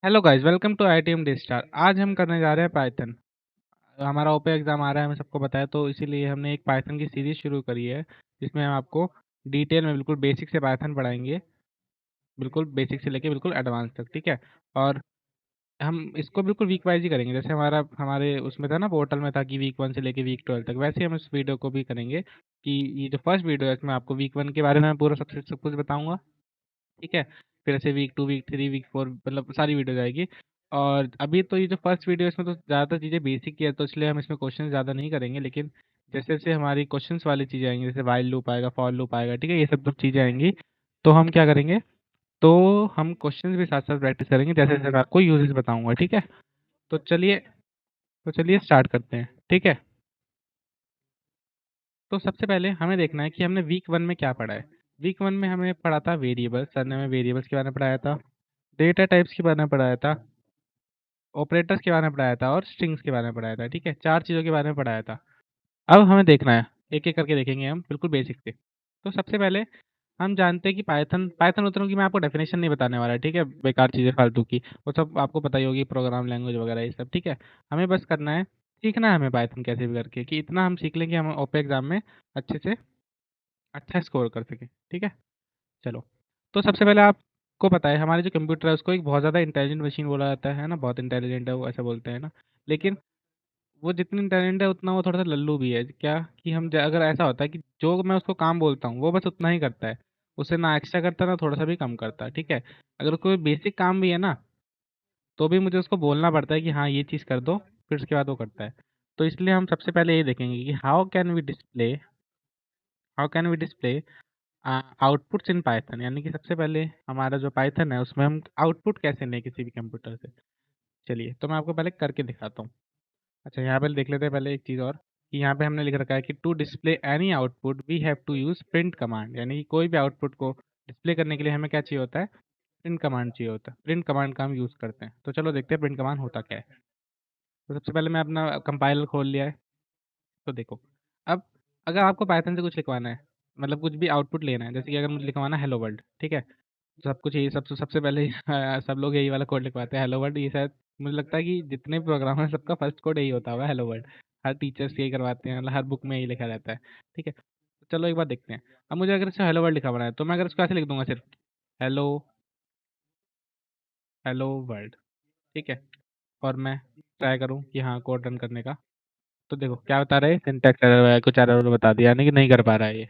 Hello guys, welcome to ITM D star. आज हम करने जा रहे हैं पाइथन। हमारा ओपे एग्जाम आ रहा है, हमें सबको पता है, तो इसीलिए हमने एक पाइथन की सीरीज शुरू करी है जिसमें हम आपको डिटेल में बिल्कुल बेसिक से पाइथन पढ़ाएंगे। बिल्कुल बेसिक से लेके बिल्कुल एडवांस तक, ठीक है। और हम इसको बिल्कुल वीक वाइज ही करेंगे, जैसे हमारे उसमें था ना, पोर्टल में था कि वीक 1 से लेके वीक 12 तक, वैसे ही हम इस वीडियो को भी करेंगे कि ये जो फर्स्ट वीडियो है इसमें आपको वीक 1 के बारे में पूरा सब कुछ बताऊंगा, ठीक है। फिर ऐसे वीक 2 वीक 3 वीक 4 मतलब सारी वीडियो जाएगी। और अभी तो ये जो फर्स्ट वीडियो है इसमें तो ज़्यादातर चीज़ें बेसिक की है, तो इसलिए हम इसमें क्वेश्चन ज़्यादा नहीं करेंगे, लेकिन जैसे जैसे हमारी क्वेश्चंस वाली चीज़ें आएंगी, जैसे वाइल लूप आएगा, फॉर लूप आएगा, ठीक है, ये सब चीज़ें आएंगी, तो हम क्या करेंगे, तो हम क्वेश्चंस भी साथ साथ प्रैक्टिस करेंगे, जैसे जैसे मैं आपको यूजेस बताऊंगा, ठीक है। तो चलिए तो चलिए स्टार्ट करते हैं, ठीक है। तो सबसे पहले हमें देखना है कि हमने वीक 1 में क्या पढ़ा है। वीक 1 में हमें पढ़ा था वेरिएबल्स, सर ने हमें वेरिएबल्स के बारे में पढ़ाया था, डेटा टाइप्स के बारे में पढ़ाया था, ऑपरेटर्स के बारे में पढ़ाया था और स्ट्रिंग्स के बारे में पढ़ाया था, ठीक है। चार चीज़ों के बारे में पढ़ाया था। अब हमें देखना है, एक एक करके देखेंगे हम, बिल्कुल बेसिक से। तो सबसे पहले हम जानते हैं कि पाइथन पाइथन उतरों की मैं आपको डेफिनेशन नहीं बताने वाला, ठीक है, बेकार चीज़ें फालतू की, वो सब आपको पता ही होगी, प्रोग्राम लैंग्वेज वगैरह ये सब, ठीक है। हमें बस करना है, सीखना है हमें पाइथन कैसे भी करके, कि इतना हम सीख लें कि हम ओपे एग्जाम में अच्छे से अच्छा स्कोर कर सकें, ठीक है। चलो, तो सबसे पहले आपको पता है हमारे जो कंप्यूटर है उसको एक बहुत ज़्यादा इंटेलिजेंट मशीन बोला जाता है ना, बहुत इंटेलिजेंट है वो, ऐसा बोलते हैं ना। लेकिन वो जितनी इंटेलिजेंट है उतना वो थोड़ा सा लल्लू भी है, क्या कि अगर ऐसा होता है कि जो मैं उसको काम बोलता हूँ वो बस उतना ही करता है, उससे ना एक्स्ट्रा करता ना थोड़ा सा भी कम करता, ठीक है। अगर कोई बेसिक काम भी है ना, तो भी मुझे उसको बोलना पड़ता है कि हाँ ये चीज़ कर दो, फिर उसके बाद वो करता है। तो इसलिए हम सबसे पहले ये देखेंगे कि how can we display outputs in Python, यानी कि सबसे पहले हमारा जो पाइथन है उसमें हम आउटपुट कैसे लें किसी भी कंप्यूटर से। चलिए, तो मैं आपको पहले करके दिखाता हूँ। अच्छा, यहाँ पे देख लेते हैं पहले एक चीज़ और, कि यहाँ पे हमने लिख रखा है कि to display any output we have to use print command, यानी कि कोई भी आउटपुट को डिस्प्ले करने के लिए हमें क्या चाहिए होता है, प्रिंट कमांड चाहिए होता है। प्रिंट कमांड का हम यूज़ करते हैं, तो चलो देखते हैं प्रिंट कमांड होता क्या है। तो सबसे पहले मैं अपना कंपाइलर खोल लिया है। तो देखो, अब अगर आपको पाइथन से कुछ लिखवाना है, मतलब कुछ भी आउटपुट लेना है, जैसे कि अगर मुझे लिखवाना है हेलो वर्ल्ड, ठीक है, सब कुछ यही सबसे पहले सब लोग यही वाला कोड लिखवाते हैं, हेलो वर्ल्ड। ये शायद मुझे लगता है कि जितने भी प्रोग्राम है सबका फर्स्ट कोड यही होता होगा, हेलो वर्ल्ड। हर टीचर्स यही करवाते हैं, मतलब हर बुक में यही लिखा रहता है, ठीक है। तो चलो एक बार देखते हैं। अब मुझे अगर इससे हेलो वर्ल्ड लिखा हुआ है, तो मैं अगर इसको ऐसे लिख दूंगा सिर्फ हेलो हेलो वर्ल्ड, ठीक है, और मैं ट्राई करूँ कि हाँ कोड रन करने का, तो देखो क्या बता रहा है, सिंटैक्स एरर है, कुछ एरर बता दिया, यानी कि नहीं कर पा रहा है ये।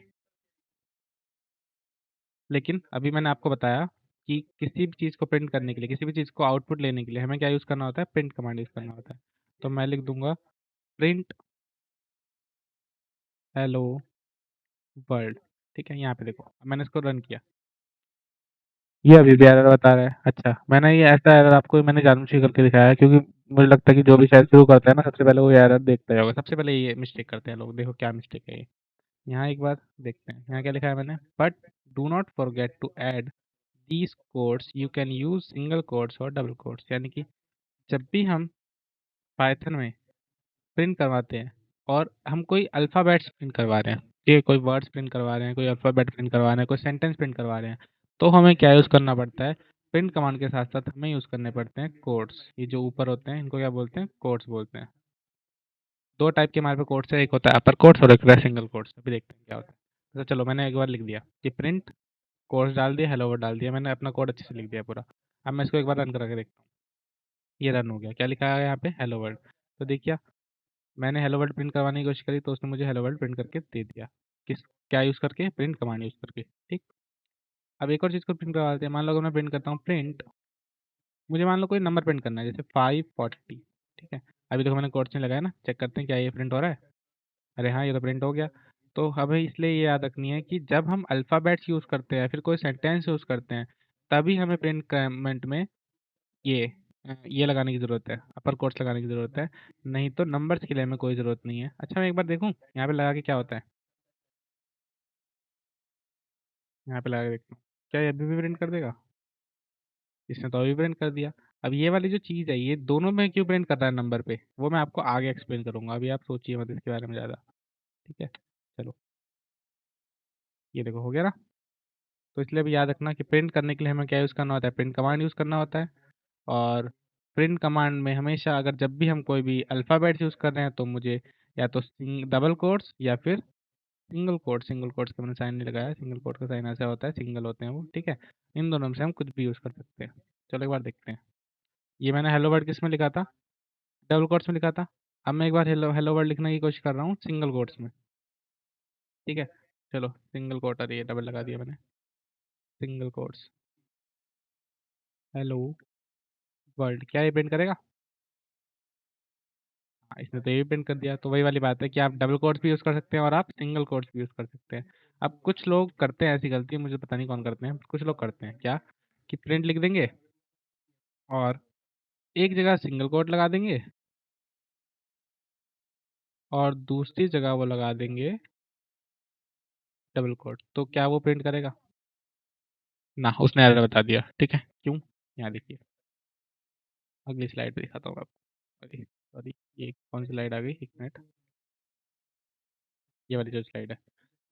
लेकिन अभी मैंने आपको बताया कि किसी भी चीज़ को प्रिंट करने के लिए, किसी भी चीज़ को आउटपुट लेने के लिए हमें क्या यूज़ करना होता है, प्रिंट कमांड यूज़ करना होता है। तो मैं लिख दूंगा प्रिंट हेलो वर्ल्ड, ठीक है। यहाँ पे देखो, अब मैंने इसको रन किया, ये अभी भी एरर बता रहा है। अच्छा, मैंने ये ऐसा एरर आपको मैंने जानबूझ के करके दिखाया है, क्योंकि मुझे लगता है कि जो भी शायद शुरू करता है ना, सबसे पहले वो ये एरर देखता ही होगा, सबसे पहले ये मिस्टेक करते हैं लोग। देखो क्या मिस्टेक है ये, यहाँ एक बार देखते हैं, यहाँ क्या लिखा है मैंने, but do not forget to add these codes, you can use single codes और डबल कोड्स, यानी कि जब भी हम पाइथन में प्रिंट करवाते हैं और हम कोई अल्फ़ाबेट्स प्रिंट करवा रहे हैं, ये कोई वर्ड्स प्रिंट करवा रहे हैं, कोई अल्फ़ाबेट प्रिंट करवा रहे हैं, कोई सेंटेंस प्रिंट करवा रहे हैं, तो हमें क्या यूज़ करना पड़ता है, प्रिंट कमांड के साथ साथ हमें यूज़ करने पड़ते हैं कोड्स। ये जो ऊपर होते हैं इनको क्या बोलते हैं, कोड्स बोलते हैं। दो टाइप के हमारे पास कोड्स है, एक होता है अपर कोड्स और एक होता है सिंगल कोड्स। अभी देखते हैं क्या होता है। तो चलो, मैंने एक बार लिख दिया कि प्रिंट कोड्स डाल दिया, हेलो वर्ड डाल दिया, मैंने अपना कोड अच्छे से लिख दिया पूरा। अब मैं इसको एक बार रन करके देखता हूँ, ये रन हो गया, क्या लिखा है यहाँ पे, हेलो वर्ल्ड। तो देखिए, मैंने हेलो वर्ल्ड प्रिंट करवाने की कोशिश करी तो उसने मुझे हेलो वर्ल्ड प्रिंट करके दे दिया, किस क्या यूज़ करके, प्रिंट कमांड यूज़ करके, ठीक। अब एक और चीज़ को प्रिंट करवा देते हैं, मान लो अगर मैं प्रिंट करता हूँ प्रिंट, मुझे मान लो कोई नंबर प्रिंट करना है, जैसे 540, ठीक है। अभी देखो मैंने कोड नहीं लगाया ना, चेक करते हैं क्या ये प्रिंट हो रहा है। अरे हाँ, ये तो प्रिंट हो गया। तो हमें इसलिए ये याद रखनी है कि जब हम अल्फ़ाबेट्स यूज़ करते हैं, फिर कोई सेंटेंस यूज़ करते हैं, तभी हमें प्रिंट कमेंट में ये ये लगाने की ज़रूरत है, अपर कोट्स लगाने की ज़रूरत है, नहीं तो नंबर्स के लिए हमें कोई ज़रूरत नहीं है। अच्छा, मैं एक बार देखूँ यहाँ पे लगा के क्या होता है, यहाँ पे लगा के देखता हूँ, क्या ये अभी भी प्रिंट कर देगा, इसने तो अभी प्रिंट कर दिया। अब ये वाली जो चीज़ है, ये दोनों में क्यों प्रिंट कर रहा है नंबर पे, वो मैं आपको आगे एक्सप्लेन करूँगा, अभी आप सोचिए मत इसके बारे में ज़्यादा, ठीक है। चलो, ये देखो हो गया ना। तो इसलिए भी याद रखना कि प्रिंट करने के लिए हमें क्या यूज़ करना होता है, प्रिंट कमांड यूज़ करना होता है। और प्रिंट कमांड में हमेशा अगर जब भी हम कोई भी अल्फ़ाबेट्स यूज़ कर रहे हैं तो मुझे या तो डबल कोट्स या फिर सिंगल कोट्स का मैंने साइन नहीं लगाया, सिंगल कोट का साइन ऐसा होता है, सिंगल होते हैं वो, ठीक है? इन दोनों में से हम कुछ भी यूज़ कर सकते हैं। चलो एक बार देखते हैं। ये मैंने हेलो वर्ड किस में लिखा था? डबल कोट्स में लिखा था। अब मैं एक बार हेलो हेलो वर्ड लिखने की कोशिश कर रहा हूँ सिंगल कोट्स में, ठीक है? चलो सिंगल कोट, अरे ये डबल लगा दिया मैंने। सिंगल कोट्स, हेलो वर्ल्ड, क्या ये प्रिंट करेगा? हाँ, इसने तो ये भी प्रिंट कर दिया। तो वही वाली बात है कि आप डबल कोट्स भी यूज़ कर सकते हैं और आप सिंगल कोट्स भी यूज़ कर सकते हैं। अब कुछ लोग करते हैं ऐसी गलती, मुझे पता नहीं कौन करते हैं, कुछ लोग करते हैं क्या कि प्रिंट लिख देंगे और एक जगह सिंगल कोट लगा देंगे और दूसरी जगह वो लगा देंगे डबल कोट। तो क्या वो प्रिंट करेगा? ना, उसने एरर बता दिया, ठीक है? क्यों? यहाँ देखिए, अगली स्लाइड पे दिखाता हूँ आपको। अरे सॉरी, ये कौन सी स्लाइड आ गई, एक मिनट। ये वाली जो स्लाइड है,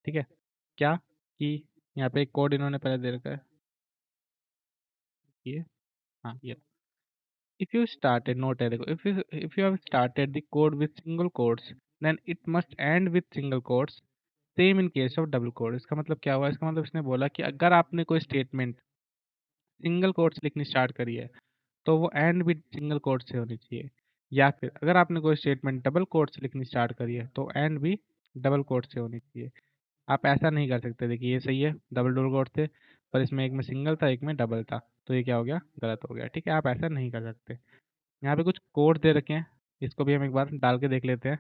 ठीक है? क्या कि यहाँ पे एक कोड इन्होंने पहले दे रखा है, ये, हाँ ये, if you started note है देखो, if you have started the code with single quotes then it must end with single quotes, same in case of double quote। इसका मतलब क्या हुआ? इसका मतलब इसने बोला कि अगर आपने कोई स्टेटमेंट सिंगल कोट्स लिखनी स्टार्ट करी है तो वो एंड भी सिंगल कोट से होनी चाहिए, या फिर अगर आपने कोई स्टेटमेंट डबल कोट से लिखनी स्टार्ट करी है तो एंड भी डबल कोट से होनी चाहिए। आप ऐसा नहीं कर सकते। देखिए ये सही है, डबल डबल कोट थे, पर इसमें एक में सिंगल था एक में डबल था, तो ये क्या हो गया? गलत हो गया, ठीक है? आप ऐसा नहीं कर सकते। यहाँ पे कुछ कोड दे रखे हैं, इसको भी हम एक बार डाल के देख लेते हैं,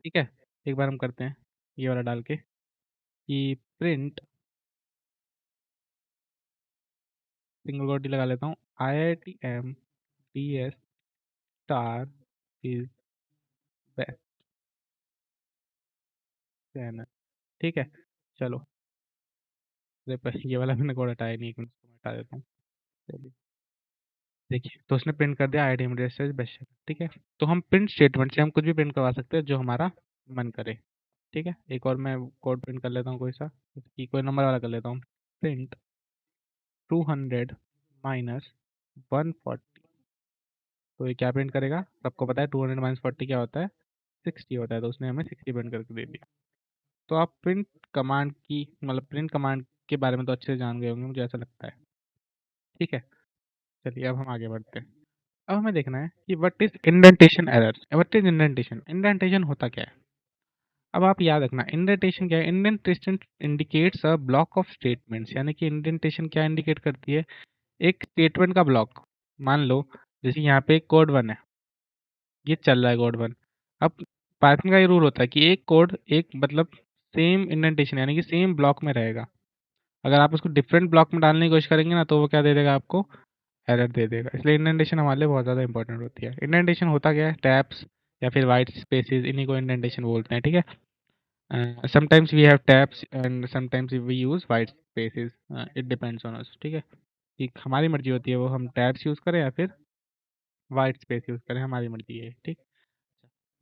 ठीक है? एक बार हम करते हैं ये वाला डाल के कि प्रिंट, सिंगल कोट ही लगा लेता हूँ, IITM star is best channel, ठीक है? चलो, ये वाला मैंने कोड हटाया नहीं, एक मिनट इसको मैं हटा देता हूँ। चलिए, देखिए तो उसने प्रिंट कर दिया IITM बेस्ट, ठीक है? तो हम प्रिंट स्टेटमेंट से हम कुछ भी प्रिंट करवा सकते हैं जो हमारा मन करे, ठीक है? एक और मैं कोड प्रिंट कर लेता हूँ कोई सा, जैसे कि कोई नंबर वाला कर लेता हूँ, प्रिंट 200 माइनस 140। तो ये क्या प्रिंट करेगा? सबको पता है 200 माइनस 40 क्या होता है? 60 होता है, तो उसने हमें 60 प्रिंट करके दे दिया। तो आप प्रिंट कमांड की मतलब प्रिंट कमांड के बारे में तो अच्छे से जान गए होंगे, मुझे ऐसा लगता है, ठीक है? चलिए अब हम आगे बढ़ते हैं। अब हमें देखना है कि what is indentation error. What is indentation? Indentation होता क्या है? अब आप याद रखना, इंडेंटेशन क्या है? Indentation indicates a block of statements, यानी कि इंडेंटेशन क्या इंडिकेट करती है? एक स्टेटमेंट का ब्लॉक। मान लो जैसे यहाँ पे एक कोड वन है, ये चल रहा है कोड वन। अब पाइथन का ये रूल होता है कि एक कोड एक मतलब सेम इंडेंटेशन यानी कि सेम ब्लॉक में रहेगा। अगर आप उसको डिफरेंट ब्लॉक में डालने की कोशिश करेंगे ना तो वो क्या दे देगा आपको? एरर दे देगा। इसलिए इंडेंटेशन हमारे लिए बहुत ज़्यादा इंपॉर्टेंट होती है। इंडेंटेशन होता क्या है? टैब्स या फिर वाइट स्पेसेस, इन्हीं को इंडेंटेशन बोलते हैं, ठीक है? Sometimes we have tabs and sometimes we use white spaces, it depends on us, ठीक है? कि हमारी मर्जी होती है वो हम टैब्स यूज़ करें या फिर वाइट स्पेस यूज़ करें, हमारी मर्जी है, ठीक?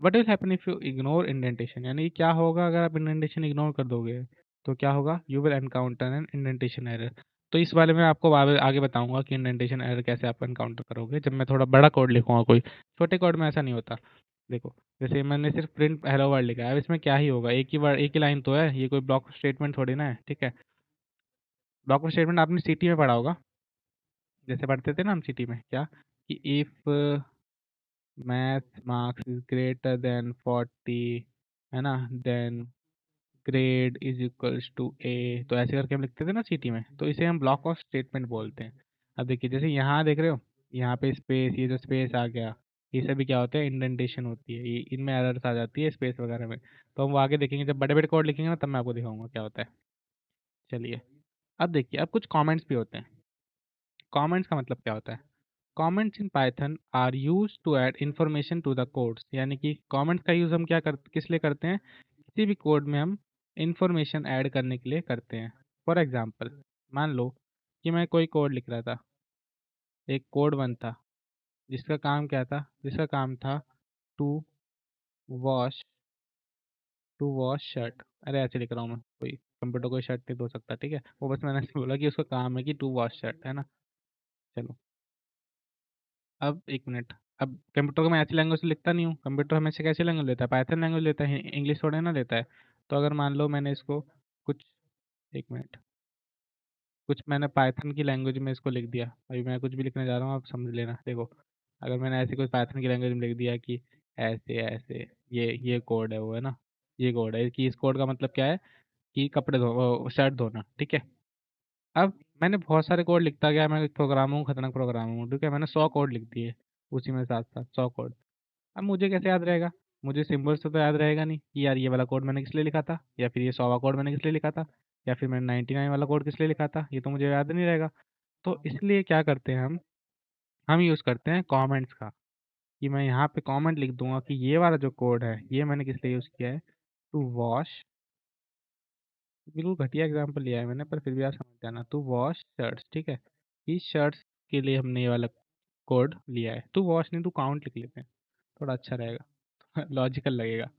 What will happen if you ignore indentation, यानी कि क्या होगा अगर आप इंडेंटेशन इग्नोर कर दोगे? तो क्या होगा? You will encounter an indentation error. तो इस बारे में आपको आगे आगे बताऊंगा कि इंडेंटेशन एरर कैसे आप एनकाउंटर करोगे जब मैं थोड़ा बड़ा कोड लिखूंगा। कोई छोटे कोड में ऐसा नहीं होता। देखो जैसे मैंने सिर्फ प्रिंट हेलो वर्ड लिखा है, अब इसमें क्या ही होगा? एक ही वर्ड, एक ही लाइन तो है, ये कोई ब्लॉक स्टेटमेंट थोड़ी ना है, ठीक है? ब्लॉक स्टेटमेंट आपने सीटी में पढ़ा होगा, जैसे पढ़ते थे ना हम सीटी में, क्या कि if math marks is greater than 40, है ना, then grade is equals to A, तो ऐसे करके हम लिखते थे ना सीटी में, तो इसे हम ब्लॉक ऑफ स्टेटमेंट बोलते हैं। अब देखिए जैसे यहाँ देख रहे हो, यहाँ पे स्पेस, ये जो स्पेस आ गया, ये सभी क्या होते हैं? इंडेंटेशन होती है, ये इनमें एरर्स आ जाती है स्पेस वगैरह में। तो हम वो आगे देखेंगे, जब बड़े बड़े कोड लिखेंगे ना तब मैं आपको दिखाऊंगा क्या होता है। चलिए अब देखिए, अब कुछ कमेंट्स भी होते हैं। कमेंट्स का मतलब क्या होता है? Comments in Python are use to add information to the codes, यानी कि कमेंट्स का यूज़ हम किस लिए करते हैं? किसी भी कोड में हम इंफॉर्मेशन ऐड करने के लिए करते हैं। फॉर एग्जांपल, मान लो कि मैं कोई कोड लिख रहा था, एक कोड वन था, जिसका काम क्या था? जिसका काम था to wash to wash shirt. अरे ऐसे लिख रहा हूँ मैं, कोई कंप्यूटर कोई शर्ट नहीं धो सकता, ठीक है? वो बस मैंने ऐसे बोला कि उसका काम है कि टू वॉश शर्ट, है ना? चलो, अब एक मिनट। अब कंप्यूटर को मैं ऐसी लैंग्वेज से लिखता नहीं हूँ, कंप्यूटर हमेशा कैसी लैंग्वेज लेता है, पाइथन लैंग्वेज लेता है, इंग्लिश थोड़े ना लेता है। तो अगर मान लो मैंने इसको कुछ, एक मिनट, कुछ मैंने पाइथन की लैंग्वेज में इसको लिख दिया, अभी मैं कुछ भी लिखने जा रहा हूँ, आप समझ लेना। देखो, अगर मैंने ऐसे कुछ पाइथन की लैंग्वेज में लिख दिया कि ऐसे ऐसे, ये कोड है, वो है ना, ये कोड है कि इस कोड का मतलब क्या है कि कपड़े धो, शर्ट धोना, ठीक है। अब मैंने बहुत सारे कोड लिखता गया, मैं एक प्रोग्राम हूँ, खतरनाक प्रोग्राम हूँ, ठीक है, मैंने 100 कोड लिख दिए उसी में, साथ साथ 100 कोड। अब मुझे कैसे याद रहेगा? मुझे सिंबल से तो याद रहेगा नहीं कि यार ये वाला कोड मैंने किस लिए लिखा था, या फिर ये 100वां कोड मैंने किस लिए लिखा था, या फिर मैंने 99 वाला कोड किस लिए लिखा था, ये तो मुझे याद नहीं रहेगा। तो इसलिए क्या करते हैं हम यूज़ करते हैं कमेंट्स का, कि मैं यहाँ पे कमेंट लिख दूंगा कि ये वाला जो कोड है ये मैंने किस लिए यूज़ किया है, टू वॉश, बिल्कुल घटिया एग्जांपल लिया है मैंने, पर फिर भी आप समझ जाना, टू वॉश शर्ट्स, ठीक है। इस शर्ट्स के लिए हमने ये वाला कोड लिया है, टू वॉश नहीं टू काउंट लिख लेते हैं, थोड़ा अच्छा रहेगा, लॉजिकल लगेगा।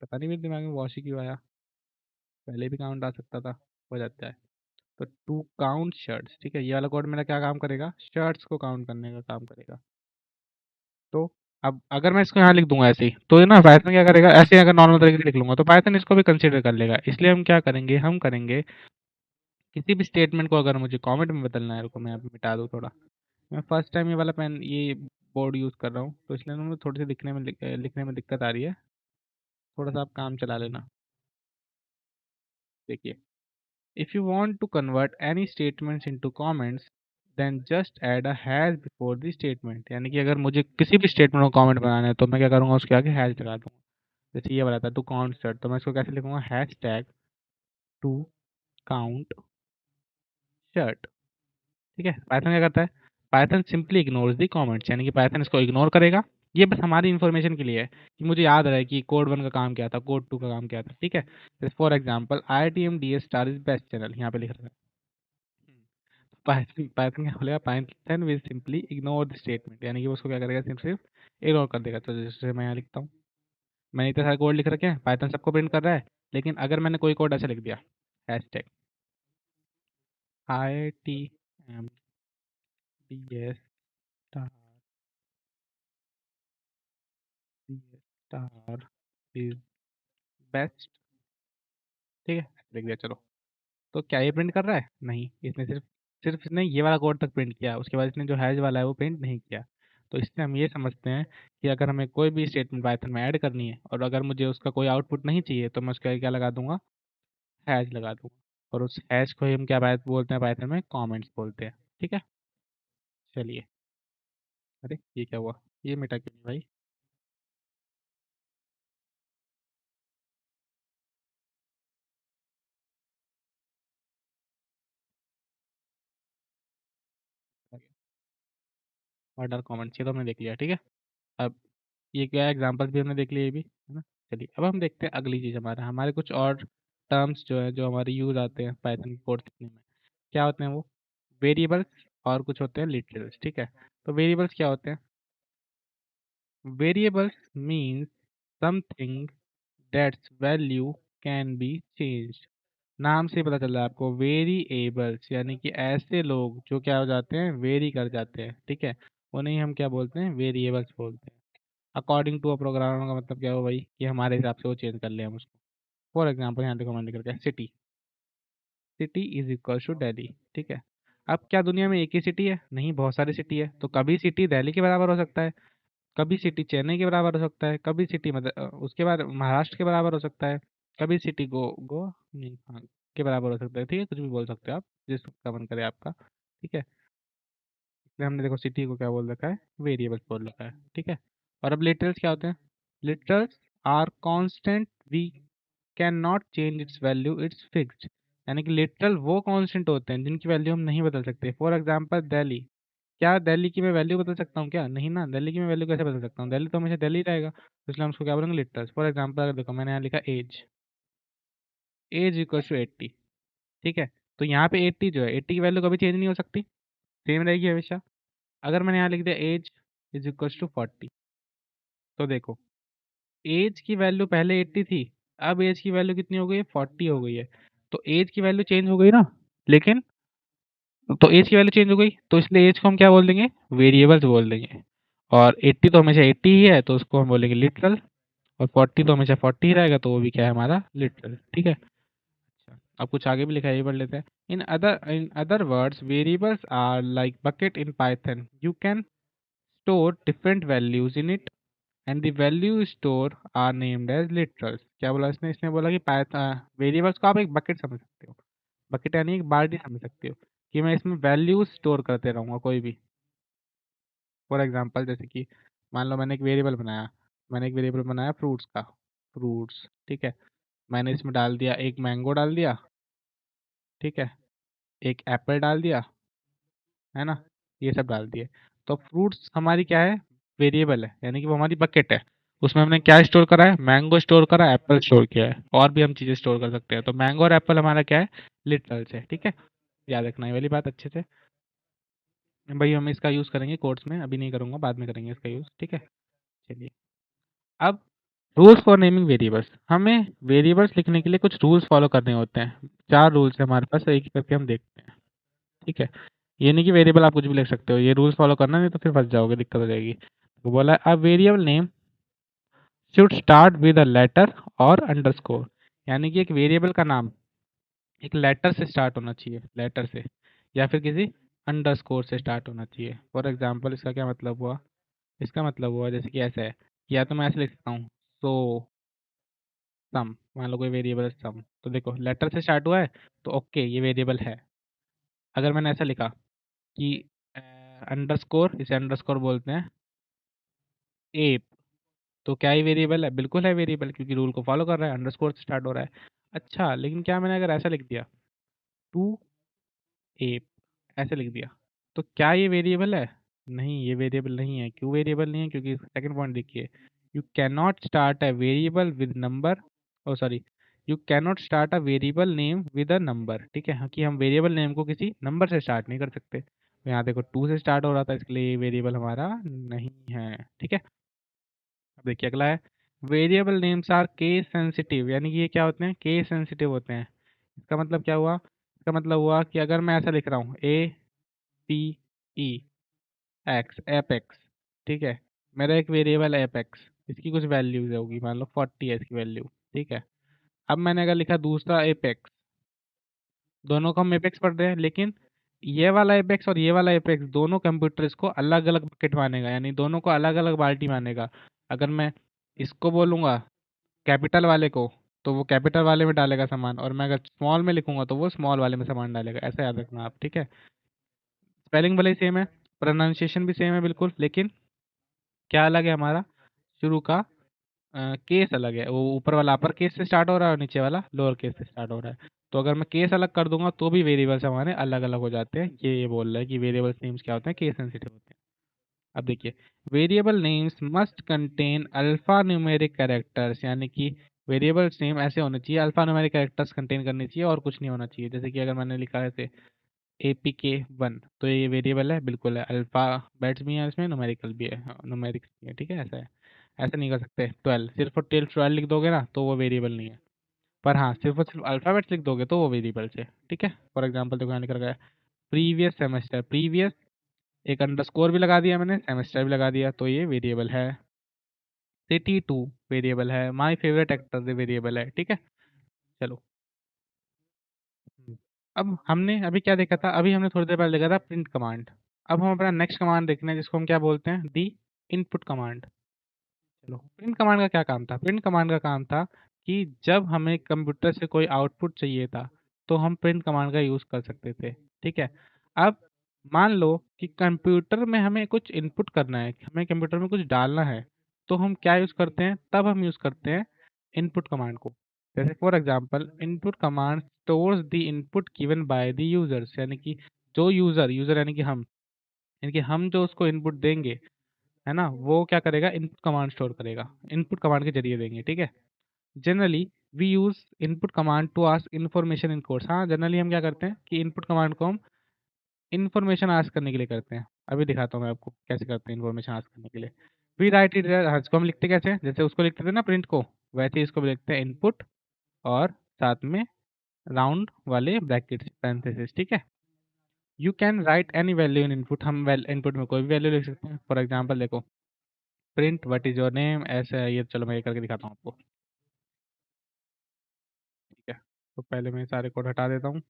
पता नहीं मेरे दिमाग में वॉश ही क्यों आया, पहले भी काउंट आ सकता था, हो जाता है। तो टू काउंट शर्ट्स, ठीक है, ये वाला कोड मेरा क्या काम करेगा, शर्ट्स को काउंट करने का काम करेगा। तो अब अगर मैं इसको यहाँ लिख दूंगा ऐसे ही, तो ये ना पाइथन क्या करेगा, ऐसे अगर नॉर्मल तरीके से लिख लूंगा तो पाइथन इसको भी कंसीडर कर लेगा। इसलिए हम क्या करेंगे, हम करेंगे किसी भी स्टेटमेंट को अगर मुझे कमेंट में बदलना है, रुको मैं यहाँ पे मिटा दूँ थोड़ा। मैं फर्स्ट टाइम ये वाला पेन, ये बोर्ड यूज़ कर रहा हूँ, तो इसलिए ना मुझे थोड़ी सी लिखने में दिक्कत आ रही है। थोड़ा सा आप काम चला लेना। देखिए, if you want to convert any statements into comments, then just add a hash before the statement। यानी कि अगर मुझे किसी भी स्टेटमेंट को कमेंट बनाना है तो मैं क्या करूँगा, उसके आगे हैश लगा दूंगा। जैसे ये वाला था टू काउंट शर्ट, तो मैं इसको कैसे लिखूंगा, hash tag to count shirt, ठीक है। पाइथन क्या करता है, Python simply ignores the comments, यानी कि पाइथन इसको इग्नोर करेगा। ये बस हमारी इन्फॉर्मेशन के लिए है कि मुझे याद रहे कि कोड 1 का काम क्या था, कोड 2 का काम क्या था, ठीक है। जैसे for example IITM DS star is best channel, यहाँ पे लिख रखा है। पाइथन पाइथन क्या बोलेगा, Python will simply ignore the statement, यानी कि वो उसको क्या करेगा, सिर्फ सिर्फ इग्नोर कर देगा। तो जैसे मैं यहाँ लिखता हूँ, मैंने इतने सारे कोड लिख रखे हैं, पाइथन सबको प्रिंट कर रहा है, लेकिन अगर मैंने कोई कोड ऐसा लिख दिया, hash tag IITM DS star is best, ठीक है, लिख दिया, चलो। तो क्या ये प्रिंट कर रहा है? नहीं, इसने सिर्फ सिर्फ इसने ये वाला कोड तक प्रिंट किया, उसके बाद इसने जो हैश वाला है वो प्रिंट नहीं किया। तो इससे हम ये समझते हैं कि अगर हमें कोई भी स्टेटमेंट पाइथन में ऐड करनी है और अगर मुझे उसका कोई आउटपुट नहीं चाहिए, तो मैं उसका क्या लगा दूंगा, हैश लगा दूंगा। और उस हैश को ही हम क्या बोलते हैं पाइथन में, कमेंट्स बोलते हैं, ठीक है। चलिए, अरे ये क्या हुआ, ये मिटा क्यों नहीं भाई? ऑर्डर कमेंट्स, ये तो हमने देख लिया, ठीक है। अब ये क्या एग्जांपल्स भी हमने देख लिए, ये भी है ना। चलिए, अब हम देखते हैं अगली चीज़, हमारा हमारे कुछ और टर्म्स जो है, जो हमारे यूज़ आते हैं पाइथन कोड सीखने में, क्या होते हैं वो, वेरिएबल्स, और कुछ होते हैं लिटरल्स, ठीक है। तो वेरिएबल्स क्या होते हैं, variables means something that's value can be changed. नाम से ही पता चल रहा है आपको, वेरिएबल्स यानी कि ऐसे लोग जो क्या हो जाते हैं, वेरी कर जाते हैं, ठीक है। उन्हें हम क्या बोलते हैं, वेरिएबल्स बोलते हैं। अकॉर्डिंग टू अ प्रोग्रामर का मतलब क्या हो भाई, कि हमारे हिसाब से वो चेंज कर ले हम उसको। फॉर एग्जाम्पल यहाँ देखो, मैंने लिख रखा है city, city is equal to Delhi, ठीक है। अब क्या दुनिया में एक ही सिटी है? नहीं, बहुत सारी सिटी है। तो कभी सिटी दिल्ली के बराबर हो सकता है, कभी सिटी चेन्नई के बराबर हो सकता है, कभी सिटी मतलब उसके बाद महाराष्ट्र के बराबर हो सकता है, कभी सिटी गोवा नहीं, हाँ, के बराबर हो सकता है, ठीक है, कुछ भी बोल सकते हो आप, जिसका मन करे आपका, ठीक है। इसलिए हमने देखो सिटी को क्या बोल रखा है, वेरिएबल बोल रखा है, ठीक है। और अब लिटरल्स क्या होते हैं, literals are constant, we can not change its value, it's fixed. यानी कि लिटरल वो कांस्टेंट होते हैं जिनकी वैल्यू हम नहीं बदल सकते। फॉर एग्जांपल दिल्ली, क्या दिल्ली की मैं वैल्यू बदल सकता हूँ क्या? नहीं ना, दिल्ली की मैं वैल्यू कैसे बदल सकता हूँ, दिल्ली तो हमेशा दिल्ली रहेगा, तो इसलिए हम उसको क्या बोलेंगे, लिटरल्स। फॉर एग्जांपल अगर देखो, मैंने यहाँ लिखा एज, एज इक्वल टू 80, ठीक है। तो यहाँ पे 80 जो है, 80 की वैल्यू कभी चेंज नहीं हो सकती, सेम रहेगी हमेशा। अगर मैंने यहाँ लिख दिया एज इज इक्वल टू 40, तो देखो, एज की वैल्यू पहले 80 थी, अब एज की वैल्यू कितनी हो गई है, 40 हो गई है। तो एज की वैल्यू चेंज हो गई ना, लेकिन तो एज की वैल्यू चेंज हो गई, तो इसलिए एज को हम क्या बोल देंगे, वेरिएबल्स बोल देंगे। और 80 तो हमेशा 80 ही है, तो उसको हम बोलेंगे लिटरल। और 40 तो हमेशा 40 ही रहेगा, तो वो भी क्या है हमारा, लिटरल। ठीक है। अच्छा, अब कुछ आगे भी लिखा है, ये पढ़ लेते हैं। In other words variables are like bucket in Python, you can store different values in it and the value store are named as literals. क्या बोला इसने, इसने बोला कि पाइथन वेरिएबल्स को आप एक बकेट समझ सकते हो। बकेट यानी एक बाल्टी समझ सकते हो, कि मैं इसमें वैल्यूज स्टोर करते रहूँगा कोई भी। फॉर एग्जांपल जैसे कि मान लो मैंने एक वेरिएबल बनाया फ्रूट्स का, फ्रूट्स। ठीक है। मैंने इसमें डाल दिया, एक मैंगो डाल दिया, ठीक है, एक एप्पल डाल दिया, है ना, ये सब डाल दिए। तो फ्रूट्स हमारी क्या है, वेरिएबल है, यानी कि वो हमारी बकेट है। उसमें हमने क्या स्टोर करा है, मैंगो स्टोर करा है, एप्पल स्टोर किया है, और भी हम चीज़ें स्टोर कर सकते हैं। तो मैंगो और एप्पल हमारा क्या है, लिटरल्स है। ठीक है। याद रखना ये वाली बात अच्छे से। भाई हम इसका यूज़ करेंगे कोर्स में, अभी नहीं करूँगा, बाद में करेंगे इसका यूज़। ठीक है। चलिए, अब रूल्स फॉर नेमिंग वेरिएबल्स। हमें वेरिएबल्स लिखने के लिए कुछ रूल्स फॉलो करने होते हैं। 4 रूल्स है हमारे पास, एक एक करके हम देखते हैं। ठीक है। ये नहीं कि वेरिएबल आप कुछ भी लिख सकते हो, ये रूल्स फॉलो करना, नहीं तो फिर फंस जाओगे, दिक्कत हो जाएगी। तो बोला a variable name should start with a letter और अंडरस्कोर, यानी कि एक वेरिएबल का नाम एक लेटर से स्टार्ट होना चाहिए, लेटर से, या फिर किसी अंडरस्कोर से स्टार्ट होना चाहिए। फॉर एग्जांपल इसका क्या मतलब हुआ, इसका मतलब हुआ जैसे कि ऐसा है, कि या तो मैं ऐसे लिख सकता हूँ, सो सम, मान लो कोई वेरिएबल है सम, तो देखो लेटर से स्टार्ट हुआ है, तो ओके ये वेरिएबल है। अगर मैंने ऐसा लिखा कि अंडरस्कोर, इसे अंडरस्कोर बोलते हैं, एप, तो क्या ये वेरिएबल है, बिल्कुल है वेरिएबल, क्योंकि रूल को फॉलो कर रहा है, अंडरस्कोर से स्टार्ट हो रहा है। अच्छा, लेकिन क्या मैंने अगर ऐसा लिख दिया, टू एप, ऐसे लिख दिया, तो क्या ये वेरिएबल है, नहीं ये वेरिएबल नहीं है। क्यों वेरिएबल नहीं है, क्योंकि सेकंड पॉइंट देखिए, you can not start a variable with number, oh sorry, you can not start a variable name with a number. ठीक है, हाँ, कि हम वेरिएबल नेम को किसी नंबर से स्टार्ट नहीं कर सकते। तो यहाँ देखो 2 से स्टार्ट हो रहा था, इसके लिए ये वेरिएबल हमारा नहीं है। ठीक है। अब देखिए अगला है, variable names are case sensitive, यानी कि ये क्या होते हैं, केस सेंसिटिव होते हैं। इसका मतलब क्या हुआ, इसका मतलब हुआ कि अगर मैं ऐसा लिख रहा हूँ A P E x, app x, ठीक है, मेरा एक वेरिएबल एप एक्स, इसकी कुछ वैल्यूज होगी, मान लो 40 है इसकी वैल्यू। ठीक है। अब मैंने अगर लिखा दूसरा एपेक्स, दोनों को हम एपेक्स पढ़ रहे हैं, लेकिन ये वाला एपेक्स और ये वाला एपेक्स दोनों कंप्यूटर्स को अलग अलग बकेट मानेगा, यानी दोनों को अलग अलग बाल्टी मानेगा। अगर मैं इसको बोलूँगा कैपिटल वाले को, तो वो कैपिटल वाले में डालेगा सामान, और मैं अगर स्मॉल में लिखूंगा तो वो स्मॉल वाले में सामान डालेगा। ऐसा याद रखना आप। ठीक है। स्पेलिंग भले ही सेम है, प्रोनाउंसिएशन भी सेम है बिल्कुल, लेकिन क्या अलग है हमारा, शुरू का केस अलग है, वो ऊपर वाला अपर केस से स्टार्ट हो रहा है और नीचे वाला लोअर केस से स्टार्ट हो रहा है। तो अगर मैं केस अलग कर दूंगा तो भी वेरिएबल्स हमारे अलग अलग हो जाते हैं। ये बोल रहा है कि वेरिएबल्स नेम्स क्या होते हैं, केस सेंसिटिव होते हैं। अब देखिए, variable names must contain alpha numeric characters, यानी कि वेरिएबल्स नेम ऐसे होने चाहिए, अल्फा न्यूमेरिक कैरेक्टर्स कंटेन करने चाहिए, और कुछ नहीं होना चाहिए। जैसे कि अगर मैंने लिखा है APK1, तो ये वेरिएबल है, बिल्कुल है, अल्फा बैट्स भी हैं इसमें, न्यूमेरिकल भी है, न्यूमेरिक भी है। ठीक है, ऐसा है। ऐसा नहीं कर सकते 12, सिर्फ और टेल 12 लिख दोगे ना तो वो वेरिएबल नहीं है। पर हाँ, सिर्फ और सिर्फ अल्फ़ाबेट्स लिख दोगे तो वो वेरिएबल्स है। ठीक है। फॉर एग्जांपल देखो यहाँ लिख रखा है प्रीवियस सेमेस्टर, प्रीवियस एक अंडरस्कोर भी लगा दिया मैंने, सेमेस्टर भी लगा दिया, तो ये वेरिएबल है। सिटी 2 वेरिएबल है, माय फेवरेट एक्टर वेरिएबल है। ठीक है। चलो। हम्म। अब हमने अभी क्या देखा था, अभी हमने थोड़ी देर पहले देखा था प्रिंट कमांड। अब हम अपना नेक्स्ट कमांड देखने हैं, जिसको हम क्या बोलते हैं, दी इनपुट कमांड। चलो, प्रिंट कमांड का क्या काम था, प्रिंट कमांड का काम था कि जब हमें कंप्यूटर से कोई आउटपुट चाहिए था, तो हम प्रिंट कमांड का यूज़ कर सकते थे। ठीक है। अब मान लो कि कंप्यूटर में हमें कुछ इनपुट करना है, हमें कंप्यूटर में कुछ डालना है, तो हम क्या यूज़ करते हैं, तब हम यूज़ करते हैं इनपुट कमांड को। जैसे for example input command stores the input given by the users, यानी कि जो यूज़र यूज़र यानी कि हम जो उसको इनपुट देंगे, है ना, वो क्या करेगा, इनपुट कमांड स्टोर करेगा, इनपुट कमांड के जरिए देंगे। ठीक है। Generally we use input command to ask information in course. हाँ, जनरली हम क्या करते हैं कि इनपुट कमांड को हम इन्फॉर्मेशन आस्क करने के लिए करते हैं। अभी दिखाता हूँ मैं आपको कैसे करते हैं इन्फॉर्मेशन आस्क करने के लिए। वी राइट इट, इसको हम लिखते कैसे हैं? जैसे उसको लिखते थे ना प्रिंट को, वैसे ही इसको भी लिखते हैं इनपुट, और साथ में राउंड वाले ब्रैकेट्स, पैरेंथेसिस। ठीक है। You can write any value in input, हम इनपुट में कोई भी वैल्यू लिख सकते हैं। फॉर एग्जाम्पल देखो, print what is your name, ऐसे है ये। चलो मैं ये करके दिखाता हूँ आपको, ठीक है। तो पहले मैं सारे कोड हटा देता हूँ।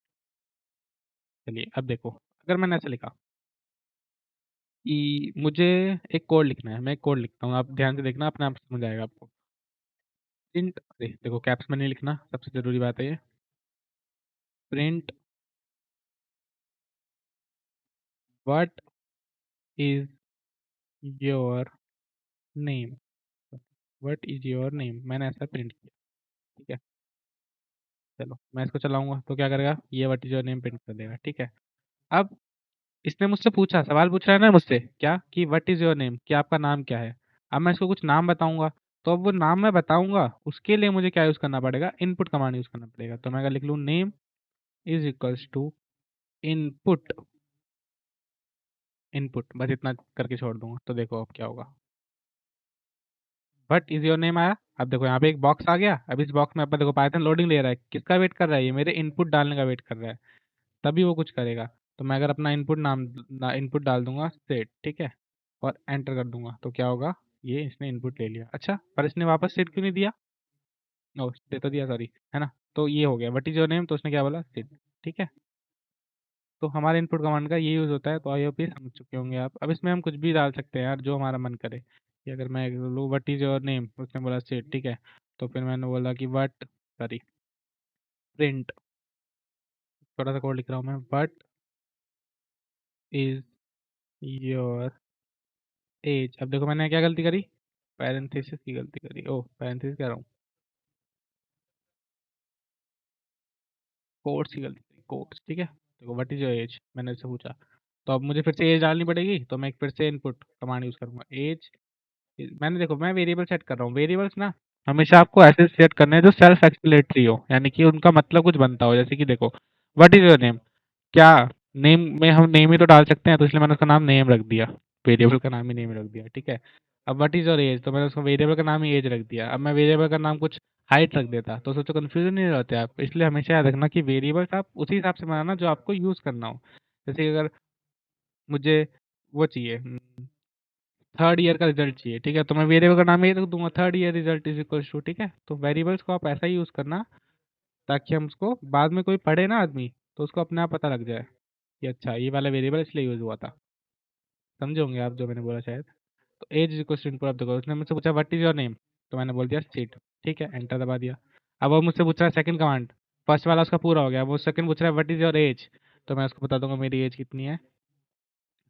चलिए अब देखो, अगर मैंने ऐसे लिखा कि मुझे एक कोड लिखना है, मैं एक कोड लिखता हूँ, आप ध्यान से देखना, अपने आप समझ आएगा आपको। प्रिंट, अरे देखो कैप्स में नहीं लिखना, सबसे जरूरी बात है ये। Print what is your name, what is your name, मैंने ऐसा प्रिंट किया, ठीक है। चलो मैं इसको चलाऊंगा तो क्या करेगा, ये what is your name print कर देगा, ठीक है। अब इसने मुझसे पूछा, सवाल पूछ रहा है ना मुझसे, क्या कि व्हाट इज योर नेम, कि आपका नाम क्या है। अब मैं इसको कुछ नाम बताऊंगा, तो अब वो नाम मैं बताऊंगा, उसके लिए मुझे क्या यूज करना पड़ेगा, इनपुट कमांड यूज करना पड़ेगा। तो मैं अगर लिख लूँ name is equals to input, input बस इतना करके छोड़ दूंगा, तो देखो अब क्या होगा। व्हाट इज योर नेम आया, अब देखो यहाँ पे एक बॉक्स आ गया। अब इस बॉक्स में अब देखो पाइथन लोडिंग ले रहा है, किसका वेट कर रहा है, ये मेरे इनपुट डालने का वेट कर रहा है, तभी वो कुछ करेगा। तो मैं अगर अपना इनपुट नाम इनपुट डाल दूंगा सेट, ठीक है, और एंटर कर दूंगा, तो क्या होगा, ये इसने इनपुट ले लिया। अच्छा, पर इसने वापस सेट क्यों नहीं दिया, ओ दे तो दिया, सॉरी, है ना। तो ये हो गया व्हाट इज योर नेम, तो उसने क्या बोला सेट, ठीक है। तो हमारे इनपुट कमांड का ये यूज़ होता है। तो आई होप ये समझ चुके होंगे आप। अब इसमें हम कुछ भी डाल सकते हैं यार, जो हमारा मन करे, कि अगर मैं बोलूँ व्हाट इज योर नेम, उसने बोला सेट, ठीक है। तो फिर मैंने बोला कि व्हाट, सॉरी, प्रिंट, थोड़ा सा कोड लिख रहा हूँ मैं, व्हाट इज योर एज। अब देखो मैंने क्या गलती करी, पैरेंथेसिस की गलती करी, ओ पैरेंथेसिस कह रहा हूँ, कोट्स की गलती करी, कोट्स, ठीक है। देखो व्हाट इज योर एज मैंने इससे पूछा, तो अब मुझे फिर से एज डालनी पड़ेगी, तो मैं एक फिर से इनपुट कमांड यूज़ करूंगा, एज। मैंने देखो मैं वेरिएबल सेट कर रहा हूँ, वेरिएबल्स ना हमेशा आपको ऐसे सेट करने हैं जो सेल्फ एक्सप्लेनेटरी हो, यानी कि उनका मतलब कुछ बनता हो। जैसे कि देखो व्हाट इज योर नेम, क्या नेम में हम नेम ही तो डाल सकते हैं, तो इसलिए मैंने उसका नाम नेम रख दिया, वेरिएबल का नाम ही नेम रख दिया, ठीक है। अब व्हाट इज योर एज, तो मैंने उसको वेरिएबल का नाम ही एज रख दिया। अब मैं वेरिएबल का नाम कुछ हाइट रख देता, तो सोचो कंफ्यूजन नहीं रहते आप। इसलिए हमेशा याद रखना कि वेरिएबल्स आप उसी हिसाब से बनाना जो आपको यूज करना हो। जैसे कि अगर मुझे वो चाहिए, थर्ड ईयर का रिजल्ट चाहिए, ठीक है, तो मैं वेरिएबल का नाम ये रख दूंगा, third year result is equal to, ठीक है। तो वेरिएबल्स को आप ऐसा ही यूज करना, ताकि हम उसको बाद में कोई पढ़े ना आदमी, तो उसको अपने आप पता लग जाए कि अच्छा ये वाला वेरिएबल इसलिए यूज हुआ था। समझे होंगे आप जो मैंने बोला शायद। तो age is equal to input, आप देखो उसने मुझसे पूछा व्हाट इज योर नेम, तो मैंने बोल दिया सीट, ठीक है, एंटर दबा दिया। अब वो मुझसे पूछ रहा है सेकंड कमांड, फर्स्ट वाला उसका पूरा हो गया, वो सेकंड पूछ रहा है व्हाट इज योर एज, तो मैं उसको बता दूंगा मेरी एज कितनी है,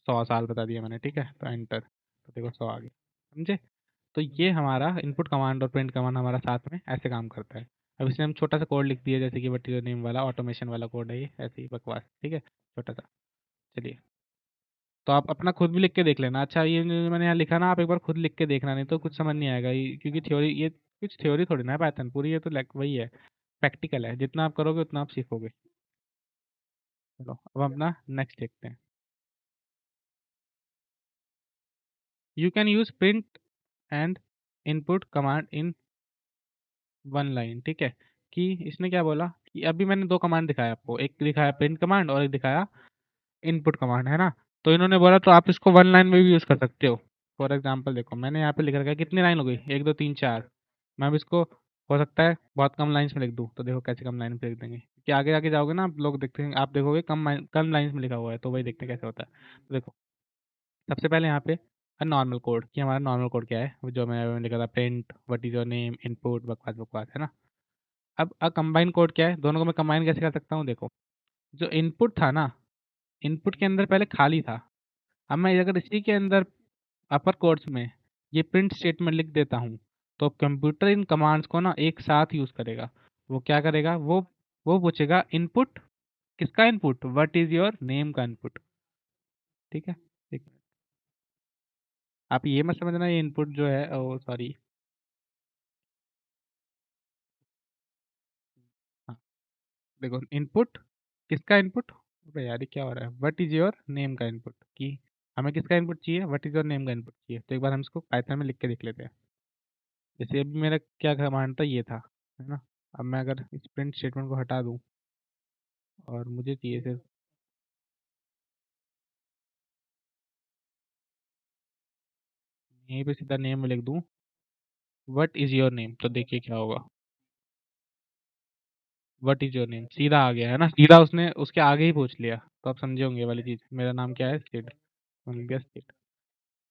100 साल बता दिया मैंने, ठीक है, तो एंटर, तो देखो 100 आ गया। समझे। तो ये हमारा इनपुट कमांड और प्रिंट कमांड हमारा साथ में ऐसे काम करता है। अब इसमें हम छोटा सा कोड लिख दिया, जैसे कि व्हाट इज योर नेम वाला ऑटोमेशन वाला कोड है, ये ऐसे ही बकवास, ठीक है, छोटा सा। चलिए, तो आप अपना खुद भी लिख के देख लेना। अच्छा ये जो मैंने यहाँ लिखा ना, आप एक बार खुद लिख के देखना, नहीं तो कुछ समझ नहीं आएगा ये, क्योंकि थ्योरी, ये कुछ थ्योरी थोड़ी ना है पाइथन पूरी, ये तो लाइक वही है, प्रैक्टिकल है, जितना आप करोगे उतना आप सीखोगे। चलो अब अपना नेक्स्ट देखते हैं। You can use print and input command in one line, ठीक है। कि इसने क्या बोला कि अभी मैंने दो कमांड दिखाया आपको, एक दिखाया प्रिंट कमांड और एक दिखाया इनपुट कमांड, है ना। तो इन्होंने बोला तो आप इसको वन लाइन में भी यूज़ कर सकते हो। फॉर एग्जांपल देखो मैंने यहाँ पे लिख रखा है, कितनी लाइन हो गई, एक दो तीन चार। मैं अब इसको हो सकता है बहुत कम लाइन्स में लिख दूँ, तो देखो कैसे कम लाइन में लिख देंगे, कि आगे आगे जाओगे ना आप लोग देखते हैं, आप देखोगे कम लाइन्स में लिखा हुआ है, तो वही देखते हैं कैसे होता है। तो देखो सबसे पहले यहाँ पे नॉर्मल कोड, कि हमारा नॉर्मल कोड क्या है, वो जो मैं लिखा था print what is your name input, बकवास बकवास, है ना। अब कंबाइन कोड क्या है, दोनों को मैं कंबाइन कैसे कर सकता हूँ, देखो जो इनपुट था ना, इनपुट के अंदर पहले खाली था। अब मैं अगर इसी के अंदर अपर कोर्स में ये प्रिंट स्टेटमेंट लिख देता हूँ, तो कंप्यूटर इन कमांड्स को ना एक साथ यूज़ करेगा। वो क्या करेगा, वो पूछेगा इनपुट, किसका input, what is your name का इनपुट, ठीक है। एक मिनट, आप ये मत समझना ये इनपुट जो है, ओ सॉरी, हाँ, देखो इनपुट, किसका इनपुट, अबे यार ये क्या हो रहा है, व्हाट इज योर नेम का इनपुट, कि हमें किसका इनपुट चाहिए, व्हाट इज योर नेम का इनपुट चाहिए। तो एक बार हम इसको पाइथन में लिख के देख लेते हैं। जैसे अभी मेरा क्या कमांड था, ये था, है ना। अब मैं अगर इस प्रिंट स्टेटमेंट को हटा दूं और मुझे चाहिए सिर्फ यहीं पे सीधा नेम लिख दूँ, व्हाट इज़ योर नेम, तो देखिए क्या होगा। व्हाट इज़ योर नेम सीधा आ गया है ना, सीधा उसने उसके आगे ही पूछ लिया, तो आप समझे होंगे ये वाली चीज़। मेरा नाम क्या है? सिड। मैंने लिख दिया Sid.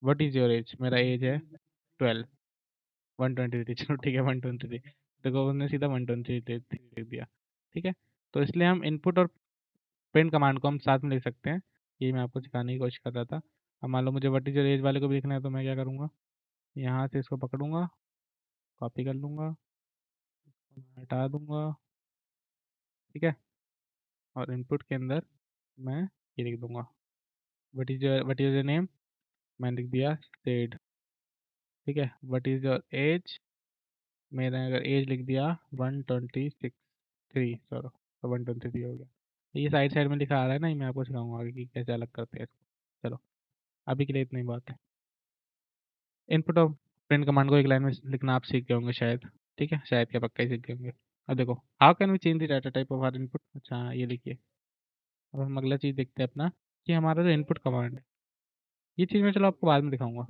What is your age, मेरा एज है 12। 123 चलो ठीक है 123। देखो उसने सीधा 123 लिख दिया। ठीक है, तो इसलिए हम इनपुट और प्रिंट कमांड को हम साथ में लिख सकते हैं। ये मैं आपको सिखाने की कोशिश कर रहा था। अब मान लो मुझे व्हाट इज़ योर एज वाले को भी लिखना है, तो मैं क्या करूँगा, यहाँ से इसको पकड़ूंगा, कॉपी कर लूँगा, हटा दूंगा। ठीक है, और इनपुट के अंदर मैं ये लिख दूंगा, व्हाट इज़ योर नेम, मैंने लिख दिया सेड। ठीक है, व्हाट इज़ योर एज, मैंने अगर एज लिख दिया 123 सॉरी, तो 123 हो गया। ये साइड साइड में लिखा आ रहा है ना, ये मैं आपको सिखाऊंगा आगे कि कैसे अलग करते हैं इसको। चलो, अभी के लिए इतनी बात है। इनपुट और प्रिंट कमांड को एक लाइन में लिखना आप सीख गए होंगे शायद। ठीक है, शायद क्या पक्का ही सीख गए होंगे। अब देखो, how can we change the data type of our input. अच्छा ये लिखिए। अब हम अगला चीज़ देखते हैं अपना, कि हमारा जो इनपुट कमांड है, ये चीज़ मैं चलो आपको बाद में दिखाऊंगा।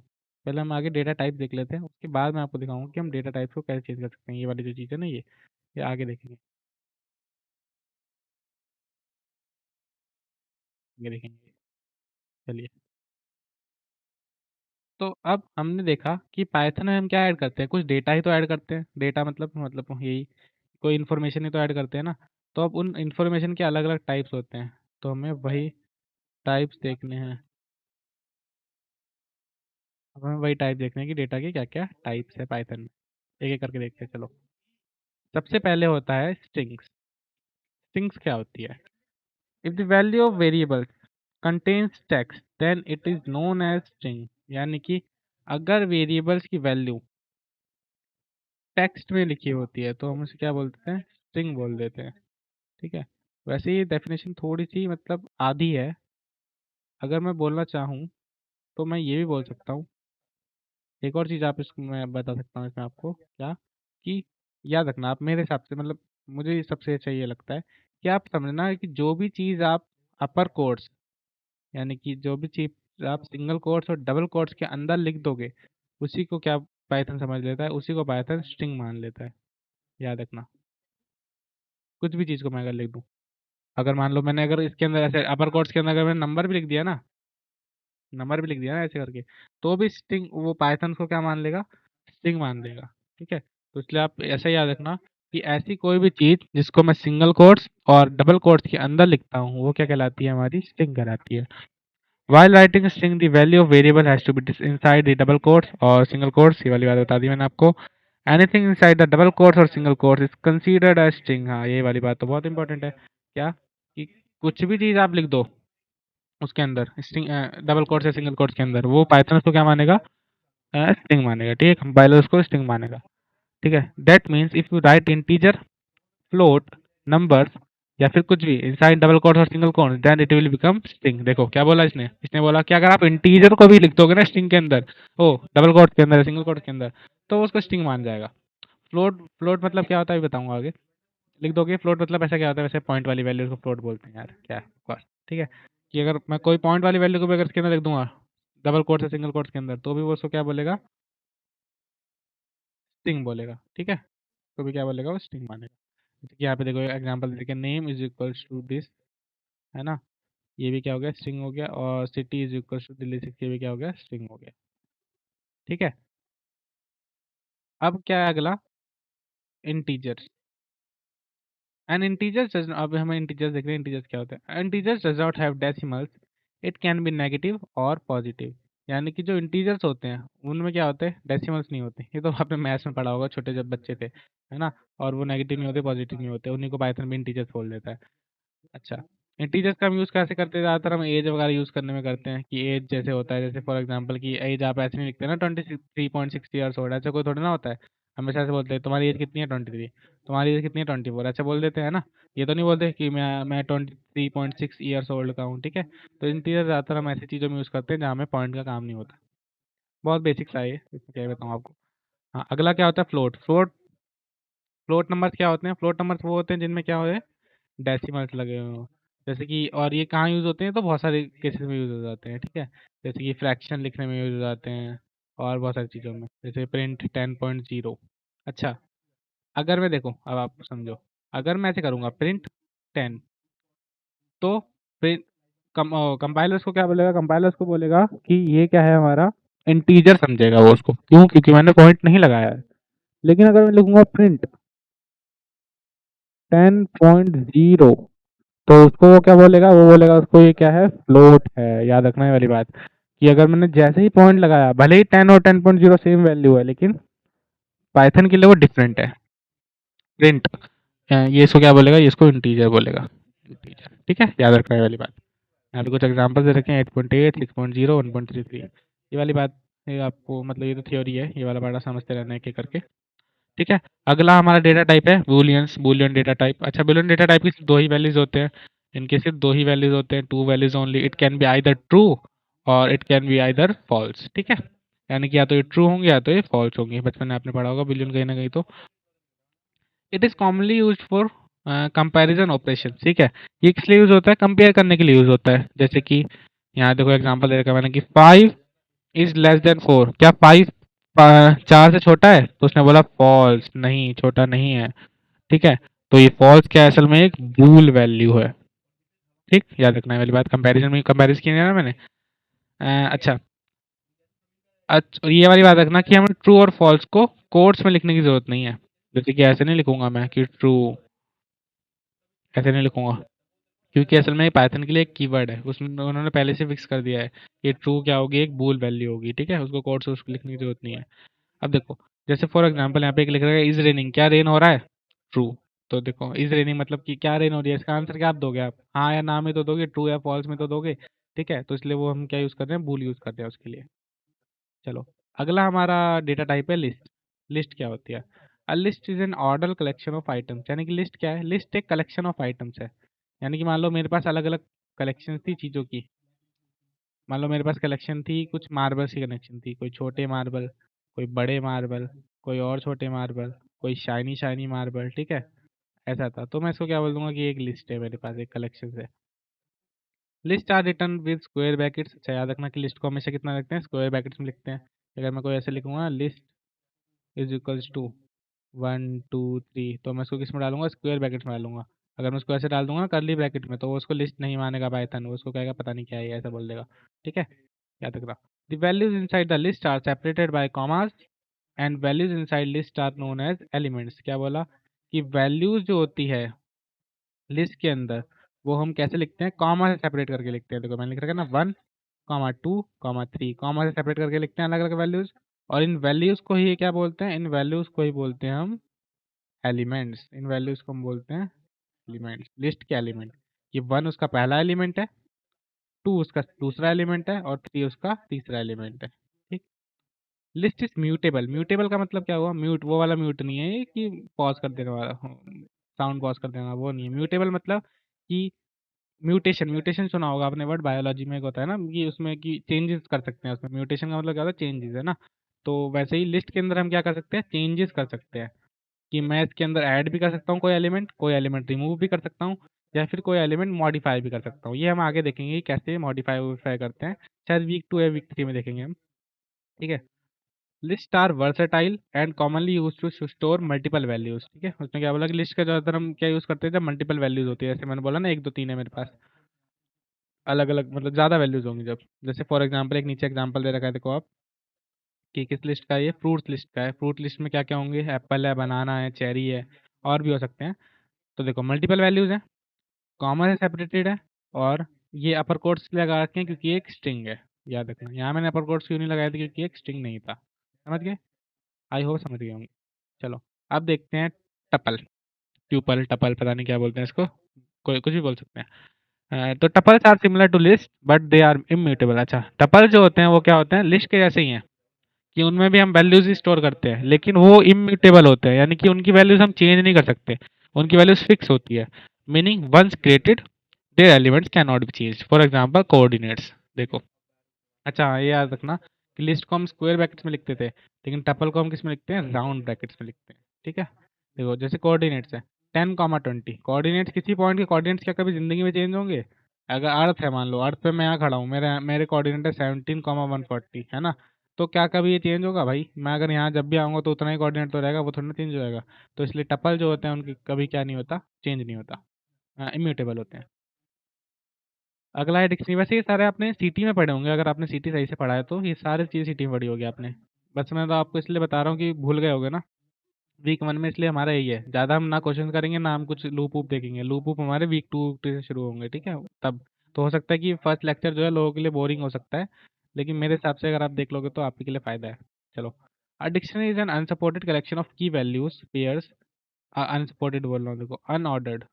पहले हम आगे डेटा टाइप देख लेते हैं, उसके बाद मैं आपको दिखाऊंगा कि हम डेटा टाइप को कैसे चेंज कर सकते हैं। ये वाली जो चीज़ है ना, ये आगे देखेंगे, आगे देखेंगे। चलिए, तो अब हमने देखा कि पाइथन में हम क्या ऐड करते हैं, कुछ डेटा ही तो ऐड करते हैं। डेटा मतलब यही कोई इन्फॉर्मेशन ही तो ऐड करते हैं ना। तो अब उन इन्फॉर्मेशन के अलग अलग टाइप्स होते हैं, तो हमें वही टाइप्स देखने हैं। अब हमें वही टाइप देखने हैं कि डेटा के क्या क्या टाइप्स है पाइथन में। एक एक करके देखते हैं चलो। सबसे पहले होता है स्ट्रिंग्स। स्ट्रिंग्स क्या होती है? If the value of variable contains text then it is known as string. यानी कि अगर वेरिएबल्स की वैल्यू टेक्स्ट में लिखी होती है तो हम उसे क्या बोल देते हैं? स्ट्रिंग बोल देते हैं। ठीक है, वैसे ये डेफिनेशन थोड़ी सी मतलब आधी है। अगर मैं बोलना चाहूँ तो मैं ये भी बोल सकता हूँ। एक और चीज़ आप इसको मैं बता सकता हूँ इसमें आपको क्या, कि याद रखना आप मेरे हिसाब से, मतलब मुझे सबसे अच्छा ये लगता है कि आप समझना कि जो भी चीज़ आप अपर कोर्स, यानी कि जो भी चीज़ आप सिंगल कोट्स और डबल कोट्स के अंदर लिख दोगे, उसी को क्या पाइथन समझ लेता है, उसी को पाइथन स्ट्रिंग मान लेता है। याद रखना, कुछ भी चीज़ को मैं अगर लिख दूँ, अगर मान लो मैंने अगर इसके अंदर ऐसे अपर कोट्स के अंदर अगर मैंने नंबर भी लिख दिया ना, नंबर भी लिख दिया ना ऐसे करके, तो भी स्ट्रिंग वो पाइथन को क्या मान लेगा? स्ट्रिंग मान लेगा। ठीक है, तो इसलिए आप ऐसा याद रखना कि ऐसी कोई भी चीज़ जिसको मैं सिंगल कोट्स और डबल कोट्स के अंदर लिखता हूँ, वो क्या कहलाती है? हमारी स्ट्रिंग कहलाती है। While writing a string, the value of variable has to be inside the double quotes और single quotes। ये वाली बात बता दी मैंने आपको। Anything inside the double quotes और single quotes is considered as string। हाँ, ये वाली बात तो बहुत इंपॉर्टेंट है। क्या कि कुछ भी चीज़ आप लिख दो उसके अंदर स्ट्रिंग, डबल कोट्स या सिंगल कोट्स के अंदर, वो पाइथन उसको क्या मानेगा? स्ट्रिंग मानेगा। ठीक है, कंपाइलर उसको स्ट्रिंग मानेगा। ठीक है, that means if you write integer, float, numbers या फिर कुछ भी इनसाइड डबल कोट्स और single quotes, then it will become string. देखो क्या बोला इसने, इसने बोला कि अगर आप इंटीजर को भी लिख दोगे ना स्ट्रिंग के अंदर, ओ डबल कोट्स के अंदर, सिंगल कोट्स के अंदर, तो वो उसको स्ट्रिंग मान जाएगा। फ्लोट, फ्लोट मतलब क्या होता है बताऊंगा आगे। लिख दोगे फ्लोट मतलब ऐसा क्या होता है, वैसे पॉइंट वाली वैल्यू को फ्लोट बोलते हैं यार, क्या है बस। ठीक है, कि अगर मैं कोई पॉइंट वाली वैल्यू को भी अगर इसके अंदर लिख दूंगा डबल कोट्स या सिंगल कोट्स के अंदर, तो भी वो उसको क्या बोलेगा? स्ट्रिंग बोलेगा। ठीक है, तो भी क्या बोलेगा? वो स्ट्रिंग मानेगा। जैसे कि यहाँ पे देखो एग्जांपल देखिए, name is equals to this, है ना, ये भी क्या हो गया? स्ट्रिंग हो गया। और city is equals to Delhi 6, ये भी क्या हो गया? स्ट्रिंग हो गया। ठीक है, अब क्या है अगला? इंटीजर। एंड इंटीजर्स डज, अब हमें इंटीजर्स देख रहे हैं, इंटीजर्स क्या होते हैं? Integers does not have decimals, it can B negative और पॉजिटिव। यानी कि जो इंटीजर्स होते हैं उनमें क्या होते हैं? डेसिमल्स नहीं होते। ये तो आपने मैथ्स में पढ़ा होगा छोटे जब बच्चे थे, है ना। और वो नेगेटिव नहीं होते, पॉजिटिव नहीं होते, उन्हीं को पाइथन भी इंटीजर्स बोल देता है। अच्छा, इंटीजर्स का हम यूज़ कैसे करते हैं? ज़्यादातर हम एज वगैरह यूज़ करने में करते हैं, कि एज जैसे होता है, जैसे फॉर एग्जांपल कि एज आप ऐसे नहीं लिखते ना 23.6 ईयर्स ओल्ड, ऐसा कोई थोड़ा ना होता है। हमेशा ऐसे बोलते हैं तुम्हारी एज कितनी है? 23। तुम्हारी एज कितनी है? 24। ऐसा बोल देते हैं ना। ये तो नहीं बोलते कि मैं 23.6 ईयर्स ओल्ड का हूँ। ठीक है, तो इंटीजर ज़्यादातर हम ऐसी चीज़ों में यूज़ करते हैं जहाँ हमें पॉइंट का काम नहीं होता। बहुत बेसिक सा है ये, इसमें क्या ही बताऊँ आपको। हाँ, अगला क्या होता है? फ्लोट। फ्लोट, फ्लोट नंबर्स क्या होते हैं? फ्लोट नंबर्स वो होते हैं जिनमें क्या होते हैं? डेसिमल्स लगे हुए हों। जैसे कि, और ये कहाँ यूज़ होते हैं? तो बहुत सारे केसेस में यूज़ हो जाते हैं। ठीक है, जैसे कि फ्रैक्शन लिखने में यूज़ हो जाते हैं, और बहुत सारी चीज़ों में, जैसे प्रिंट 10.0। अच्छा, अगर मैं देखूँ, अब आप समझो, अगर मैं ऐसे करूँगा प्रिंट 10, तो प्रिंट कंपाइलर्स को क्या बोलेगा, कंपाइलर्स को बोलेगा कि ये क्या है हमारा इंटीजर समझेगा वो उसको, क्यों, क्योंकि मैंने पॉइंट नहीं लगाया है। लेकिन अगर मैं लिखूंगा प्रिंट 10.0, तो उसको वो क्या बोलेगा, वो बोलेगा उसको ये क्या है, फ्लोट है। याद रखना है वाली बात, कि अगर मैंने जैसे ही पॉइंट लगाया, भले ही 10 और 10.0 सेम वैल्यू है, लेकिन पाइथन के लिए वो डिफरेंट है। प्रिंट ये इसको क्या बोलेगा, ये इसको इंटीजर बोलेगा, इंटीजर। ठीक है, याद रखना है वाली बात। यहाँ पे कुछ एग्जांपल दे रखे हैं, 8.8, 6.0, 1.33। ये वाली बात, ये आपको मतलब ये तो थ्योरी है, ये वाला बड़ा समझते रहना है, एक एक करके। ठीक है, अगला हमारा डेटा टाइप है बूलियंस, बूलियन डेटा टाइप। अच्छा, बूलियन डेटा टाइप की सिर्फ दो ही वैल्यूज होते हैं, इनके सिर्फ दो ही वैल्यूज होते हैं, two values only. It can be either true और it can be either false. ठीक है, यानी कि या तो ये ट्रू होंगे या तो ये फॉल्स होंगे। बचपन में आपने पढ़ा होगा बूलियन कहीं ना कहीं तो। It is commonly use for comparison operation. ठीक है, ये किस लिए यूज होता है, कंपेयर करने के लिए यूज होता है। जैसे कि यहाँ देखो एग्जांपल दे रखा है मैंने कि 5 इज लेस देन 4। क्या 5 4 से छोटा है, तो उसने बोला फॉल्स, नहीं छोटा नहीं है। ठीक है, तो ये फॉल्स क्या है, असल में एक बूल वैल्यू है। ठीक, याद रखना है वाली बात, कंपैरिजन में कंपैरिजन किया ना मैंने। अच्छा, ये वाली बात रखना कि हमें ट्रू और फॉल्स को कोट्स में लिखने की जरूरत नहीं है। जैसे कि ऐसे नहीं लिखूंगा मैं कि ट्रू, ऐसे नहीं लिखूंगा, क्योंकि असल में पाइथन के लिए एक कीवर्ड है, उसमें उन्होंने पहले से फिक्स कर दिया है कि ट्रू क्या होगी, एक बूल वैल्यू होगी। ठीक है, उसको कोड से उसको लिखने की जरूरत नहीं है। अब देखो, जैसे फॉर एग्जांपल यहाँ पे एक लिख रहा है इज रेनिंग, क्या रेन हो रहा है, ट्रू। तो देखो इज रेनिंग मतलब कि क्या रेन हो रही है, इसका आंसर क्या आप दोगे, आप हाँ या ना में तो दोगे, ट्रू या फॉल्स में तो दोगे। ठीक है, तो इसलिए वो हम क्या यूज़ कर रहे हैं, बूल यूज़ कर रहे हैं उसके लिए। चलो, अगला हमारा डेटा टाइप है लिस्ट। लिस्ट क्या होती है, a list is an order collection of items. यानी कि लिस्ट क्या है, लिस्ट एक कलेक्शन ऑफ आइटम्स है। यानी कि मान लो मेरे पास अलग अलग कलेक्शन थी चीज़ों की। मान लो मेरे पास कलेक्शन थी कुछ मार्बल्स की, कलेक्शन थी, कोई छोटे मार्बल, कोई बड़े मार्बल, कोई और छोटे मार्बल, कोई शाइनी शाइनी मार्बल। ठीक है, ऐसा था, तो मैं इसको क्या बोल दूंगा कि एक लिस्ट है मेरे पास, एक कलेक्शन है। List are return with square brackets. अच्छा, याद रखना कि लिस्ट को हमेशा कितना लिखते हैं, स्क्वायर ब्रैकेट्स में लिखते हैं। अगर मैं कोई ऐसे लिखूंगा लिस्ट इज इक्वल्स टू 1 2 3, तो मैं इसको किस में डालूंगा, स्क्वायर ब्रैकेट्स में डालूंगा। अगर मैं उसको ऐसे डाल दूंगा करली ब्रैकेट में, तो वो उसको लिस्ट नहीं मानेगा पाइथन, वो उसको कहेगा पता नहीं क्या है ये, ऐसा बोल देगा। ठीक है, याद रखना। The values inside the list are separated by commas and values inside list are known as elements. क्या बोला कि वैल्यूज जो होती है लिस्ट के अंदर, वो हम कैसे लिखते हैं, कॉमा से सेपरेट करके लिखते हैं। देखो मैंने लिख रखा है ना, 1 2 3, कॉमा से सेपरेट करके लिखते हैं अलग अलग वैल्यूज। और इन वैल्यूज को ही क्या बोलते हैं, इन वैल्यूज को ही बोलते हैं हम एलिमेंट्स। इन वैल्यूज को हम बोलते हैं एलिमेंट्स, लिस्ट के एलिमेंट। ये 1 उसका पहला एलिमेंट है, 2 उसका दूसरा एलिमेंट है, और 3 उसका तीसरा एलिमेंट है। ठीक, लिस्ट इज म्यूटेबल। म्यूटेबल का मतलब क्या हुआ, म्यूट वो वाला म्यूट नहीं है ये कि पॉज कर देने वाला, साउंड पॉज कर देना, वो नहीं है। म्यूटेबल मतलब कि म्यूटेशन, म्यूटेशन सुना होगा आपने वर्ड, बायोलॉजी में एक होता है ना कि उसमें कि चेंजेस कर सकते हैं उसमें। म्यूटेशन का मतलब क्या होता है, चेंजेस है ना। तो वैसे ही लिस्ट के अंदर हम क्या कर सकते हैं, चेंजेस कर सकते हैं। कि मैं इसके अंदर ऐड भी कर सकता हूँ कोई एलिमेंट रिमूव भी कर सकता हूँ, या फिर कोई एलिमेंट मॉडिफाई भी कर सकता हूँ। ये हम आगे देखेंगे कि कैसे मॉडिफाई वॉडिफाई करते हैं, शायद वीक 2 या वीक 3 में देखेंगे हम। ठीक है, list are versatile and commonly use to store multiple values. ठीक है, उसने क्या बोला कि लिस्ट का ज़्यादातर हम क्या यूज़ करते हैं, जब मल्टीपल वैल्यूज होती है, जैसे मैंने बोला ना 1 2 3 है मेरे पास, अलग अलग मतलब ज़्यादा वैल्यूज होंगी जब। जैसे फॉर एग्जांपल एक नीचे एग्जांपल दे रखा है, देखो आप कि किस लिस्ट का है, ये फ्रूट्स लिस्ट का है। फ्रूट लिस्ट में क्या क्या होंगे, एप्पल है, बनाना है, चेरी है, और भी हो सकते हैं। तो देखो मल्टीपल वैल्यूज हैं, कॉमा से सेपरेटेड है, और ये अपर कोट्स इसलिए लगा रखे हैं क्योंकि ये एक स्ट्रिंग है। याद रखना, यहाँ मैंने अपर कोट्स क्यों नहीं लगाए थे, क्योंकि एक स्ट्रिंग नहीं था। समझ गए, आई होप समझ गए होंगे। चलो, अब देखते हैं टपल, ट्यूपल, टपल, पता नहीं क्या बोलते हैं इसको, कोई कुछ भी बोल सकते हैं। तो tuples are similar to list but they are immutable. अच्छा, टपल जो होते हैं वो क्या होते हैं, लिस्ट के जैसे ही हैं, कि उनमें भी हम वैल्यूज ही स्टोर करते हैं, लेकिन वो इम्यूटेबल होते हैं, यानी कि उनकी वैल्यूज हम चेंज नहीं कर सकते, उनकी वैल्यूज फिक्स होती है। Meaning once created their elements can not be change. For example coordinates, देखो। अच्छा हाँ, ये याद रखना कि लिस्ट को हम स्क्वायर ब्रैकेट्स में लिखते थे, लेकिन टपल को हम किस में लिखते हैं, राउंड ब्रैकेट्स में लिखते हैं। ठीक है, देखो जैसे कोऑर्डिनेट्स है 10 20, कोऑर्डिनेट्स, किसी पॉइंट के कोऑर्डिनेट्स क्या कभी जिंदगी में चेंज होंगे। अगर अर्थ है, मान लो अर्थ पे मैं यहाँ खड़ा हूँ, मेरे मेरे कोऑर्डिनेट है 17 140, है ना। तो क्या कभी ये चेंज होगा भाई? मैं अगर यहाँ जब भी आऊँगा तो उतना ही कोऑर्डिनेट तो रहेगा, वो थोड़ा ना चेंज हो जाएगा। तो इसलिए टपल जो होते हैं उनकी कभी क्या नहीं होता, चेंज नहीं होता, इम्यूटेबल होते हैं। अगला है डिक्शनरी। वैसे ये सारे आपने सीटी में पढ़े होंगे, अगर आपने सीटी सही से पढ़ा है तो ये सारी चीज़ सीटी में पढ़ी होगी आपने। बस मैं तो आपको इसलिए बता रहा हूँ कि भूल गए होगे ना वीक 1 में, इसलिए हमारा यही है। ज़्यादा हम ना क्वेश्चन करेंगे ना हम कुछ लूप वूप देखेंगे। लूप वूप हमारे वीक 2 से शुरू होंगे, ठीक है? तब तो हो सकता है कि फर्स्ट लेक्चर जो है लोगों के लिए बोरिंग हो सकता है, लेकिन मेरे हिसाब से अगर आप देख लोगे तो आपके लिए फ़ायदा है। चलो, a dictionary is an unsupported collection of की वैल्यूज पेयर्स। अनसपोर्टेड बोल रहा हूँ, देखो अनऑर्डर्ड।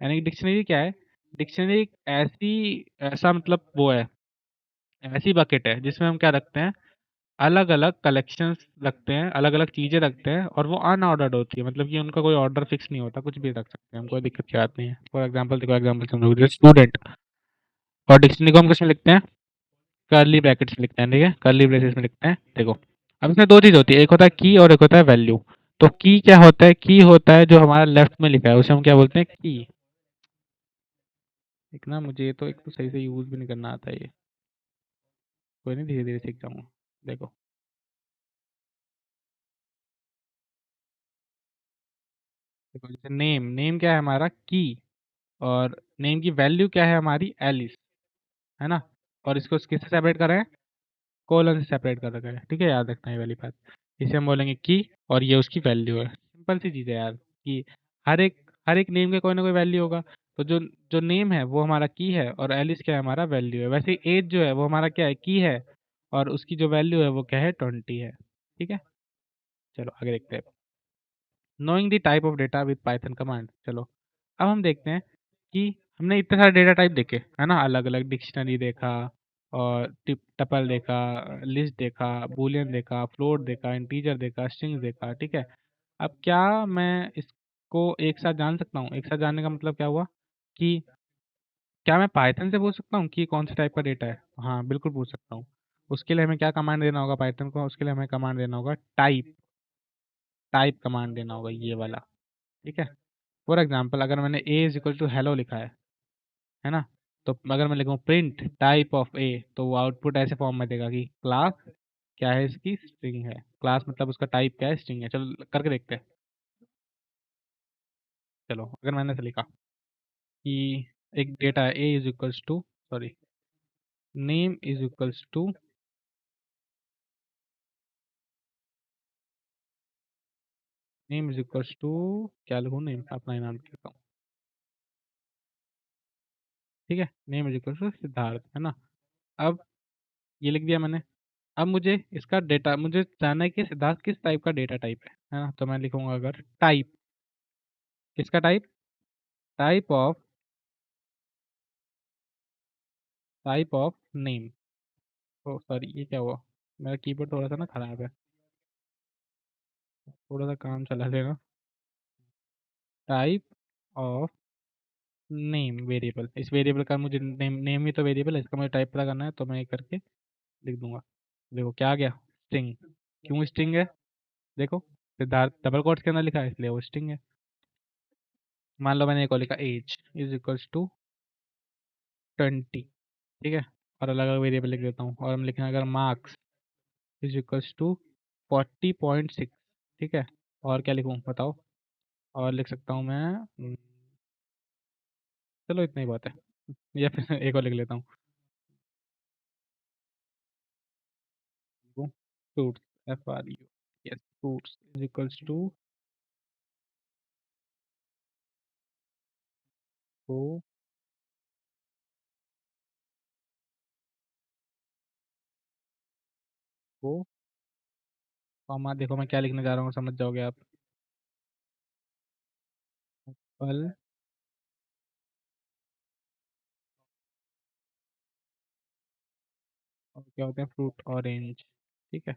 यानी कि डिक्शनरी क्या है? डिक्शनरी एक ऐसी ऐसा मतलब वो है, ऐसी बकेट है जिसमें हम क्या रखते हैं, अलग अलग कलेक्शंस रखते हैं, अलग अलग चीज़ें रखते हैं, और वो अनऑर्डर्ड होती है, मतलब कि उनका कोई ऑर्डर फिक्स नहीं होता, कुछ भी रख सकते हैं हम, कोई दिक्कत की बात नहीं है। फॉर एग्जाम्पल देखो, एग्जाम्पल समझो, जैसे स्टूडेंट, और डिक्शनरी को हम किसमें लिखते हैं? कर्ली ब्रैकेट्स में लिखते हैं, ठीक है? कर्ली ब्रेसेस में लिखते हैं, देखो। अब इसमें दो चीज़ होती है, एक होता है की और एक होता है वैल्यू। तो की क्या होता है? की होता है जो हमारा लेफ्ट में लिखा है, उसे हम क्या बोलते हैं? की। एक ना मुझे तो एक तो सही से यूज़ भी नहीं करना आता है ये, कोई नहीं, धीरे धीरे सीख जाऊंगा। देखो, देखो जैसे नेम, नेम क्या है हमारा? की। और नेम की वैल्यू क्या है हमारी? एलिस, है ना? और इसको किससे सेपरेट कर रहे हैं? कोलन से सेपरेट कर रखा है, ठीक है? याद रखना ये वाली बात। इसे हम बोलेंगे की, और ये उसकी वैल्यू है। सिंपल सी चीज़ है यार, कि हर एक नेम के कोई ना कोई वैल्यू होगा। तो जो जो नेम है वो हमारा की है, और एलिस क्या है? हमारा वैल्यू है। वैसे एज जो है वो हमारा क्या है? की है, और उसकी जो वैल्यू है वो क्या है? 20 है, ठीक है? चलो आगे देखते हैं। Knowing the type of data with Python command. चलो, अब हम देखते हैं कि हमने इतने सारे डेटा टाइप देखे, है ना? अलग अलग डिक्शनरी देखा, और टिप टपल देखा, लिस्ट देखा, बूलियन देखा, फ्लोट देखा, इंटीजर देखा, स्ट्रिंग्स देखा, ठीक है? अब क्या मैं इसको एक साथ जान सकता हूँ? एक साथ जानने का मतलब क्या हुआ कि क्या मैं पाइथन से पूछ सकता हूँ कि कौन से टाइप का डेटा है? हाँ, बिल्कुल पूछ सकता हूँ। उसके लिए हमें क्या कमांड देना होगा पाइथन को? उसके लिए हमें कमांड देना होगा टाइप। टाइप कमांड देना होगा, ये वाला, ठीक है? फॉर एग्जाम्पल, अगर मैंने A is equal to hello लिखा है ना? तो अगर मैं लिखूँ प्रिंट टाइप ऑफ ए, तो वो आउटपुट ऐसे फॉर्म में देगा कि क्लास क्या है, इसकी स्ट्रिंग है। क्लास मतलब उसका टाइप क्या है? स्ट्रिंग है। चलो करके देखते हैं। चलो, अगर मैंने ऐसे लिखा कि एक डेटा है A is equals to, sorry, name is equals to, name is equals to, क्या लिखूँ? नेम, अपना ही नाम लिखता हूँ, ठीक है? Name is equals to Siddharth, है ना? अब ये लिख दिया मैंने। अब मुझे इसका डेटा, मुझे जानना है कि सिद्धार्थ किस टाइप का डेटा टाइप है ना? तो मैं लिखूंगा अगर टाइप, किसका type? Type of name. Oh sorry, ये क्या हुआ? मेरा कीबोर्ड थोड़ा सा ना खराब है, थोड़ा सा काम चला देगा। टाइप ऑफ नेम वेरिएबल, इस वेरिएबल का मुझे नेम, नेम ही तो वेरिएबल है, इसका मुझे टाइप पता करना है, तो मैं ये करके लिख दूंगा। देखो क्या आ गया? स्ट्रिंग। क्यों स्ट्रिंग है? देखो, सिद्धार्थ डबल कोट्स के अंदर लिखा है, इसलिए वो स्ट्रिंग है। मान लो मैंने एक और लिखा, एज इज इक्वल्स टू 20, ठीक है? और अलग अलग वेरिएबल लिख देता हूँ, और हम लिखें अगर मार्क्स इज इक्वल्स टू 40.6, ठीक है? और क्या लिखूँ बताओ? और लिख सकता हूँ मैं, चलो इतना ही बहुत है, या फिर एक और लिख लेता हूँ, fruits, FRU, yes, fruits is equals to, को को कॉमा, देखो मैं क्या लिखने जा रहा हूँ, समझ जाओगे आप। फल, और क्या होते हैं? फ्रूट, ऑरेंज, ठीक है?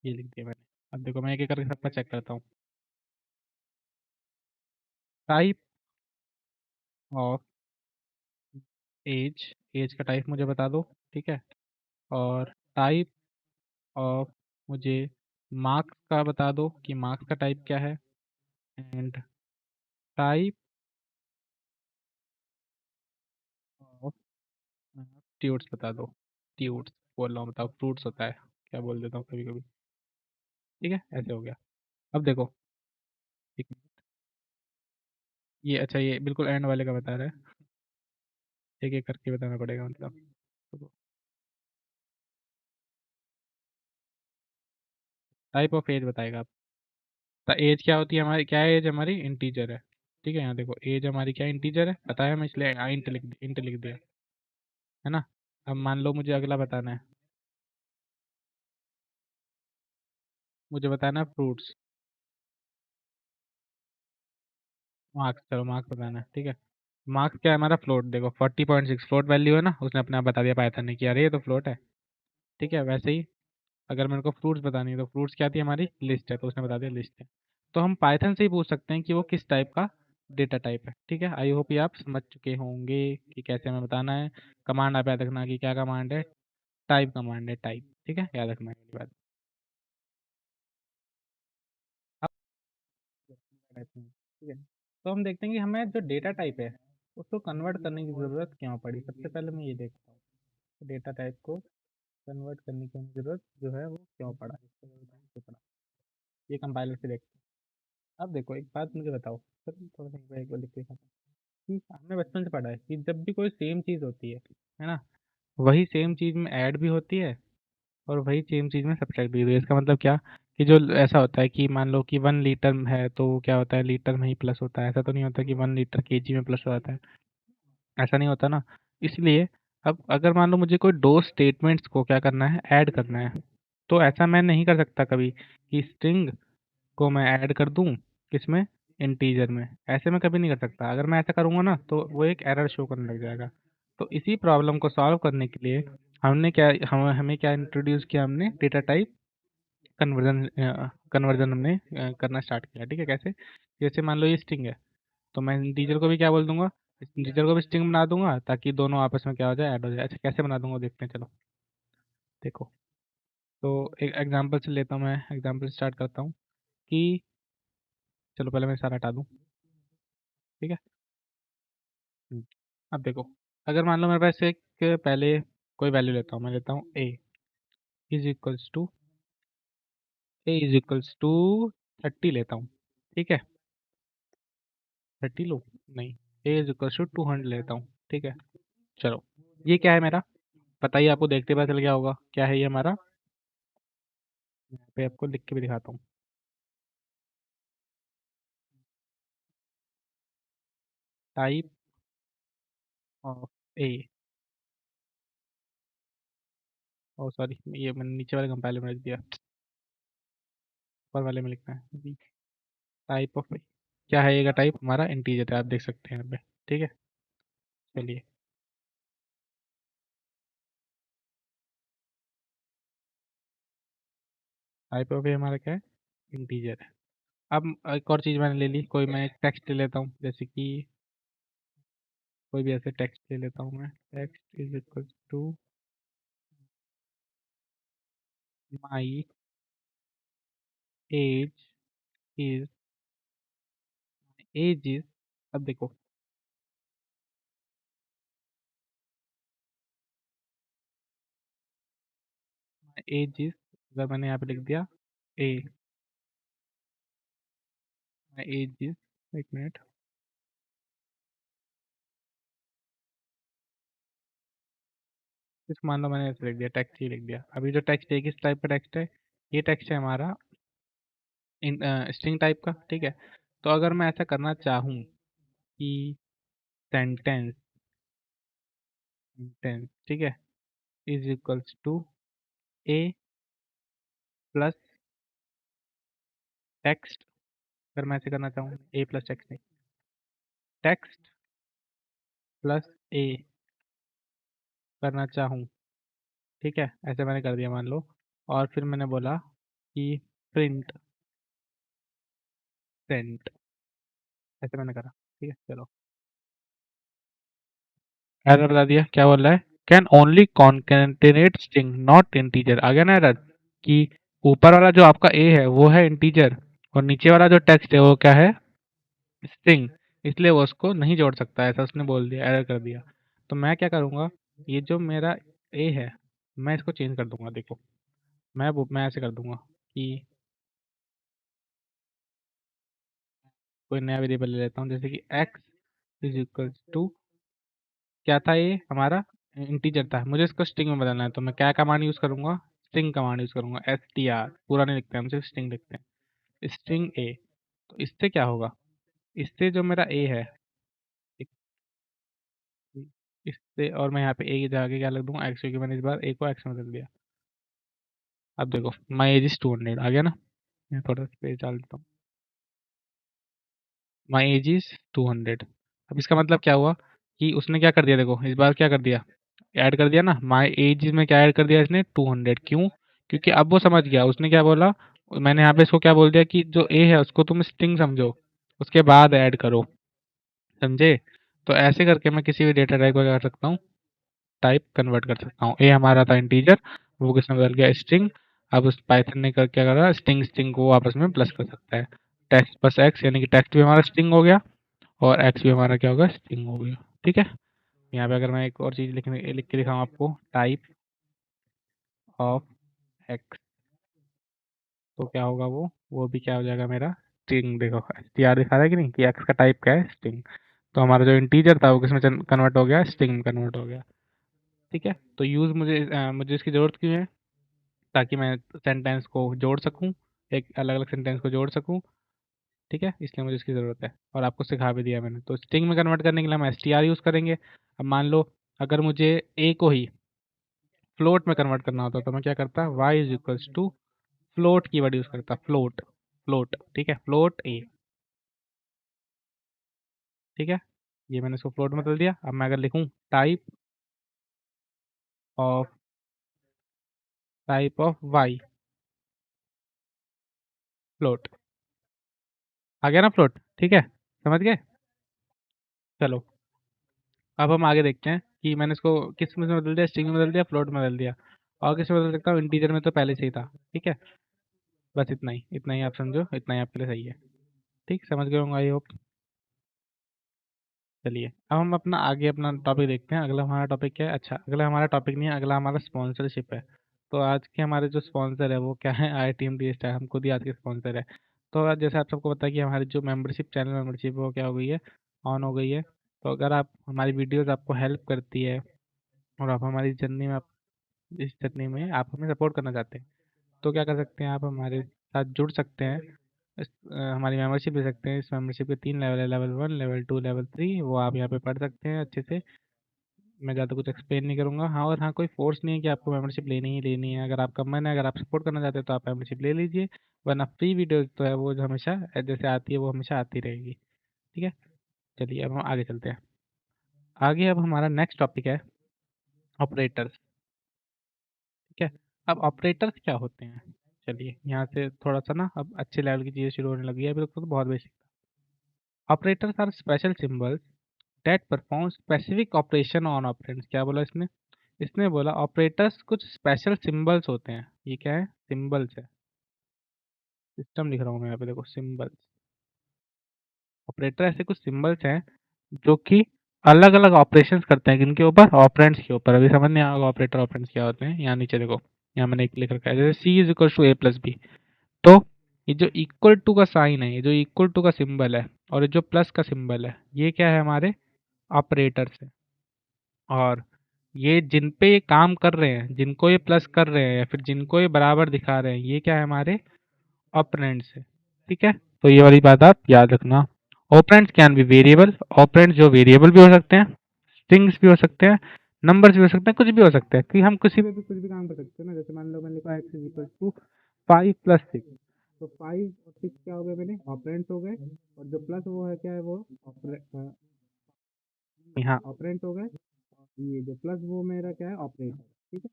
ये लिख दिया मैंने। अब देखो मैं एक एक करके सबका चेक करता हूँ। टाइप ऑफ एज, एज का टाइप मुझे बता दो, ठीक है? और टाइप ऑफ मुझे मार्क्स का बता दो कि मार्क्स का टाइप क्या है। एंड टाइप ऑफ ट्यूट्स बता दो। ट्यूट्स बोल रहा हूँ, बताओ, फ्रूट्स होता है। क्या बोल देता हूँ कभी कभी। ठीक है, ऐसे हो गया। अब देखो, एक ये अच्छा, ये बिल्कुल एंड वाले का बता रहा है, एक एक करके बताना पड़ेगा मतलब। टाइप ऑफ एज बताएगा आप। एज क्या होती है हमारी, क्या है एज हमारी, इंटीजर है। ठीक है, यहाँ देखो एज हमारी क्या इंटीजर है, पता है हमें, इसलिए इंट लिख दिया, है ना। अब मान लो मुझे अगला बताना है, मुझे बताना है फ्रूट्स, मार्क्स, चलो मार्क्स बताना है, ठीक है। मार्क्स क्या है हमारा, फ्लोट, देखो 40.6 फ्लोट वैल्यू है ना, उसने अपने आप बता दिया पाइथन ने कि अरे ये तो फ्लोट है। ठीक है, वैसे ही अगर मेरे को फ्रूट्स बतानी है तो फ्रूट्स क्या थी हमारी, लिस्ट है, तो उसने बता दिया लिस्ट है। तो हम पाइथन से ही पूछ सकते हैं कि वो किस टाइप का डेटा टाइप है। ठीक है, आई होप ये आप समझ चुके होंगे कि कैसे हमें बताना है। कमांड आप याद रखना कि क्या कमांड है, टाइप कमांड है, टाइप। ठीक है, याद रखना है ये बात। अब रहते हैं, ठीक है। तो हम देखते हैं कि हमें जो डेटा टाइप है उसको कन्वर्ट करने की ज़रूरत क्यों पड़ी। सबसे पहले मैं ये देखता हूँ, डेटा टाइप को कन्वर्ट करने की हमें ज़रूरत जो है वो क्यों पड़ा, इसको मैं बताऊँ क्यों पड़ा। ये कंपाइलर से देखते हैं। अब देखो एक बात मुझे बताओ, सर थोड़ा सा एक बार लिख के दिखाता हूँ। कि हमने बचपन से पढ़ा है कि जब भी कोई सेम चीज़ होती है ना, वही सेम चीज़ में ऐड भी होती है और वही सेम चीज़ में सब्ट्रैक्ट भी होती है। इसका मतलब क्या, कि जो ऐसा होता है कि मान लो कि 1 लीटर है तो वो क्या होता है, लीटर में ही प्लस होता है। ऐसा तो नहीं होता कि 1 लीटर केजी में प्लस हो जाता है, ऐसा नहीं होता ना। इसलिए अब अगर मान लो मुझे कोई दो स्टेटमेंट्स को क्या करना है, ऐड करना है, तो ऐसा मैं नहीं कर सकता कभी कि स्ट्रिंग को मैं ऐड कर दूं किसमें, इंटीजर में। ऐसे मैं कभी नहीं कर सकता। अगर मैं ऐसा करूंगा ना तो वो एक एरर शो करने लग जाएगा। तो इसी प्रॉब्लम को सॉल्व करने के लिए हमने क्या, हमें क्या इंट्रोड्यूस किया, हमने डेटा टाइप कन्वर्जन, कन्वर्जन हमने करना स्टार्ट किया। ठीक है, कैसे, जैसे मान लो ये स्ट्रिंग है, तो मैं इंटीजर को भी क्या बोल दूंगा, इंटीजर को भी स्ट्रिंग बना दूंगा ताकि दोनों आपस में क्या हो जाए, ऐड हो जाए। अच्छा कैसे बना दूंगा देखते हैं, चलो देखो। तो एक एग्जांपल से लेता हूँ, मैं एग्जांपल स्टार्ट करता हूँ कि, चलो पहले मैं सारा हटा दूँ। ठीक है। हम्म, अब देखो, अगर मान लो मेरे पास एक, पहले कोई वैल्यू लेता हूँ, मैं लेता हूँ is equals to A is equals to 30 लेता हूँ। ठीक है, 30 लो, नहीं, ए इज इक्वल्स टू 200 लेता हूँ। ठीक है, चलो ये क्या है मेरा, बताइए, आपको देखते पता चल गया होगा क्या है ये हमारा। यहाँ पे आपको लिख के भी दिखाता हूँ, type of A, oh sorry, ये मैंने नीचे वाले कंपाइलर में लिख दिया, ऊपर वाले में लिखना है। टाइप ऑफ, क्या है ये का टाइप हमारा, इंटीजर है, आप देख सकते हैं यहाँ पे। ठीक है, चलिए, टाइप ऑफ ये हमारा क्या है, इंटीजर है। अब एक और चीज़ मैंने ले ली, कोई मैं एक टेक्स्ट ले लेता हूँ, जैसे कि कोई भी ऐसे टेक्स्ट ले लेता हूँ मैं, text is equal to my age is, age is, अब देखो एज इज, अगर मैंने यहाँ पे लिख दिया ए, एज इज, एक मिनट, इस मान लो मैंने ऐसे लिख दिया, टेक्स्ट ही लिख दिया। अभी जो टेक्स्ट है किस टाइप का टेक्स्ट है, ये टेक्स्ट है हमारा स्ट्रिंग टाइप का। ठीक है, तो अगर मैं ऐसा करना चाहूँ कि सेंटेंस, सेंटेंस, ठीक है, is equals to A plus text, अगर मैं ऐसे करना चाहूँ, ए प्लस टेक्स्ट नहीं, टेक्स्ट प्लस ए करना चाहूँ। ठीक है, ऐसे मैंने कर दिया मान लो, और फिर मैंने बोला कि प्रिंट सेंट, ऐसे मैंने करा। ठीक है, चलो एरर बता दिया, क्या बोल रहा है, can only concatenate string not integer. आ गया ना एरर, कि ऊपर वाला जो आपका ए है वो है इंटीजर और नीचे वाला जो टेक्स्ट है वो क्या है, स्ट्रिंग, इसलिए वो उसको नहीं जोड़ सकता, ऐसा उसने बोल दिया, एरर कर दिया। तो मैं क्या करूँगा, ये जो मेरा ए है मैं इसको चेंज कर दूंगा, देखो मैं ऐसे कर दूंगा कि कोई नया वेरिएबल ले लेता हूँ, जैसे कि x इज इक्वल टू, क्या था ये हमारा, इंटीजर था, मुझे इसको स्ट्रिंग में बदलना है, तो मैं क्या कमांड यूज़ करूँगा, स्ट्रिंग कमांड यूज़ करूँगा, str, पूरा नहीं लिखते हम, सिर्फ स्ट्रिंग लिखते हैं, स्ट्रिंग a। तो इससे क्या होगा, इससे जो मेरा a है, एक- इससे, और मैं यहाँ पे a के आगे क्या लिख दूंगा, x, क्योंकि मैंने इस बार a को x में बदल दिया। अब देखो माई एज इज 200 आ गया ना, मैं थोड़ा स्पेस डाल देता हूँ, माई एज इज 200। अब इसका मतलब क्या हुआ कि उसने क्या कर दिया, देखो इस बार क्या कर दिया, ऐड कर दिया ना, माई एज में क्या ऐड कर दिया इसने, 200। क्यों, क्योंकि अब वो समझ गया, उसने क्या बोला, मैंने यहाँ पे इसको क्या बोल दिया कि जो ए है उसको तुम स्ट्रिंग समझो, उसके बाद ऐड करो, समझे। तो ऐसे करके मैं किसी भी डेटा टाइप को क्या कर सकता हूँ, टाइप कन्वर्ट कर सकता हूँ। ए हमारा था इंटीजर, वो किसमें बदल गया, स्ट्रिंग। अब उस पाइथन ने कर क्या करा, स्ट्रिंग स्ट्रिंग को आपस में प्लस कर सकता है, टेक्स्ट प्लस एक्स, यानी कि टेक्स्ट भी हमारा स्ट्रिंग हो गया और एक्स भी हमारा क्या होगा, स्ट्रिंग हो गया। ठीक है, यहाँ पे अगर मैं एक और चीज़ लिख के दिखाऊँ आपको, टाइप ऑफ एक्स, तो क्या होगा, वो भी क्या हो जाएगा मेरा, स्ट्रिंग। देखो str दिखा रहा है कि नहीं, कि एक्स का टाइप क्या है, स्ट्रिंग। तो हमारा जो इंटीजर था वो किसमें कन्वर्ट हो गया, स्ट्रिंग में कन्वर्ट हो गया। ठीक है, तो यूज़ मुझे इसकी ज़रूरत क्यों है, ताकि मैं सेंटेंस को जोड़ सकूं, एक अलग अलग सेंटेंस को जोड़ सकूं। ठीक है, इसलिए मुझे इसकी ज़रूरत है, और आपको सिखा भी दिया मैंने। तो स्ट्रिंग में कन्वर्ट करने के लिए हम str यूज़ करेंगे। अब मान लो अगर मुझे a को ही फ्लोट में कन्वर्ट करना होता तो मैं क्या करता, y is equals to float की वर्ड यूज़ करता, फ्लोट, फ्लोट। ठीक है, फ्लोट a। ठीक है, ये मैंने इसको फ्लोट में बदल दिया। अब मैं अगर लिखूं of type of y, float, आ गया ना फ्लोट। ठीक है, समझ गए। चलो अब हम आगे देखते हैं कि मैंने इसको किस में बदल दिया, स्ट्रिंग में बदल दिया, फ्लोट में बदल दिया, और किस में बदल सकता हूँ, इंटीजर में तो पहले से ही था। ठीक है, बस इतना ही आप समझो, इतना ही आपके लिए सही है। ठीक, समझ गए होंगे आई होप। चलिए अब हम अपना टॉपिक देखते हैं। अगला हमारा टॉपिक क्या है, अच्छा अगला हमारा टॉपिक नहीं है, अगला हमारा स्पॉन्सरशिप है। तो आज के हमारे जो स्पॉन्सर है वो क्या है, आई टीम डी स्टार, हम खुद ही आज के स्पॉन्सर है। तो आज जैसे आप सबको पता है कि हमारी जो मेंबरशिप, चैनल मेंबरशिप है वो क्या हो गई है, ऑन हो गई है। तो अगर आप हमारी वीडियोज़ आपको हेल्प करती है, और आप हमारी जर्नी में, इस जर्नी में आप हमें सपोर्ट करना चाहते हैं, तो क्या कर सकते हैं, आप हमारे साथ जुड़ सकते हैं। हमारी मेंबरशिप ले सकते हैं। इस मेंबरशिप के 3 लेवल है, लेवल 1, लेवल 2, लेवल 3, वो आप यहाँ पे पढ़ सकते हैं अच्छे से। मैं ज़्यादा कुछ एक्सप्लेन नहीं करूँगा। हाँ, और हाँ, कोई फोर्स नहीं है कि आपको मेंबरशिप लेनी ही लेनी है। अगर आपका मन है, अगर आप सपोर्ट करना चाहते हैं तो आप मेंबरशिप ले लीजिए, वरना फ्री वीडियोज़ तो है वो जो हमेशा जैसे आती है वो हमेशा आती रहेगी। ठीक है, चलिए अब हम आगे चलते हैं। आगे अब हमारा नेक्स्ट टॉपिक है ऑपरेटर्स। ठीक है, अब ऑपरेटर्स क्या होते हैं, चलिए यहाँ से थोड़ा सा ना अब अच्छे लेवल की चीज़ें शुरू होने लगी है, अभी तक तो बहुत basic. Operators are special symbols that perform specific operation on operands. क्या बोला इसने, इसने बोला ऑपरेटर्स कुछ स्पेशल सिंबल्स होते हैं। ये क्या है, सिंबल्स है, सिस्टम लिख रहा हूँ मैं यहाँ पे, देखो सिंबल्स। ऑपरेटर ऐसे कुछ सिंबल्स हैं जो कि अलग अलग ऑपरेशंस करते हैं, किनके ऊपर, ऑपरेंड्स के ऊपर। अभी समझ नहीं आएगा ऑपरेटर ऑपरेंड्स क्या होते हैं, यहाँ नीचे देखो, यहाँ मैंने एक लिख रखा है, जैसे C is equal to A plus B. तो ये जो इक्वल टू का साइन है, ये जो इक्वल टू का सिंबल है, और ये जो प्लस का सिंबल है, ये क्या है, हमारे ऑपरेटर्स है। और ये जिन पे ये काम कर रहे हैं, जिनको ये प्लस कर रहे हैं या फिर जिनको ये बराबर दिखा रहे हैं, ये क्या है, हमारे ऑपरेंड्स है। ठीक है, तो ये वाली बात आप याद रखना। Operands can be variable, operands जो वेरिएबल भी हो सकते हैं, स्ट्रिंग्स भी हो सकते हैं, नंबर्स भी हो सकते हैं, कुछ भी हो सकते हैं, कि हम किसी पे भी कुछ भी काम कर सकते हैं ना। जैसे मान लो मैंने लिखा x is equal to 5 plus 6, तो 5 और 6 क्या हो गए, मैंने ऑपरेंड्स हो गए, और जो प्लस वो है क्या है, वो यहाँ ऑपरेंट हो गए। ये जो प्लस वो मेरा क्या है, ऑपरेटर। ठीक है,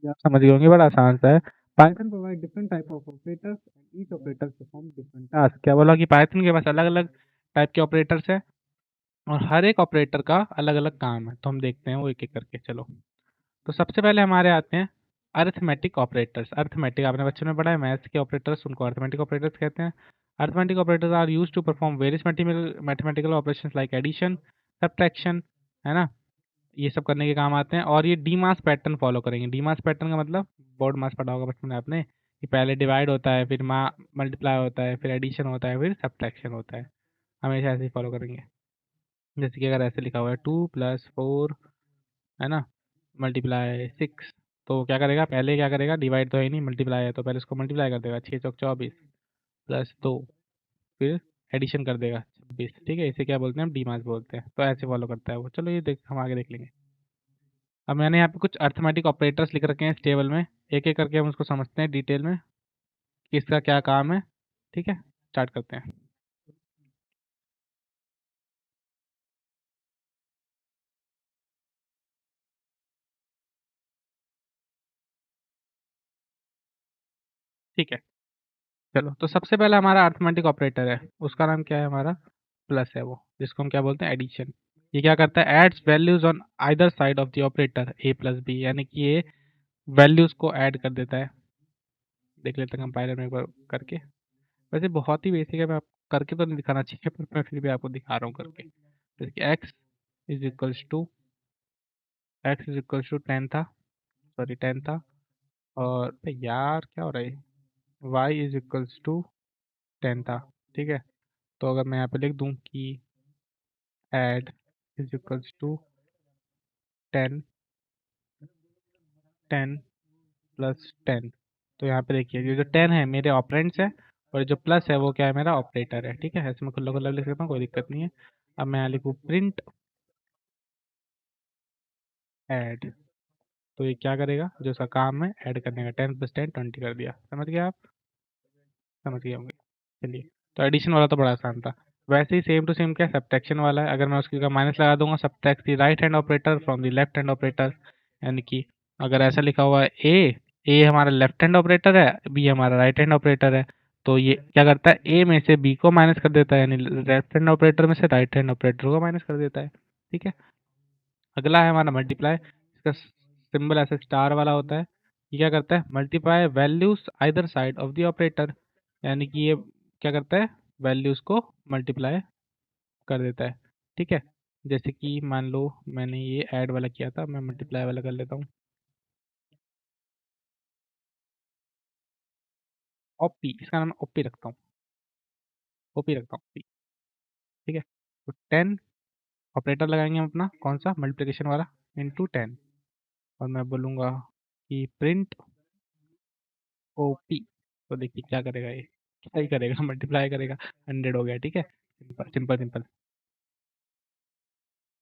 ये आप समझ गए होंगे, बड़ा आसान सा है। Python provide different type of operators and each operator perform different task. क्या बोला कि पाइथन के पास अलग अलग टाइप के ऑपरेटर्स है, और हर एक ऑपरेटर का अलग अलग काम है। तो हम देखते हैं वो एक एक करके, चलो। तो सबसे पहले हमारे आते हैं अरिथमेटिक ऑपरेटर्स। अरिथमेटिक आपने बच्चों में पढ़ा है, मैथ्स के ऑपरेटर्स उनको अरिथमेटिक ऑपरेटर्स कहते हैं। Arithmetic operators are used to perform various mathematical operations like addition, subtraction, है ना, ये सब करने के काम आते हैं। और ये डीमास पैटर्न फॉलो करेंगे। डीमास पैटर्न का मतलब बोर्ड मास पढ़ा होगा बचपन में आपने कि पहले डिवाइड होता है, फिर मल्टीप्लाई होता है, फिर एडिशन होता है, फिर सब्ट्रैक्शन होता है। हमेशा ऐसे ही फॉलो करेंगे। जैसे कि अगर ऐसे लिखा हुआ है 2 + 4 है ना, मल्टीप्लाई 6, तो क्या करेगा, पहले क्या करेगा, डिवाइड तो है ही नहीं, मल्टीप्लाई है, तो पहले उसको मल्टीप्लाई कर देगा, 6 × 4 = 24 +2, फिर एडिशन कर देगा 26। ठीक है, इसे क्या बोलते हैं हम, डीमास बोलते हैं। तो ऐसे फॉलो करता है वो। चलो ये देख, हम आगे देख लेंगे। अब मैंने यहाँ पे कुछ अर्थमेटिक ऑपरेटर्स लिख रखे हैं इस टेबल में, एक एक करके हम उसको समझते हैं डिटेल में कि इसका क्या काम है। ठीक है, स्टार्ट करते हैं। ठीक है, चलो तो सबसे पहला हमारा अर्थमेटिक ऑपरेटर है, उसका नाम क्या है, हमारा प्लस है वो, जिसको हम क्या बोलते हैं, एडिशन। ये क्या करता है, adds values on either side of the operator a + b, यानी कि ये वैल्यूज को ऐड कर देता है। देख लेते हैं कंपाइलर में एक बार करके। वैसे बहुत ही बेसिक है, मैं आप करके तो नहीं दिखाना चाहिए, पर मैं फिर भी आपको दिखा रहा हूँ करके। जैसे कि x इज इक्वल्स टू 10 था, सॉरी 10 था, और यार क्या हो रहा है, y इज इक्वल्स टू 10 था। ठीक है, तो अगर मैं यहाँ पे लिख दूँ कि एड इज इक्वल्स टू 10, 10 + 10, तो यहाँ पे देखिए ये जो 10 है मेरे ऑपरेंड्स है, और जो प्लस है वो क्या है, मेरा ऑपरेटर है। ठीक है, ऐसे मैं खुला खुला लिख सकता हूँ, कोई दिक्कत नहीं है। अब मैं यहाँ लिखूँ प्रिंट ऐड, तो ये क्या करेगा, जो उसका काम है ऐड करने का, 10 + 10 20 कर दिया। समझ गए आप, समझ गए होंगे। चलिए, तो एडिशन वाला तो बड़ा आसान था। वैसे ही सेम टू सेम क्या सब्ट्रैक्शन वाला है, अगर मैं उसकी जगह माइनस लगा दूंगा, subtract the right hand operator from the left hand operator, यानी कि अगर ऐसा लिखा हुआ है ए हमारा लेफ्ट हैंड ऑपरेटर है, बी हमारा राइट हैंड ऑपरेटर है, तो ये क्या करता है, ए में से बी को माइनस कर देता है, यानी लेफ्ट हैंड ऑपरेटर में से राइट हैंड ऑपरेटर को माइनस कर देता है। ठीक है, अगला है हमारा मल्टीप्लाई, इसका सिंबल ऐसे स्टार वाला होता है। ये क्या करता है, multiply values either side of the operator, यानी कि ये क्या करता है, वैल्यूज को मल्टीप्लाई कर देता है। ठीक है, जैसे कि मान लो मैंने ये ऐड वाला किया था, मैं मल्टीप्लाई वाला कर लेता हूँ, ओपी, इसका नाम ओपी रखता हूँ, ओपी रखता हूँ ओपी। ठीक है, तो 10 ऑपरेटर लगाएंगे हम अपना कौन सा, मल्टीप्लिकेशन वाला, × 10, और मैं बोलूँगा कि प्रिंट ओपी, तो देखिए क्या करेगा ये, क्या ही करेगा मल्टीप्लाई करेगा, 100 हो गया। ठीक है, सिंपल सिंपल सिंपल।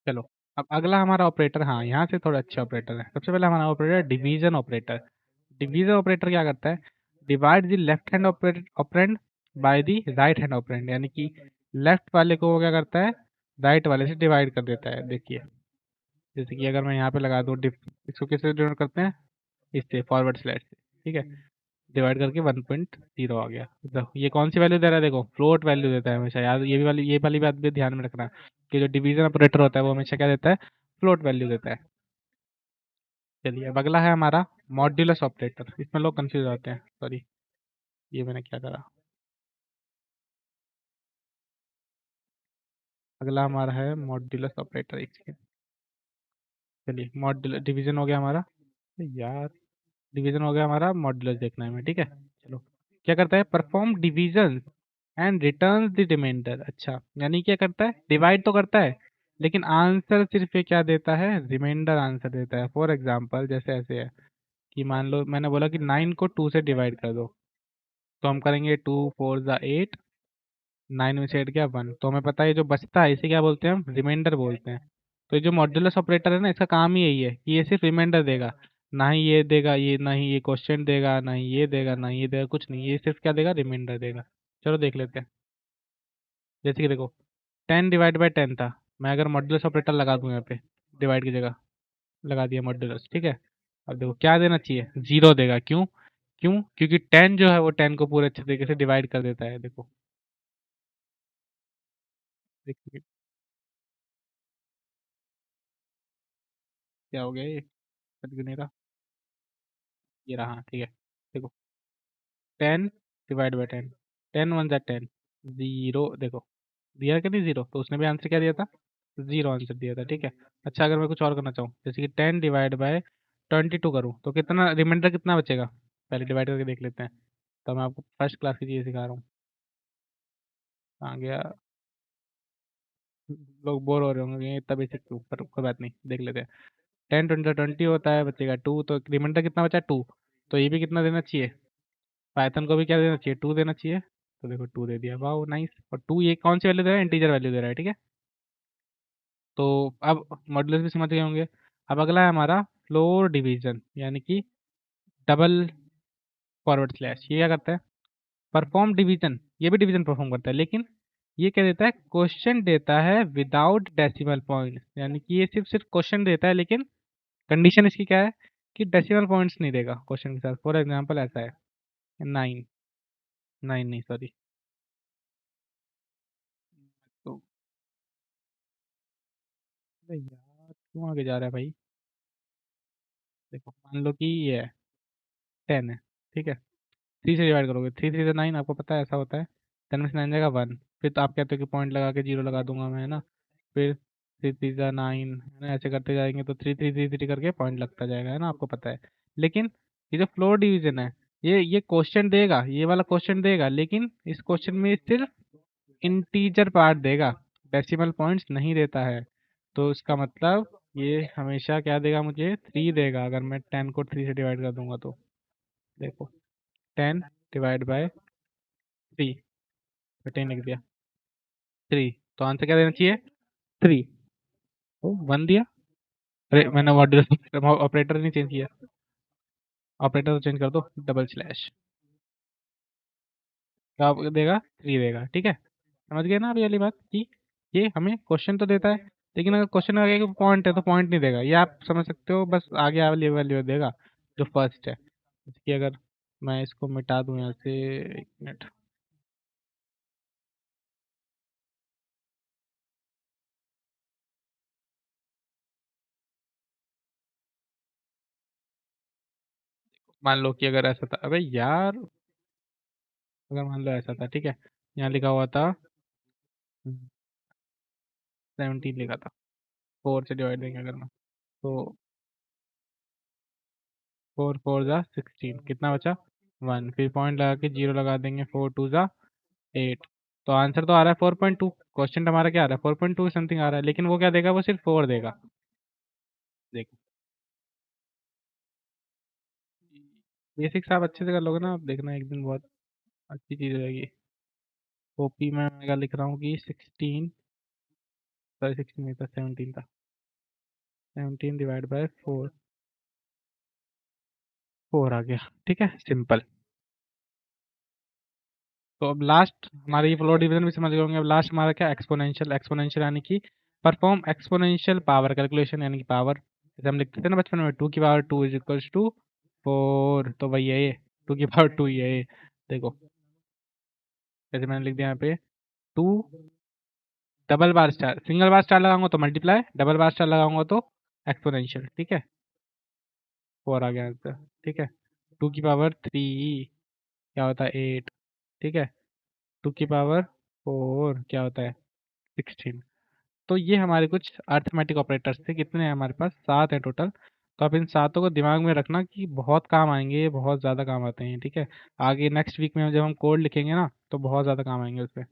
चलो, अब अगला हमारा ऑपरेटर, हाँ यहाँ से थोड़ा अच्छा ऑपरेटर है। सबसे पहले हमारा operator division operator. Division operator क्या करता है, divide the left hand operand by the right hand operand, यानी कि लेफ्ट वाले को वो क्या करता है, राइट वाले से डिवाइड कर देता है। देखिए, जैसे कि अगर मैं यहाँ पे लगा दूँ इसको किससे डिवाइड करते हैं, इससे फॉरवर्ड स्लैश से। ठीक है, डिवाइड करके 1.0 आ गया। तो ये कौन सी वैल्यू दे रहा है, देखो फ्लोट वैल्यू देता है हमेशा, याद ये वाली बात भी ध्यान में रखना कि जो डिवीजन ऑपरेटर होता है वो हमेशा क्या देता है, फ्लोट वैल्यू देता है। चलिए, अब अगला है हमारा मॉड्यूलस ऑपरेटर। इसमें लोग कंफ्यूज होते हैं, सॉरी ये मैंने क्या करा। अगला हमारा है मॉड्यूलस ऑपरेटर, एक सेकेंड। चलिए, मॉड्यूलस डिवीजन हो गया हमारा, यार डिवीजन हो गया हमारा, मॉड्यूलस देखना है हमें। ठीक है, चलो, क्या करता है, perform division and return the remainder. अच्छा, यानी क्या करता है, डिवाइड तो करता है, लेकिन आंसर सिर्फ ये क्या देता है, रिमाइंडर आंसर देता है। फॉर एग्जांपल जैसे ऐसे है कि मान लो मैंने बोला कि 9 को 2 से डिवाइड कर दो, तो हम करेंगे 2 × 4 = 8, 9 में से 8 गया 1, तो हमें पता है ये जो बचता है इसे क्या बोलते हैं हम, रिमाइंडर बोलते हैं। तो ये जो मॉड्यूलस ऑपरेटर है ना, इसका काम ही यही है कि ये सिर्फ रिमाइंडर देगा, ना ही ये देगा, ये ना ही ये क्वेश्चन देगा, ना ही ये देगा, ना ही ये देगा, कुछ नहीं, ये सिर्फ क्या देगा, रिमाइंडर देगा। चलो देख लेते हैं। जैसे कि देखो 10 ÷ 10 था, मैं अगर मॉड्यूलस ऑपरेटर लगा दूं यहाँ पे, डिवाइड की जगह लगा दिया मॉड्यूलस। ठीक है, अब देखो क्या देना चाहिए, 0 देगा। क्यों, क्योंकि 10 जो है वो 10 को पूरे अच्छे तरीके से डिवाइड कर देता है। देखो देखिए क्या हो गया, ये कट क्यों नहीं रहा, ये रहा, हाँ, ठीक है। देखो 10 ÷ 10, 10 × 1 = 10, 0, देखो दिया कि नहीं 0, तो उसने भी आंसर क्या दिया था, 0 आंसर दिया था। ठीक है, अच्छा अगर मैं कुछ और करना चाहूँ, जैसे कि 10 ÷ 22 करूँ तो कितना रिमाइंडर कितना बचेगा, पहले डिवाइड करके देख लेते हैं। तो मैं आपको फर्स्ट क्लास की चीज़ सिखा रहा हूँ। आ गया। लोग बोर हो रहे होंगे ये इतना बेसिक क्यों, पर कोई बात नहीं, देख लेते हैं। 10 20 होता है, बचेगा 2, तो रिमाइंडर कितना बचा 2। तो ये भी कितना देना चाहिए, पाइथन को भी क्या देना चाहिए, 2 देना चाहिए। तो देखो 2 दे दिया, वाह नाइस। और 2 ये कौन सी वैल्यू दे रहा है, इंटीजर वैल्यू दे रहा है, ठीक है। तो अब मॉड्यूलस भी समझ गए होंगे। अब अगला है हमारा फ्लोर डिवीजन, यानी कि डबल फॉरवर्ड स्लैश। ये क्या करता है, परफॉर्म डिवीजन। ये भी डिवीजन परफॉर्म करता है, लेकिन ये क्या देता है, क्वेश्चन देता है विदाउट डेसिमल पॉइंट, यानी कि ये सिर्फ सिर्फ क्वेश्चन देता है, लेकिन कंडीशन इसकी क्या है कि डेसिमल पॉइंट्स नहीं देगा क्वेश्चन के साथ। फॉर एग्जांपल ऐसा है 9, 9 नहीं सॉरी। तो अरे यार क्यों आगे जा रहा है भाई। देखो मान लो कि ये है 10 है, ठीक है। 3 से डिवाइड करोगे, 3 3 से 9, आपको पता है ऐसा होता है। 10 में से 9 जाएगा 1। फिर तो आप कहते हो कि पॉइंट लगा के 0 लगा दूंगा मैं, है ना। फिर 3 3 जा 9, है ना, ऐसे करते जाएंगे तो 3 3 3 3 करके पॉइंट लगता जाएगा, है ना, आपको पता है। लेकिन ये जो फ्लोर डिवीजन है, ये क्वेश्चन देगा, ये वाला क्वेश्चन देगा, लेकिन इस क्वेश्चन में सिर्फ इंटीजर पार्ट देगा, डेसिमल पॉइंट्स नहीं देता है। तो इसका मतलब ये हमेशा क्या देगा, मुझे 3 देगा अगर मैं 10 को 3 से डिवाइड कर दूंगा तो। देखो 10 डिवाइड बाय 3, 13 लिख दिया, 3। तो आंसर क्या देना चाहिए, 3। ओ 1 दिया। अरे मैंने मॉड्यूलर ऑपरेटर नहीं चेंज किया, ऑपरेटर तो चेंज कर दो, डबल स्लैश। क्या देगा, 3 देगा, ठीक है। समझ गए ना आप ये वाली बात कि ये हमें क्वेश्चन तो देता है, लेकिन अगर क्वेश्चन आगे पॉइंट है तो पॉइंट नहीं देगा, ये आप समझ सकते हो, बस आगे वाली वैल्यू देगा जो फर्स्ट है। इसकी अगर मैं इसको मिटा दूं यहाँ से, एक मिनट। मान लो कि अगर ऐसा था, अबे यार, अगर मान लो ऐसा था, ठीक है, यहाँ लिखा हुआ था 17 लिखा था, 4 से डिवाइड देंगे अगर मैं, तो 4 4 जा 16, कितना बचा 1। फिर पॉइंट लगा के 0 लगा देंगे, 4 2 जा 8। तो आंसर तो आ रहा है 4.2। क्वेश्चन हमारा क्या आ रहा है, 4.2 समथिंग आ रहा है, लेकिन वो क्या देगा, वो सिर्फ 4 देगा। देखो बेसिक्स आप अच्छे से कर लोगे ना, आप देखना एक दिन बहुत अच्छी चीज़ रहेगी। कॉपी में मैं क्या लिख रहा हूँ कि 16, सॉरी 16 नहीं था, 17 था। 17 डिवाइड बाय 4, 4 आ गया, ठीक है, सिंपल। तो अब लास्ट हमारे ये फ्लोर डिवीजन भी समझ गए होंगे। अब लास्ट हमारा क्या, एक्सपोनेंशियल। एक्सपोनेंशियल यानी कि परफॉर्म एक्सपोनेंशियल पावर कैलकुलेशन, यानी कि पावर जैसे हम लिखते थे ना बचपन में, 2 की पावर 2 इज इक्वल्स टू 4, तो वही है ये, 2 की पावर 2 ही है ये। देखो जैसे मैंने लिख दिया यहाँ पे 2, डबल बार स्टार, सिंगल बार स्टार लगाऊंगा तो मल्टीप्लाई, डबल बार स्टार लगाऊंगा तो एक्सपोनेंशियल, ठीक है। 4 आ गया आंसर, ठीक है। 2 की पावर 3 क्या होता है 8, ठीक है। 2 की पावर 4 क्या होता है 16। तो ये हमारे कुछ अर्थमेटिक ऑपरेटर्स थे, कितने हैं हमारे पास, 7 हैं टोटल। तो आप इन सातों को दिमाग में रखना कि बहुत काम आएंगे, ये बहुत ज़्यादा काम आते हैं, ठीक है। आगे नेक्स्ट वीक में जब हम कोड लिखेंगे ना, तो बहुत ज़्यादा काम आएंगे उस पर।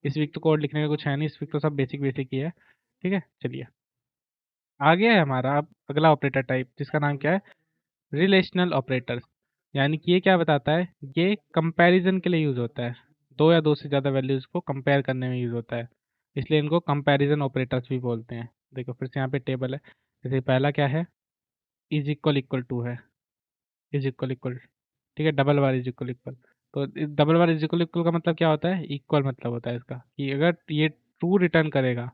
इस वीक तो कोड लिखने का कुछ है नहीं, इस वीक तो सब बेसिक बेसिक ही है, ठीक है। चलिए आगे है हमारा अब अगला ऑपरेटर टाइप, जिसका नाम क्या है, रिलेशनल ऑपरेटर्स। यानी कि ये क्या बताता है, ये कंपैरिजन के लिए यूज़ होता है, दो या दो से ज़्यादा वैल्यूज़ को कंपेयर करने में यूज़ होता है, इसलिए इनको कंपैरिजन ऑपरेटर्स भी बोलते हैं। देखो फिर से यहाँ पे टेबल है, जैसे पहला क्या है, इज इक्वल इक्वल टू है, इज इक्वल इक्वल, ठीक है। Double bar is equal equal, तो double bar is equal equal का मतलब क्या होता है, इक्वल मतलब होता है इसका कि अगर ये ट्रू रिटर्न करेगा,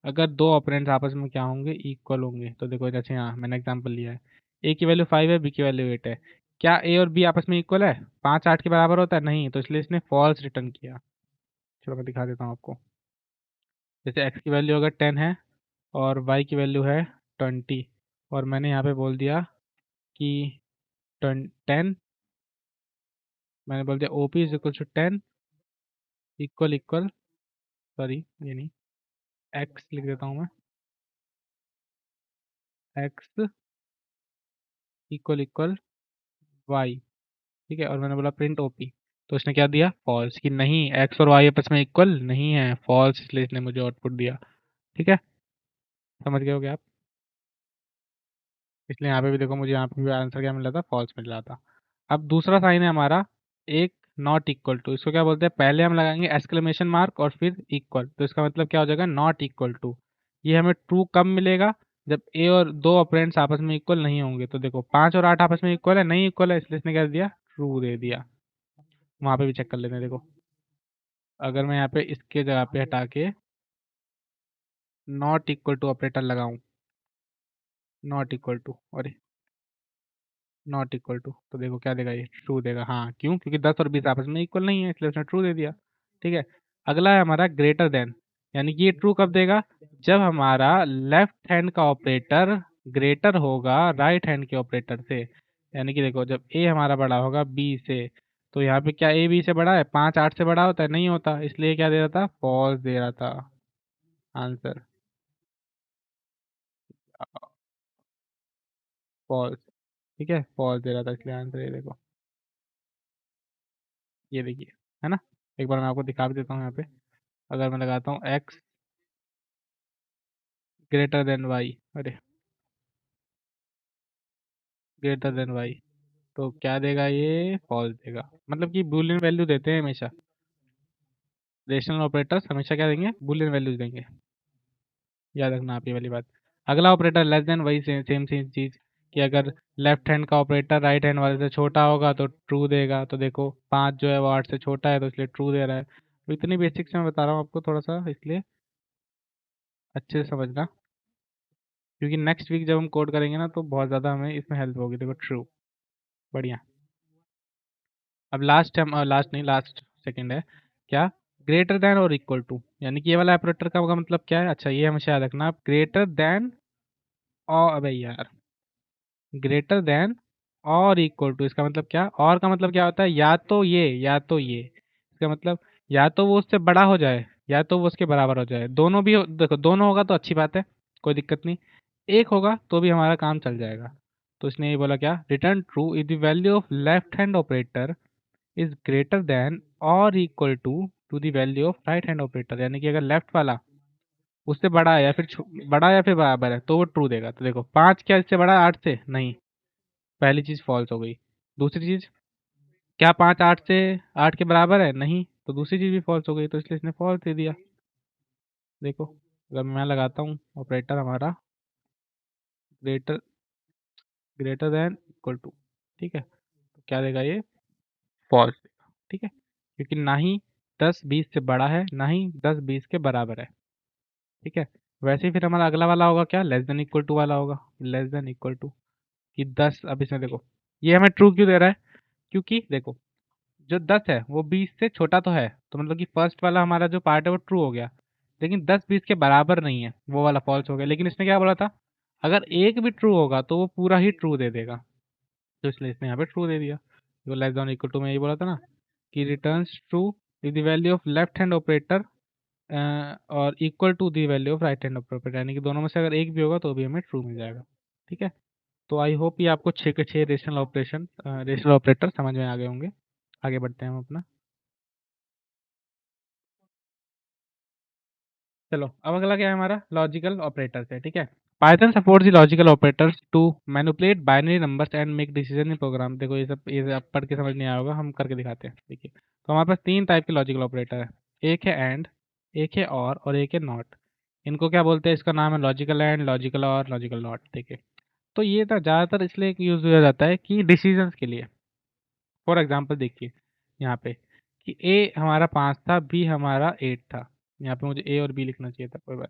अगर दो ऑपरेंड्स आपस में क्या होंगे, इक्वल होंगे। तो देखो जैसे यहाँ मैंने एग्जांपल लिया है, ए की वैल्यू 5 है, बी की वैल्यू 8 है, क्या ए और बी आपस में इक्वल है, 5 8 के बराबर होता है, नहीं, तो इसलिए इसने फॉल्स रिटर्न किया। चलो मैं दिखा देता हूँ आपको। जैसे एक्स की वैल्यू अगर 10 है और वाई की वैल्यू है 20, और मैंने यहाँ पे बोल दिया कि 10, मैंने बोल दिया O P is equal to 10, equal equal, sorry ये नहीं, एक्स लिख देता हूँ मैं, एक्स इक्वल इक्वल वाई, ठीक है, और मैंने बोला प्रिंट ओपी, तो इसने क्या दिया, फॉल्स, कि नहीं एक्स और वाई आपस में इक्वल नहीं है, फॉल्स, इसलिए इसने मुझे आउटपुट दिया। ठीक है, समझ गए होगे आप। इसलिए यहाँ पे भी देखो, मुझे यहाँ पे भी आंसर क्या मिल रहा था, फॉल्स मिल रहा था। अब दूसरा साइन है हमारा, एक नॉट इक्वल टू, इसको क्या बोलते हैं, पहले हम लगाएंगे एक्सक्लेमेशन मार्क और फिर इक्वल, तो इसका मतलब क्या हो जाएगा, नॉट इक्वल टू। ये हमें ट्रू कब मिलेगा, जब ए और दो ऑपरेंड्स आपस में इक्वल नहीं होंगे। तो देखो 5 और 8 आपस में इक्वल है, नहीं इक्वल है, इसलिए इसने क्या दिया, ट्रू दे दिया। वहां पे भी चेक कर लेते हैं, देखो अगर मैं यहाँ पे इसके जगह पे हटा के नॉट इक्वल टू ऑपरेटर लगाऊं, नॉट इक्वल टू, और नॉट इक्वल टू, तो देखो क्या देगा, ये ट्रू देगा। हाँ क्यों, क्योंकि 10 और 20 आपस में इक्वल नहीं है, इसलिए उसने ट्रू दे दिया। ठीक है, अगला है हमारा ग्रेटर देन, यानी कि ये ट्रू कब देगा, जब हमारा लेफ्ट हैंड का ऑपरेटर ग्रेटर होगा राइट हैंड के ऑपरेटर से। यानी कि देखो जब ए हमारा बड़ा होगा बी से, तो यहाँ पे क्या ए बी से बड़ा है, 5 8 से बड़ा होता है, नहीं होता, इसलिए क्या दे रहा था, फॉल्स दे रहा था आंसर, फॉल्स। ठीक है, फॉल्स दे रहा था, इसलिए आंसर ये देखो, ये देखिए, है ना। एक बार मैं आपको दिखा भी देता हूँ यहाँ पे, अगर मैं लगाता हूँ एक्स ग्रेटर देन वाई, अरे ग्रेटर देन वाई, तो क्या देगा, ये फॉल्स देगा। मतलब कि बूलियन वैल्यू देते हैं हमेशा, रेशनल ऑपरेटर्स हमेशा क्या देंगे, बूलियन वैल्यूज देंगे, याद रखना आप ये वाली बात। अगला ऑपरेटर लेस देन, वही सेम सेम चीज, कि अगर लेफ्ट हैंड का ऑपरेटर राइट हैंड वाले से छोटा होगा तो ट्रू देगा। तो देखो 5 जो है वो 8 से छोटा है, तो इसलिए ट्रू दे रहा है। तो इतनी बेसिक से मैं बता रहा हूँ आपको थोड़ा सा, इसलिए अच्छे से समझना, क्योंकि नेक्स्ट वीक जब हम कोड करेंगे ना, तो बहुत ज़्यादा हमें इसमें हेल्प होगी। देखो ट्रू, बढ़िया। अब लास्ट हम, लास्ट नहीं, लास्ट सेकंड है, क्या, ग्रेटर देन और इक्वल टू, यानी कि ये वाला ऑपरेटर का मतलब क्या है, अच्छा ये हमेशा याद रखना आप, ग्रेटर देन, और अबे यार, ग्रेटर देन और इक्वल टू, इसका मतलब क्या, और का मतलब क्या होता है, या तो ये या तो ये, इसका मतलब या तो वो उससे बड़ा हो जाए या तो वो उसके बराबर हो जाए, दोनों भी देखो दोनों होगा तो अच्छी बात है, कोई दिक्कत नहीं, एक होगा तो भी हमारा काम चल जाएगा। तो इसने ये बोला क्या, return true if the value of left hand operator is greater than और equal to the value of right hand operator, यानी कि अगर लेफ्ट वाला उससे बड़ा है या फिर बड़ा या फिर बराबर है, तो वो ट्रू देगा। तो देखो 5 क्या इससे बड़ा है 8 से, नहीं, पहली चीज फॉल्स हो गई। दूसरी चीज, क्या 5 8 से 8 के बराबर है, नहीं, तो दूसरी चीज भी फॉल्स हो गई, तो इसलिए इसने फॉल्स दे दिया। देखो अगर मैं लगाता हूँ ऑपरेटर हमारा greater greater than equal to, ठीक है, तो क्या देगा ये, फॉल्स देगा। ठीक है, क्योंकि ना ही 10 20 से बड़ा है, ना ही 10 20 के बराबर है। ठीक है, वैसे ही फिर हमारा अगला वाला होगा क्या, लेस देन इक्वल टू वाला होगा, लेस देन इक्वल टू, कि 10, अब इसमें देखो ये हमें ट्रू क्यों दे रहा है, क्योंकि देखो जो 10 है वो 20 से छोटा तो है, तो मतलब कि फर्स्ट वाला हमारा जो पार्ट है वो ट्रू हो गया, लेकिन 10 20 के बराबर नहीं है, वो वाला फॉल्स हो गया। लेकिन इसने क्या बोला था, अगर एक भी ट्रू होगा तो वो पूरा ही ट्रू दे देगा, तो इसलिए इसने यहाँ पे ट्रू दे दिया। तो लेस देन इक्वल टू में यही बोला था ना, कि returns true if the value of left hand operator और equal to the value of right hand operator, यानी कि दोनों में से अगर एक भी होगा तो भी हमें ट्रू मिल जाएगा। ठीक है, तो आई होप ये आपको 6 के 6 रेशनल ऑपरेटर समझ में आ गए होंगे। आगे बढ़ते हैं हम अपना। चलो अब अगला क्या है हमारा, लॉजिकल ऑपरेटर्स है। ठीक है, Python supports the logical operators to manipulate binary numbers and make decision in program. देखो ये सब पढ़ के समझ नहीं आया होगा, हम करके दिखाते हैं। देखिए, तो हमारे पास 3 टाइप के लॉजिकल ऑपरेटर है, एक है एंड, एक है और एक है नॉट। इनको क्या बोलते हैं, इसका नाम है लॉजिकल एंड, लॉजिकल और, लॉजिकल नॉट। देखिए, तो ये तो ज़्यादातर इसलिए यूज किया जाता है कि डिसीजंस के लिए। फॉर एग्जाम्पल देखिए यहाँ पे, कि ए हमारा 5 था, बी हमारा 8 था, यहाँ पे मुझे ए और बी लिखना चाहिए था, कोई बात,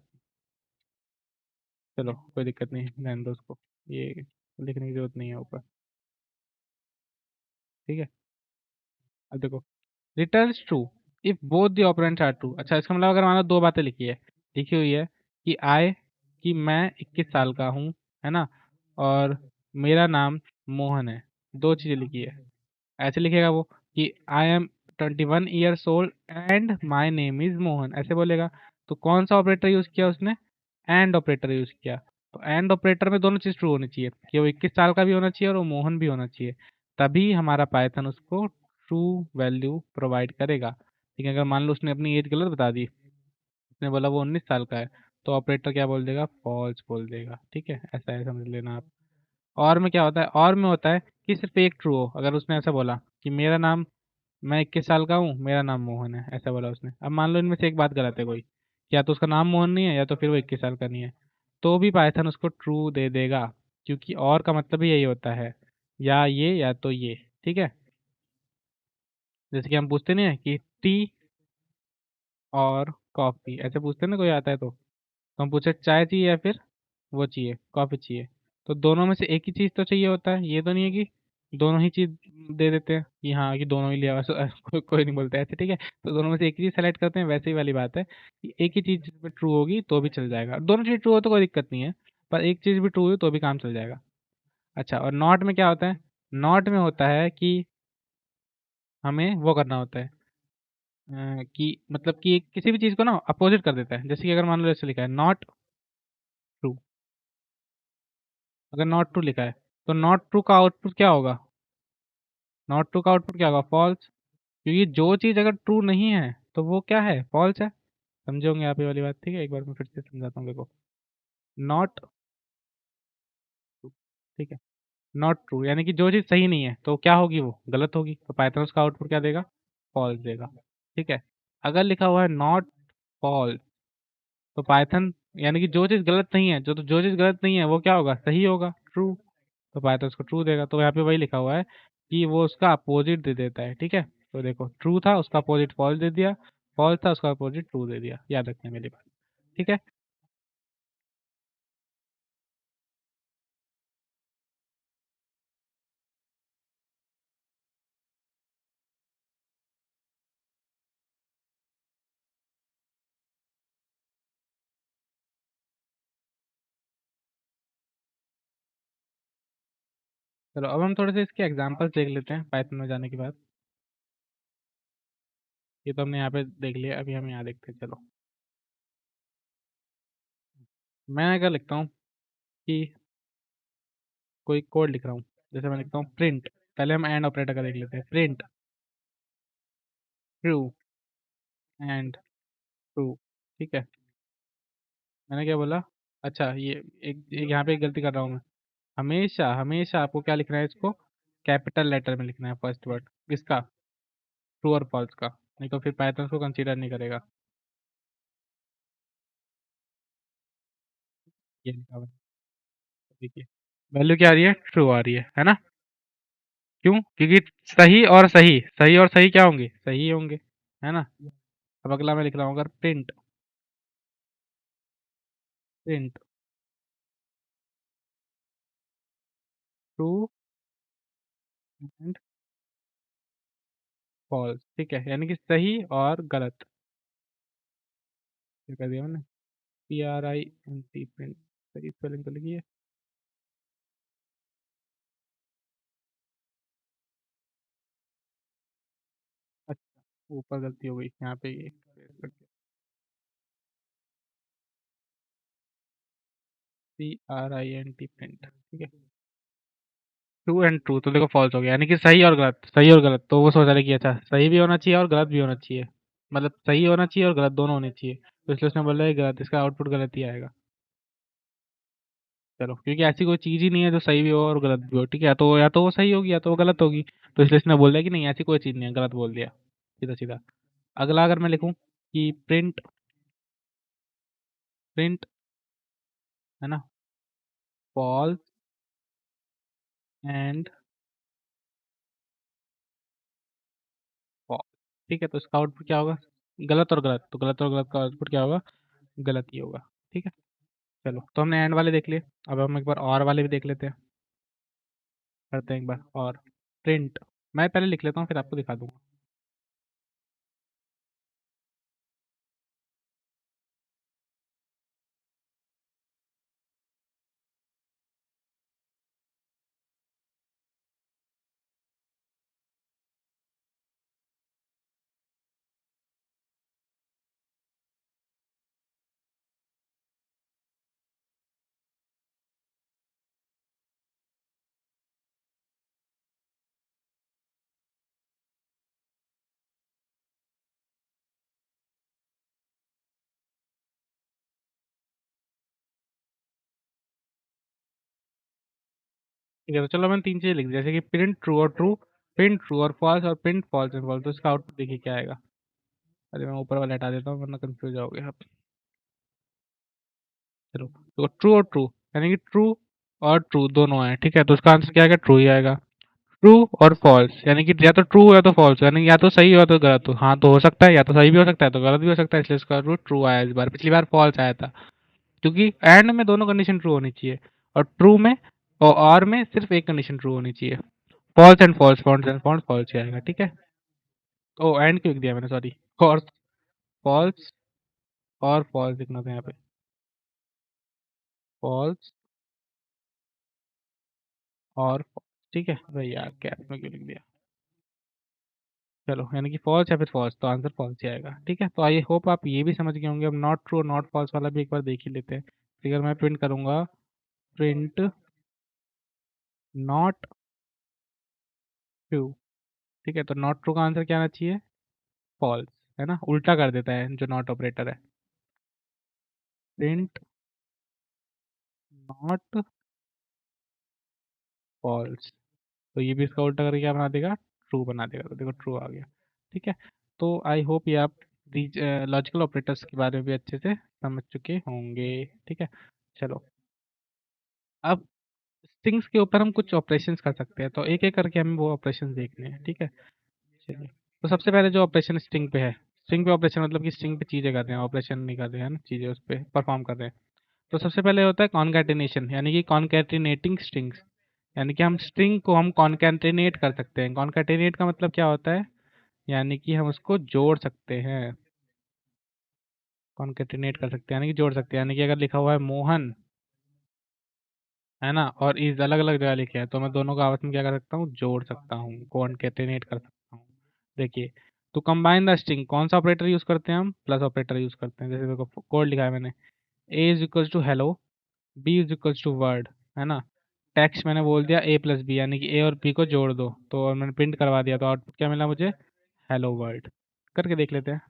चलो कोई दिक्कत नहीं, रहने दो उसको, ये लिखने की जरूरत नहीं है ऊपर। ठीक है, अब देखो, returns true if both the operands are true. अच्छा, इसका मतलब अगर मान लो दो बातें लिखी हुई है, कि आई, कि मैं 21 साल का हूँ, है ना, और मेरा नाम मोहन है, दो चीज़ें लिखी है, ऐसे लिखेगा वो, कि I am 21 years old and my name is Mohan, ऐसे बोलेगा। तो कौन सा ऑपरेटर यूज किया उसने, एंड ऑपरेटर यूज किया। तो एंड ऑपरेटर में दोनों चीज़ ट्रू होनी चाहिए कि वो 21 साल का भी होना चाहिए और वो मोहन भी होना चाहिए, तभी हमारा पाइथन उसको ट्रू वैल्यू प्रोवाइड करेगा। ठीक है, अगर मान लो उसने अपनी एज गलत बता दी, उसने बोला वो 19 साल का है, तो ऑपरेटर क्या बोल देगा, फॉल्स बोल देगा। ठीक है, ऐसा है, समझ लेना आप। और में क्या होता है, और में होता है कि सिर्फ एक ट्रू हो। अगर उसने ऐसा बोला कि मेरा नाम, मैं 21 साल का हूँ, मेरा नाम मोहन है, ऐसा बोला उसने। अब मान लो इनमें से एक बात गलत है कोई, या तो उसका नाम मोहन नहीं है या तो फिर वो 21 साल का नहीं है, तो भी पाइथन उसको ट्रू दे देगा, क्योंकि और का मतलब ही यही होता है, या ये या तो ये। ठीक है, जैसे कि हम पूछते नहीं है कि टी और कॉफ़ी, ऐसे पूछते हैं ना, कोई आता है तो हम पूछे चाय चाहिए या फिर वो चाहिए, कॉफ़ी चाहिए। तो दोनों में से एक ही चीज़ तो चाहिए होता है, ये तो नहीं है कि दोनों ही चीज़ दे देते हैं कि हाँ कि दोनों ही लिया कोई नहीं बोलता ऐसे। ठीक है, तो दोनों में से एक ही चीज़ सेलेक्ट करते हैं, वैसे ही वाली बात है कि एक ही चीज़ में ट्रू होगी तो भी चल जाएगा, दोनों चीज़ ट्रू हो तो कोई दिक्कत नहीं है, पर एक चीज़ भी ट्रू हुई तो भी काम चल जाएगा। अच्छा, और नॉट में क्या होता है, नॉट में होता है कि हमें वो करना होता है, कि मतलब कि किसी भी चीज़ को ना अपोजिट कर देता है। जैसे कि अगर मान लो ऐसे लिखा है नॉट ट्रू, अगर नॉट ट्रू लिखा है तो नॉट ट्रू का आउटपुट क्या होगा, नॉट ट्रू का आउटपुट क्या होगा, फॉल्स। क्योंकि जो चीज़ अगर ट्रू नहीं है तो वो क्या है, फॉल्स है। समझे होंगे आप ये वाली बात। ठीक है, एक बार मैं फिर से समझाता हूँ, देखो। नॉट ट्रू, ठीक है, नॉट ट्रू यानी कि जो चीज़ सही नहीं है तो क्या होगी, वो गलत होगी, तो पाइथन उसका आउटपुट क्या देगा, फॉल्स देगा। ठीक है, अगर लिखा हुआ है नॉट फॉल्स, तो पाइथन यानी कि जो चीज़ गलत नहीं है, जो चीज़ गलत नहीं है वो क्या होगा, सही होगा, ट्रू। तो पाइथन उसको ट्रू देगा। तो यहाँ पे वही लिखा हुआ है कि वो उसका अपोजिट दे देता है। ठीक है, तो देखो ट्रू था उसका अपोजिट फॉल्स दे दिया, फॉल्स था उसका अपोजिट ट्रू दे दिया, याद रखना मेरी बात। ठीक है, चलो अब हम थोड़े से इसके एग्जांपल्स देख लेते हैं पाइथन में जाने के बाद। ये तो हमने यहाँ पे देख लिया, अभी हम यहाँ देखते हैं। चलो, मैं अगर लिखता हूँ कि कोई कोड लिख रहा हूँ, जैसे मैं लिखता हूँ प्रिंट, पहले हम एंड ऑपरेटर का देख लेते हैं, प्रिंट ट्रू एंड ट्रू। ठीक है, मैंने क्या बोला, अच्छा ये एक यहाँ पे एक गलती कर रहा हूँ मैं। हमेशा हमेशा आपको क्या लिखना है, इसको कैपिटल लेटर में लिखना है, फर्स्ट वर्ड किसका, ट्रू और फॉल्स का, नहीं तो फिर पाइथन उसको कंसीडर नहीं करेगा। ये लिखा हुआ है, देखिए वैल्यू क्या आ रही है, ट्रू आ रही है ना। क्यों, क्योंकि सही और सही, सही और सही क्या होंगे, सही होंगे, है ना। अब अगला मैं लिख रहा हूँ, अगर print, print true and false. ठीक है, यानी कि सही और गलत, क्या कर दिया मैंने, PRINT प्रिंट, सही स्पेलिंग तो लिखी है। अच्छा, ऊपर गलती हो गई यहाँ पे, ये PRINT प्रिंट। ठीक है, ट्रू एंड ट्रू, तो देखो फॉल्स हो गया, यानी कि सही और गलत, सही और गलत। तो वो सोच रहा है कि अच्छा सही भी होना चाहिए और गलत भी होना चाहिए, मतलब सही होना चाहिए और गलत दोनों होने चाहिए, तो इसलिए उसने बोला है गलत, इसका आउटपुट गलत ही आएगा। चलो, क्योंकि ऐसी कोई चीज़ ही नहीं है जो सही भी हो और गलत भी हो। ठीक है, या तो वो सही होगी या तो वो गलत होगी, तो इसलिए इसने बोल दिया कि नहीं ऐसी कोई चीज़ नहीं है, गलत बोल दिया, सीधा सीधा। अगला अगर मैं लिखूँ कि प्रिंट, प्रिंट, है ना, फॉल्स एंड फॉल्स। ठीक है, तो इसका आउटपुट क्या होगा, गलत और गलत, तो गलत और गलत का आउटपुट क्या होगा, गलत ही होगा। ठीक है, चलो तो हमने एंड वाले देख लिए, अब हम एक बार और वाले भी देख लेते हैं, करते हैं एक बार और। प्रिंट, मैं पहले लिख लेता हूँ फिर आपको दिखा दूंगा। ठीक है, तो चलो मैंने 3 चीज़ें लिख दी, जैसे कि प्रिंट ट्रू और ट्रू, प्रिंट ट्रू और फॉल्स, और प्रिंट फॉल्स एंड फॉल्स। तो इसका आउटपुट देखिए क्या आएगा। अरे मैं ऊपर वाला हटा देता हूँ वरना कंफ्यूज जाओगे आप। चलो, तो ट्रू और ट्रू, यानी कि ट्रू और ट्रू दोनों है, ठीक है, तो उसका आंसर क्या आएगा, ट्रू ही आएगा। ट्रू और फॉल्स, यानी कि या तो ट्रू या तो फॉल्स, यानी कि या तो सही हो या तो गलत हो। हाँ, तो हो सकता है या तो सही भी हो सकता है तो गलत भी हो सकता है, इसलिए इसका रूट ट्रू आया इस बार। पिछली बार फॉल्स आया था, क्योंकि एंड में दोनों कंडीशन ट्रू होनी चाहिए, और ट्रू में और में सिर्फ एक कंडीशन ट्रू होनी चाहिए। False and false, false and false, false ही आएगा, ठीक है। ओ, एंड क्यों लिख दिया मैंने, सॉरी। और फॉल्स और फॉल्स लिखना था यहाँ पे, फॉल्स और false, ठीक है भाई, यार कैप में क्यों लिख दिया। चलो, यानी कि फॉल्स या फिर फॉल्स, तो आंसर फॉल्स ही आएगा, ठीक है। तो आई होप आप ये भी समझ गए होंगे। अब नॉट ट्रू और नॉट फॉल्स वाला भी एक बार देख ही लेते हैं। अगर मैं प्रिंट करूंगा, प्रिंट नॉट ट्रू, ठीक है, तो नॉट ट्रू का आंसर क्या आना चाहिए, फॉल्स, है ना, उल्टा कर देता है जो नॉट ऑपरेटर है। प्रिंट नॉट फॉल्स, तो ये भी इसका उल्टा करके क्या बना देगा, ट्रू बना देगा, तो देखो ट्रू आ गया, ठीक है। तो आई होप ये आप लॉजिकल ऑपरेटर्स के बारे में भी अच्छे से समझ चुके होंगे, ठीक है। चलो, अब स्ट्रिंग्स के ऊपर हम कुछ ऑपरेशंस कर सकते हैं, तो एक एक करके हमें वो ऑपरेशंस देखने हैं, ठीक है। चलिए, तो सबसे पहले जो ऑपरेशन स्ट्रिंग पे है, स्ट्रिंग पे ऑपरेशन मतलब कि स्ट्रिंग पे चीज़ें कर रहे हैं, ऑपरेशन नहीं कर रहे हैं ना, चीज़ें उस पे परफॉर्म कर रहे हैं। तो सबसे पहले होता है कॉनकैटिनेशन, यानी कि कॉनकैटिनेटिंग स्ट्रिंग्स, यानी कि हम स्ट्रिंग को हम कॉनकैटिनेट कर सकते हैं। कॉनकैटिनेट का मतलब क्या होता है, यानी कि हम उसको जोड़ सकते हैं। कॉनकैटिनेट कर सकते हैं यानी कि जोड़ सकते हैं, यानी कि अगर लिखा हुआ है मोहन, है ना, और इस अलग अलग जगह लिखे हैं, तो मैं दोनों को आपस में क्या कर सकता हूँ, जोड़ सकता हूँ, कॉनकैटिनेट कर सकता हूँ। देखिए, तो कंबाइन द स्ट्रिंग, कौन सा ऑपरेटर यूज करते हैं हम, प्लस ऑपरेटर यूज करते हैं। जैसे देखो कोड लिखा है मैंने, A is equals to hello, B is equals to word, है ना। टेक्स्ट मैंने बोल दिया ए प्लस बी, यानी कि ए और बी को जोड़ दो, तो और मैंने प्रिंट करवा दिया, तो आउटपुट क्या मिला मुझे, हेलो वर्ल्ड। करके देख लेते हैं।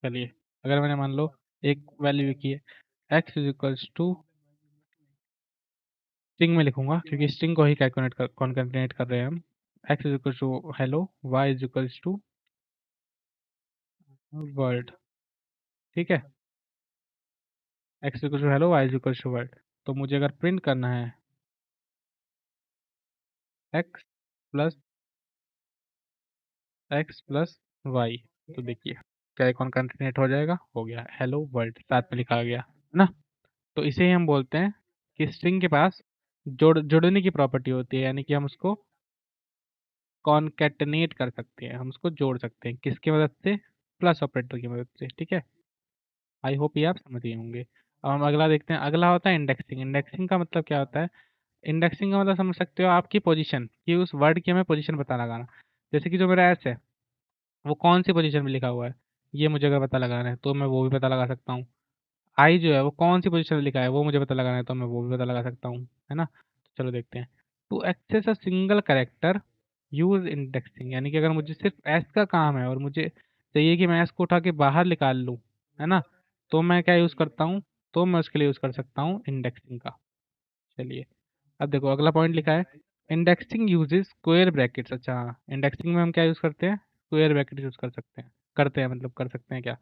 चलिए, अगर मैंने मान लो एक वैल्यू की है, x is equals to, string में लिखूंगा क्योंकि स्ट्रिंग को ही कॉन्केटनेट कर रहे हैं हम। X is equals to hello, y is equals to world, ठीक है। X equals to hello, y is equals to world, तो मुझे अगर प्रिंट करना है x plus x plus y, तो देखिए क्या कॉन्केटनेट हो जाएगा, हो गया, हेलो वर्ल्ड साथ में लिखा गया, है ना। तो इसे ही हम बोलते हैं कि स्ट्रिंग के पास जोड़ने की प्रॉपर्टी होती है, यानी कि हम उसको कॉन्केटनेट कर सकते हैं, हम उसको जोड़ सकते हैं, किसकी मदद से, प्लस ऑपरेटर की मदद से, ठीक है। आई होप ये आप समझ गए होंगे। अब हम अगला देखते हैं, अगला होता है इंडेक्सिंग। इंडेक्सिंग का मतलब क्या होता है, इंडेक्सिंग का मतलब समझ सकते हो आपकी पोजीशन, कि उस वर्ड की हमें पोजीशन पता लगाना। जैसे कि जो मेरा एस है, वो कौन सी पोजीशन में लिखा हुआ है, ये मुझे अगर पता लगाना है तो मैं वो भी पता लगा सकता हूँ। आई जो है वो कौन सी पोजीशन में लिखा है, वो मुझे पता लगाना है तो मैं वो भी पता लगा सकता हूँ, है ना। तो चलो देखते हैं। To access a single character use indexing, यानी कि अगर मुझे सिर्फ एस का काम है और मुझे चाहिए कि मैं एस को उठा के बाहर निकाल लूँ, है ना, तो मैं क्या यूज़ करता हूँ, तो मैं उसके लिए यूज़ कर सकता हूँ इंडेक्सिंग का। चलिए, अब देखो अगला पॉइंट लिखा है, इंडेक्सिंग यूजेस स्क्वायर ब्रैकेट्स। अच्छा, इंडेक्सिंग में हम क्या यूज़ करते हैं, स्क्वायर ब्रैकेट यूज़ कर सकते हैं, करते हैं मतलब कर सकते हैं क्या।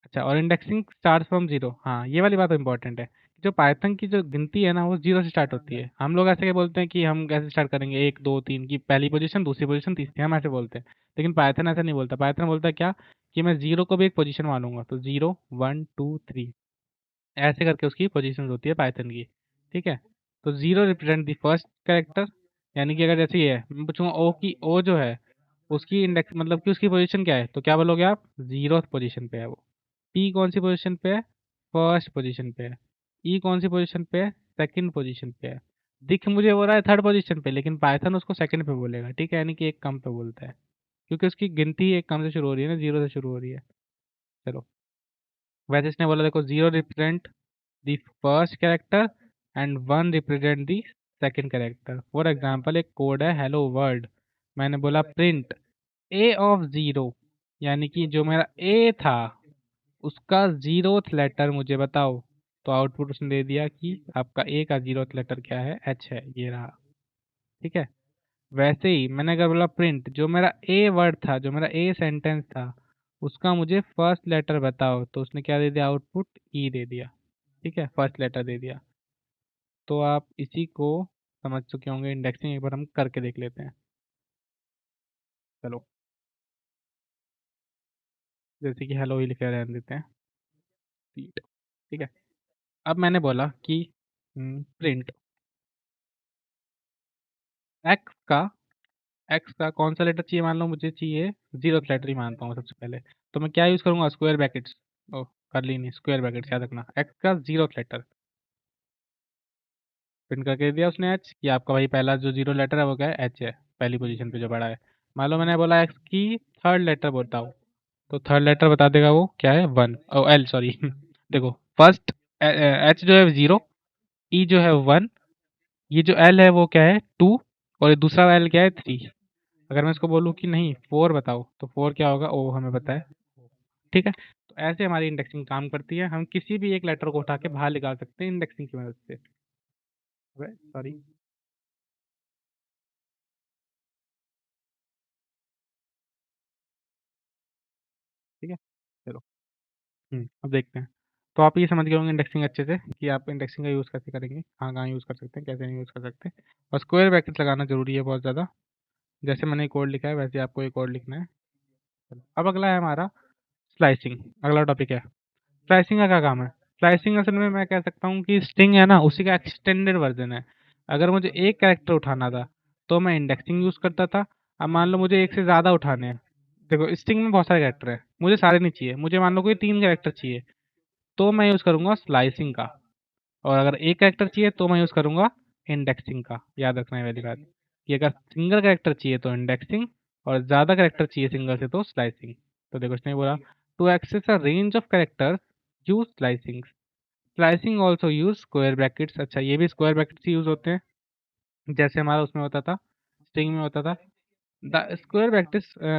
अच्छा, और इंडेक्सिंग स्टार्ट फ्रॉम जीरो, हाँ ये वाली बात इंपॉर्टेंट है। जो पाइथन की जो गिनती है ना, वो जीरो से स्टार्ट होती है। हम लोग ऐसे क्या बोलते हैं कि हम कैसे स्टार्ट करेंगे, एक दो तीन की पहली पोजीशन, दूसरी पोजीशन, तीसरी, हम ऐसे बोलते हैं। लेकिन पाइथन ऐसा नहीं बोलता, पाइथन बोलता है क्या, कि मैं जीरो को भी एक पोजीशन मानूंगा, तो जीरो वन टू थ्री, ऐसे करके उसकी पोजीशन होती है पाइथन की, ठीक है। तो zero represent the first character, यानी कि अगर जैसे ये है, मैं पूछूंगा ओ की, ओ जो है उसकी इंडेक्स मतलब कि उसकी पोजीशन क्या है, तो क्या बोलोगे आप, जीरो पोजीशन पे है वो। पी कौन सी पोजीशन पे है, फर्स्ट पोजीशन पे है। ई कौन सी पोजीशन पे है, सेकंड पोजीशन पे है। दिख मुझे हो रहा है थर्ड पोजीशन पे, लेकिन पाइथन उसको सेकंड पे बोलेगा, ठीक है, यानी कि एक कम पे बोलता है, क्योंकि उसकी गिनती एक कम से शुरू हो रही है ना, जीरो से शुरू हो रही है। चलो, वैसे इसने बोला देखो, zero represent the first character and one represent the second character. For example एक कोड है हेलो वर्ल्ड, मैंने बोला प्रिंट ए ऑफ जीरो, यानी कि जो मेरा ए था उसका जीरोथ लेटर मुझे बताओ। तो आउटपुट उसने दे दिया कि आपका ए का जीरोथ लेटर क्या है, एच है, ये रहा। ठीक है। वैसे ही मैंने अगर बोला प्रिंट, जो मेरा ए वर्ड था, जो मेरा ए सेंटेंस था, उसका मुझे फर्स्ट लेटर बताओ, तो उसने क्या दे दिया, आउटपुट ई दे दिया। ठीक है, फर्स्ट लेटर दे दिया। तो आप इसी को समझ चुके होंगे। इंडेक्सिंग एक बार हम करके देख लेते हैं। चलो, जैसे कि हेलो ही लिखे रहने देते हैं। ठीक है। अब मैंने बोला कि प्रिंट एक्स का, एक्स का कौन सा लेटर चाहिए, मान लो मुझे चाहिए जीरो लेटर ही मानता हूँ सबसे पहले। तो मैं क्या यूज़ करूँगा, स्क्वायर ब्रैकेट्स। ओ, कर ली नहीं, स्क्वायर ब्रैकेट्स याद रखना। एक्स का जीरो लेटर प्रिंट करके दिया उसने एच, कि आपका भाई पहला जो जीरो लेटर है वो क्या है, एच है, पहली पोजीशन पे जो बड़ा है। मान लो मैंने बोला एक्स की थर्ड लेटर बताओ, तो थर्ड लेटर बता देगा वो क्या है, वन, ओ एल सॉरी देखो, फर्स्ट एच जो है जीरो, ई जो है वन, ये जो एल है वो क्या है, टू, और ये दूसरा एल क्या है, थ्री। अगर मैं इसको बोलूँ कि नहीं फोर बताओ, तो फोर क्या होगा, ओ हमें पता है। ठीक है। तो ऐसे हमारी इंडेक्सिंग काम करती है। हम किसी भी एक लेटर को उठा के बाहर निकाल सकते हैं इंडेक्सिंग की मदद से। सॉरी। ठीक है। चलो। अब देखते हैं। तो आप ये समझ गए होंगे इंडेक्सिंग अच्छे से, कि आप इंडेक्सिंग का यूज़ कैसे करेंगे, कहाँ कहाँ यूज़ कर सकते हैं, कैसे नहीं यूज़ कर सकते। और स्क्वायर ब्रैकेट लगाना जरूरी है बहुत ज़्यादा। जैसे मैंने एक कोड लिखा है वैसे आपको एक कोड लिखना है। चलो, अब अगला है हमारा स्लाइसिंग। अगला टॉपिक है स्लाइसिंग। का क्या काम है, स्लाइसिंग असल में मैं कह सकता हूँ कि स्ट्रिंग है ना, उसी का एक्सटेंडेड वर्जन है। अगर मुझे एक कैरेक्टर उठाना था तो मैं इंडेक्सिंग यूज़ करता था। अब मान लो मुझे एक से ज़्यादा उठाने हैं। देखो, स्ट्रिंग में बहुत सारे कैरेक्टर हैं, मुझे सारे नहीं चाहिए, मुझे मान लो कोई तीन कैरेक्टर चाहिए, तो मैं यूज़ करूँगा स्लाइसिंग का। और अगर एक कैरेक्टर चाहिए तो मैं यूज़ करूँगा इंडेक्सिंग का। याद रखना है वाली बात, कि अगर सिंगल कैरेक्टर चाहिए तो इंडेक्सिंग, और ज़्यादा कैरेक्टर चाहिए सिंगल से तो स्लाइसिंग। तो देखो इसने बोला to access a range of characters use slicing. Slicing also use square brackets. अच्छा, ये भी स्क्वायर ब्रैकेट्स यूज होते हैं, जैसे हमारा उसमें होता था, स्ट्रिंग में होता था। The square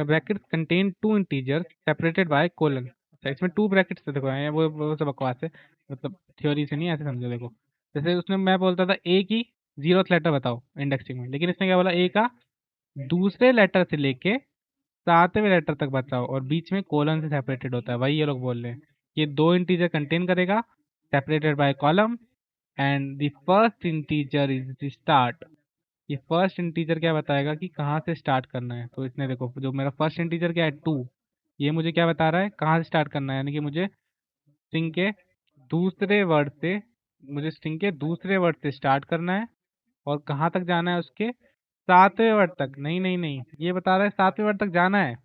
brackets contain two integers separated by colon. अच्छा, इसमें टू ब्रैकेट्स देखो हैं, वो सब बकवास है, मतलब थ्योरी से नहीं, ऐसे समझो। देखो, जैसे उसमें मैं बोलता था ए की जीरोथ लेटर बताओ इंडेक्सिंग में, लेकिन इसने क्या बोला, ए का दूसरे लेटर से लेके सातवें लेटर तक बताओ, और बीच में कोलन से सेपरेटेड होता है, वही ये लोग बोल रहे हैं। ये दो इंटीजर कंटेन करेगा, separated by column, and the first integer is the start. ये फर्स्ट इंटीजर क्या बताएगा कि कहाँ से स्टार्ट करना है। तो इसने देखो, जो मेरा फर्स्ट इंटीजर क्या है, टू, ये मुझे क्या बता रहा है, कहाँ से स्टार्ट करना है, यानी कि मुझे स्ट्रिंग के दूसरे वर्ड से, मुझे स्ट्रिंग के दूसरे वर्ड से स्टार्ट करना है, और कहाँ तक जाना है, उसके सातवें वर्ड तक। नहीं नहीं नहीं, ये बता रहा है सातवें वर्ड तक जाना है,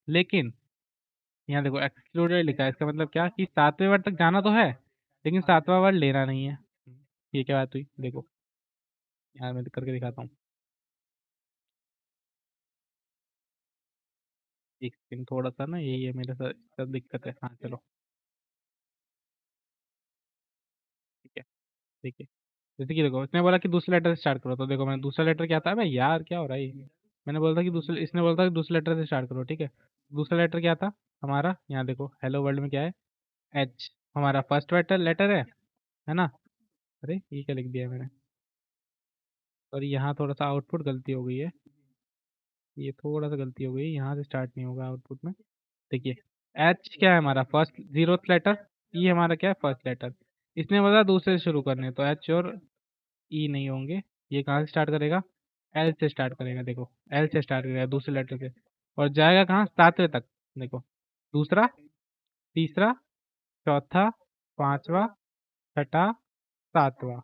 लेकिन यहाँ देखो एक्सक्लूडेड लिखा है, इसका मतलब क्या, कि सातवें वर्ड तक जाना तो है, लेकिन सातवां वर्ड लेना नहीं है। ये क्या बात हुई, देखो यार मैं करके दिखाता हूँ। एक सेकंड, थोड़ा सा ना यही है मेरे साथ, सब दिक्कत है। हाँ चलो, ठीक है। देखिए, जैसे कि देखो इसने बोला कि दूसरे लेटर से स्टार्ट करो, तो देखो मैंने दूसरा लेटर क्या था, भाई यार क्या हो रहा है ये? मैंने बोला था कि दूसरे, इसने बोला था कि दूसरे लेटर से स्टार्ट करो, ठीक है। दूसरा लेटर क्या था हमारा, यहाँ देखो हेलो वर्ल्ड में क्या है, एच। हमारा फर्स्ट लेटर लेटर है ना। अरे ये क्या लिख दिया मैंने, और यहाँ थोड़ा सा आउटपुट गलती हो गई है, ये थोड़ा सा गलती हो गई, यहाँ से स्टार्ट नहीं होगा आउटपुट में। देखिए, एच क्या है हमारा, फर्स्ट जीरोथ लेटर, ई हमारा क्या है, फर्स्ट लेटर। इसने बोला दूसरे से शुरू करने, तो एच और ई नहीं होंगे। ये कहाँ से स्टार्ट करेगा, एल से स्टार्ट करेगा। देखो, एल से स्टार्ट करेगा दूसरे लेटर से, और जाएगा कहाँ, सातवें तक। देखो, दूसरा, तीसरा, चौथा, पांचवा, छठा, सातवां।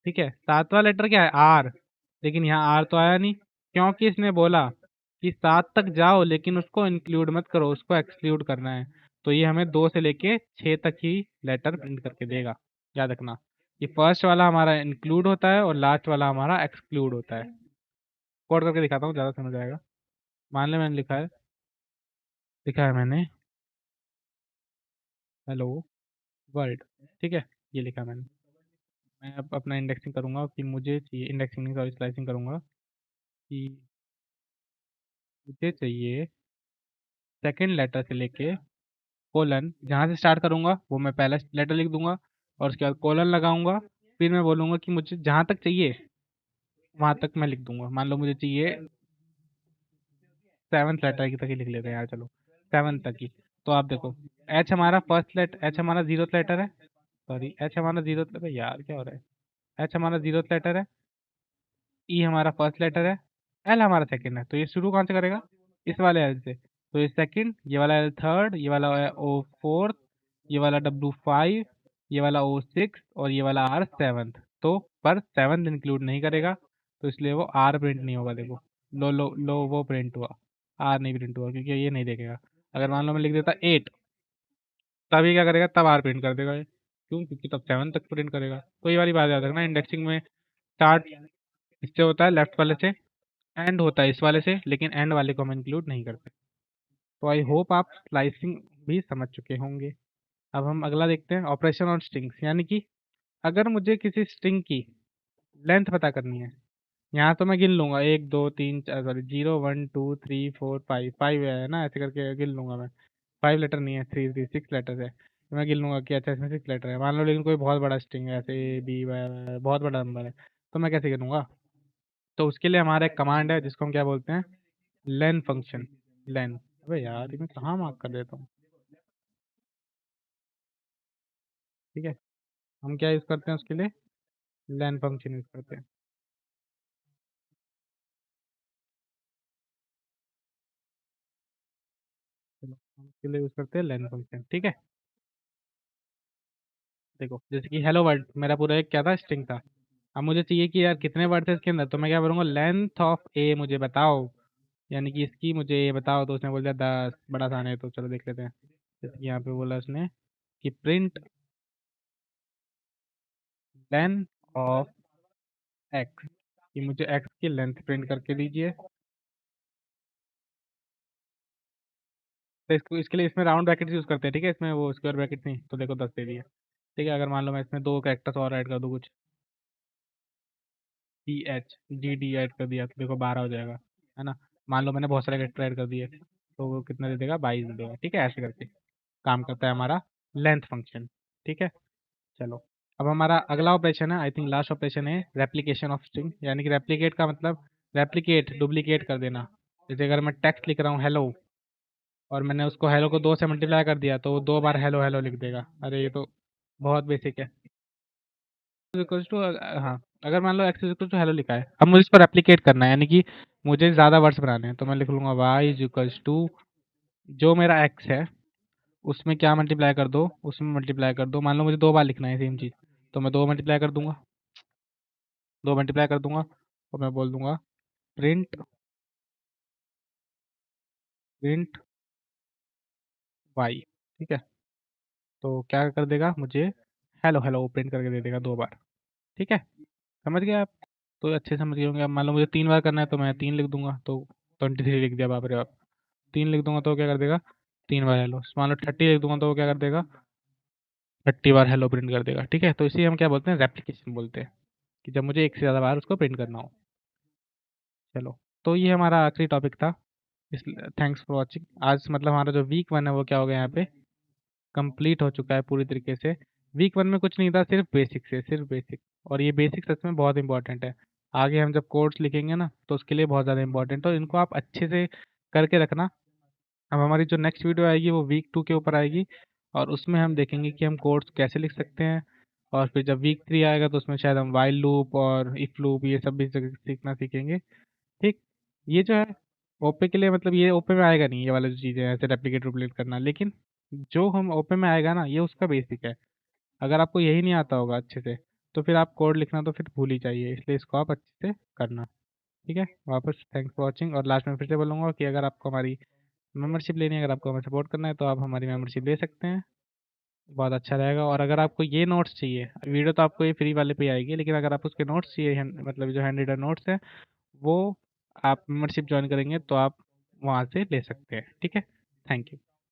ठीक है, सातवां लेटर क्या है, आर। लेकिन यहाँ आर तो आया नहीं, क्योंकि इसने बोला कि सात तक जाओ, लेकिन उसको इंक्लूड मत करो, उसको एक्सक्लूड करना है। तो ये हमें दो से लेके छः तक ही लेटर प्रिंट करके देगा। याद रखना, ये फर्स्ट वाला हमारा इंक्लूड होता है, और लास्ट वाला हमारा एक्सक्लूड होता है। कोड करके दिखाता हूँ, ज़्यादा समझ आएगा। मान ले मैंने लिखा है मैंने हेलो वर्ल्ड। ठीक है, ये लिखा मैंने। मैं अब अपना इंडेक्सिंग करूँगा, कि मुझे चाहिए, इंडेक्सिंग नहीं सॉरी, स्लाइसिंग करूँगा, कि मुझे चाहिए सेकंड लेटर से लेके कोलन, जहाँ से स्टार्ट करूँगा वो मैं पहला लेटर लिख दूंगा और उसके बाद कोलन लगाऊंगा। फिर मैं बोलूँगा कि मुझे जहाँ तक चाहिए वहाँ तक मैं लिख दूंगा। मान लो मुझे चाहिए 7th लेटर की तक ही लिख लेते हैं यार, चलो 7 तक ही। तो आप देखो, एच हमारा 0th लेटर है, सॉरी एच हमारा 0th लेटर, यार क्या हो रहा है, एच हमारा 0th लेटर है, ई हमारा फर्स्ट लेटर है, एल हमारा सेकंड है। तो ये शुरू कहाँ से करेगा, इस वाले एल से। तो ये सेकंड, ये वाला एल थर्ड, ये वाला ओ फोर्थ, ये वाला डब्ल्यू फाइव, ये वाला ओ सिक्स और ये वाला आर सेवन्थ। तो पर सेवन्थ इंक्लूड नहीं करेगा, तो इसलिए वो आर प्रिंट नहीं होगा। देखो लो लो लो, वो प्रिंट हुआ, आर नहीं प्रिंट हुआ क्योंकि ये नहीं देखेगा। अगर मान लो मैं लिख देता 8, तब ये क्या करेगा, तब आर प्रिंट कर देगा ये। क्यों, क्योंकि तब 7 तक प्रिंट करेगा। तो ये वाली बात याद रखना, इंडेक्सिंग में स्टार्ट इससे होता है लेफ्ट वाले से, एंड होता है इस वाले से, लेकिन एंड वाले को हम इंक्लूड नहीं करते। तो आई होप आप स्लाइसिंग भी समझ चुके होंगे। अब हम अगला देखते हैं, ऑपरेशन ऑन स्ट्रिंग्स। यानी कि अगर मुझे किसी स्ट्रिंग की लेंथ पता करनी है, यहाँ तो मैं गिन लूंगा 1 2 3 4, सॉरी 0 1 2 3 4 5, 5 है ना, ऐसे करके गिन लूंगा मैं। 5 लेटर नहीं है, 6 लेटर है। तो मैं गिन लूंगा कि अच्छा इसमें 6 लेटर है। मान लो लेकिन कोई बहुत बड़ा स्ट्रिंग है, ऐसे बी बहुत बड़ा नंबर है, तो मैं कैसे गिनूंगा। तो उसके लिए हमारा एक कमांड है जिसको हम क्या बोलते हैं, लेन फंक्शन। लेन, अबे यार ये मैं कहाँ मार्क कर देता हूँ। ठीक है, हम क्या यूज़ करते हैं उसके लिए, लेन फंक्शन यूज़ करते हैं। चलो हम उसके लिए यूज़ करते हैं लेन फंक्शन। ठीक है, देखो जैसे कि हेलो वर्ड मेरा पूरा एक क्या था, स्ट्रिंग था। अब मुझे चाहिए कि यार कितने वर्ड थे इसके अंदर, तो मैं क्या बोलूँगा, लेंथ ऑफ ए मुझे बताओ, यानी कि इसकी मुझे ये बताओ। तो उसने बोल दिया 10, बड़ा आसान है, तो चलो देख लेते हैं। जैसे कि यहाँ पे बोला उसने कि प्रिंट लेंथ ऑफ एक्स, कि मुझे एक्स की लेंथ प्रिंट करके दीजिए। तो इसको इसके लिए इसमें राउंड ब्रैकेट यूज़ करते हैं। ठीक है, इसमें वो स्क्वायर ब्रैकेट नहीं, तो देखो 10 दे दिए। ठीक है, अगर मान लो मैं इसमें 2 कैरेक्टर्स और ऐड कर दूँ, कुछ D H G D add कर दिया, तो देखो 12 हो जाएगा, है ना। मान लो मैंने बहुत सारे कैरेक्टर ऐड कर दिए, तो वो कितना दे देगा, 22 दे देगा। ठीक है, ऐसे करके काम करता है हमारा लेंथ फंक्शन। ठीक है, चलो अब हमारा अगला ऑपरेशन है, आई थिंक लास्ट ऑपरेशन है, रेप्लिकेशन ऑफ स्ट्रिंग। यानी कि रेप्लिकेट का मतलब रेप्लिकेट, डुप्लीकेट कर देना। जैसे अगर मैं टेक्स्ट लिख रहा हूँ हेलो, और मैंने उसको हेलो को 2 से मल्टीप्लाई कर दिया, तो वो 2 बार हेलो हेलो लिख देगा। अरे ये तो बहुत बेसिक है। इक्वल्स टू, हाँ, अगर मान लो एक्स इक्वल टू हेलो लिखा है, अब मुझे इसको रेप्लिकेट करना है, यानी कि मुझे ज़्यादा वर्ड्स बनाने हैं, तो मैं लिख लूँगा वाई इज इक्वल्स टू, जो मेरा एक्स है उसमें क्या मल्टीप्लाई कर दो, उसमें मल्टीप्लाई कर दो। मान लो मुझे 2 बार लिखना है सेम चीज़, तो मैं 2 मल्टीप्लाई कर दूंगा, 2 मल्टीप्लाई कर दूंगा, और मैं बोल दूंगा प्रिंट प्रिंट वाई। ठीक है, तो क्या कर देगा, मुझे हेलो हेलो प्रिंट करके दे देगा 2 बार। ठीक है, समझ गए आप, तो अच्छे समझ गए होंगे। अब मान लो मुझे 3 बार करना है, तो मैं 3 लिख दूंगा, तो 23 लिख दिया, बाप रे बाप। 3 लिख दूंगा तो क्या कर देगा, 3 बार हेलो। मान लो 30 लिख दूंगा तो वो क्या कर देगा, 30 बार हेलो प्रिंट कर देगा। ठीक है, तो इसे हम क्या बोलते हैं, रेप्लिकेशन बोलते हैं, कि जब मुझे एक से ज़्यादा बार उसको प्रिंट करना हो। चलो, तो ये हमारा आखिरी टॉपिक था। इस थैंक्स फॉर वॉचिंग। आज मतलब हमारा जो वीक 1 है वो क्या हो गया यहाँ पे, कंप्लीट हो चुका है पूरी तरीके से। वीक 1 में कुछ नहीं था, सिर्फ बेसिक से सिर्फ बेसिक, और ये बेसिक सच में बहुत इंपॉर्टेंट है। आगे हम जब कोड्स लिखेंगे ना, तो उसके लिए बहुत ज़्यादा इंपॉर्टेंट है, और इनको आप अच्छे से करके रखना। अब हमारी जो नेक्स्ट वीडियो आएगी वो वीक 2 के ऊपर आएगी, और उसमें हम देखेंगे कि हम कोड्स कैसे लिख सकते हैं। और फिर जब वीक 3 आएगा तो उसमें शायद हम वाइल लूप और इफ लूप ये सब भी सीखना सीखेंगे। ठीक, ये जो है ओपे के लिए, मतलब ये ओपे में आएगा नहीं, ये वाला जो चीज़ें हैं ऐसे रेप्लिकेट रुप्लिकेट करना, लेकिन जो हम ओपे में आएगा ना, ये उसका बेसिक है। अगर आपको यही नहीं आता होगा अच्छे से, तो फिर आप कोड लिखना तो फिर भूल ही जाइए, इसलिए इसको आप अच्छे से करना। ठीक है, वापस थैंक्स फॉर वॉचिंग, और लास्ट में फिर से बोलूँगा कि अगर आपको हमारी मेंबरशिप लेनी है, अगर आपको हमें सपोर्ट करना है, तो आप हमारी मेंबरशिप ले सकते हैं, बहुत अच्छा रहेगा। और अगर आपको ये नोट्स चाहिए, वीडियो तो आपको ये फ्री वाले पे आएगी, लेकिन अगर आपको उसके नोट्स चाहिए, मतलब जो हैंड रिटन नोट्स है, वो आप मेंबरशिप ज्वाइन करेंगे तो आप वहाँ से ले सकते हैं। ठीक है, थैंक यू।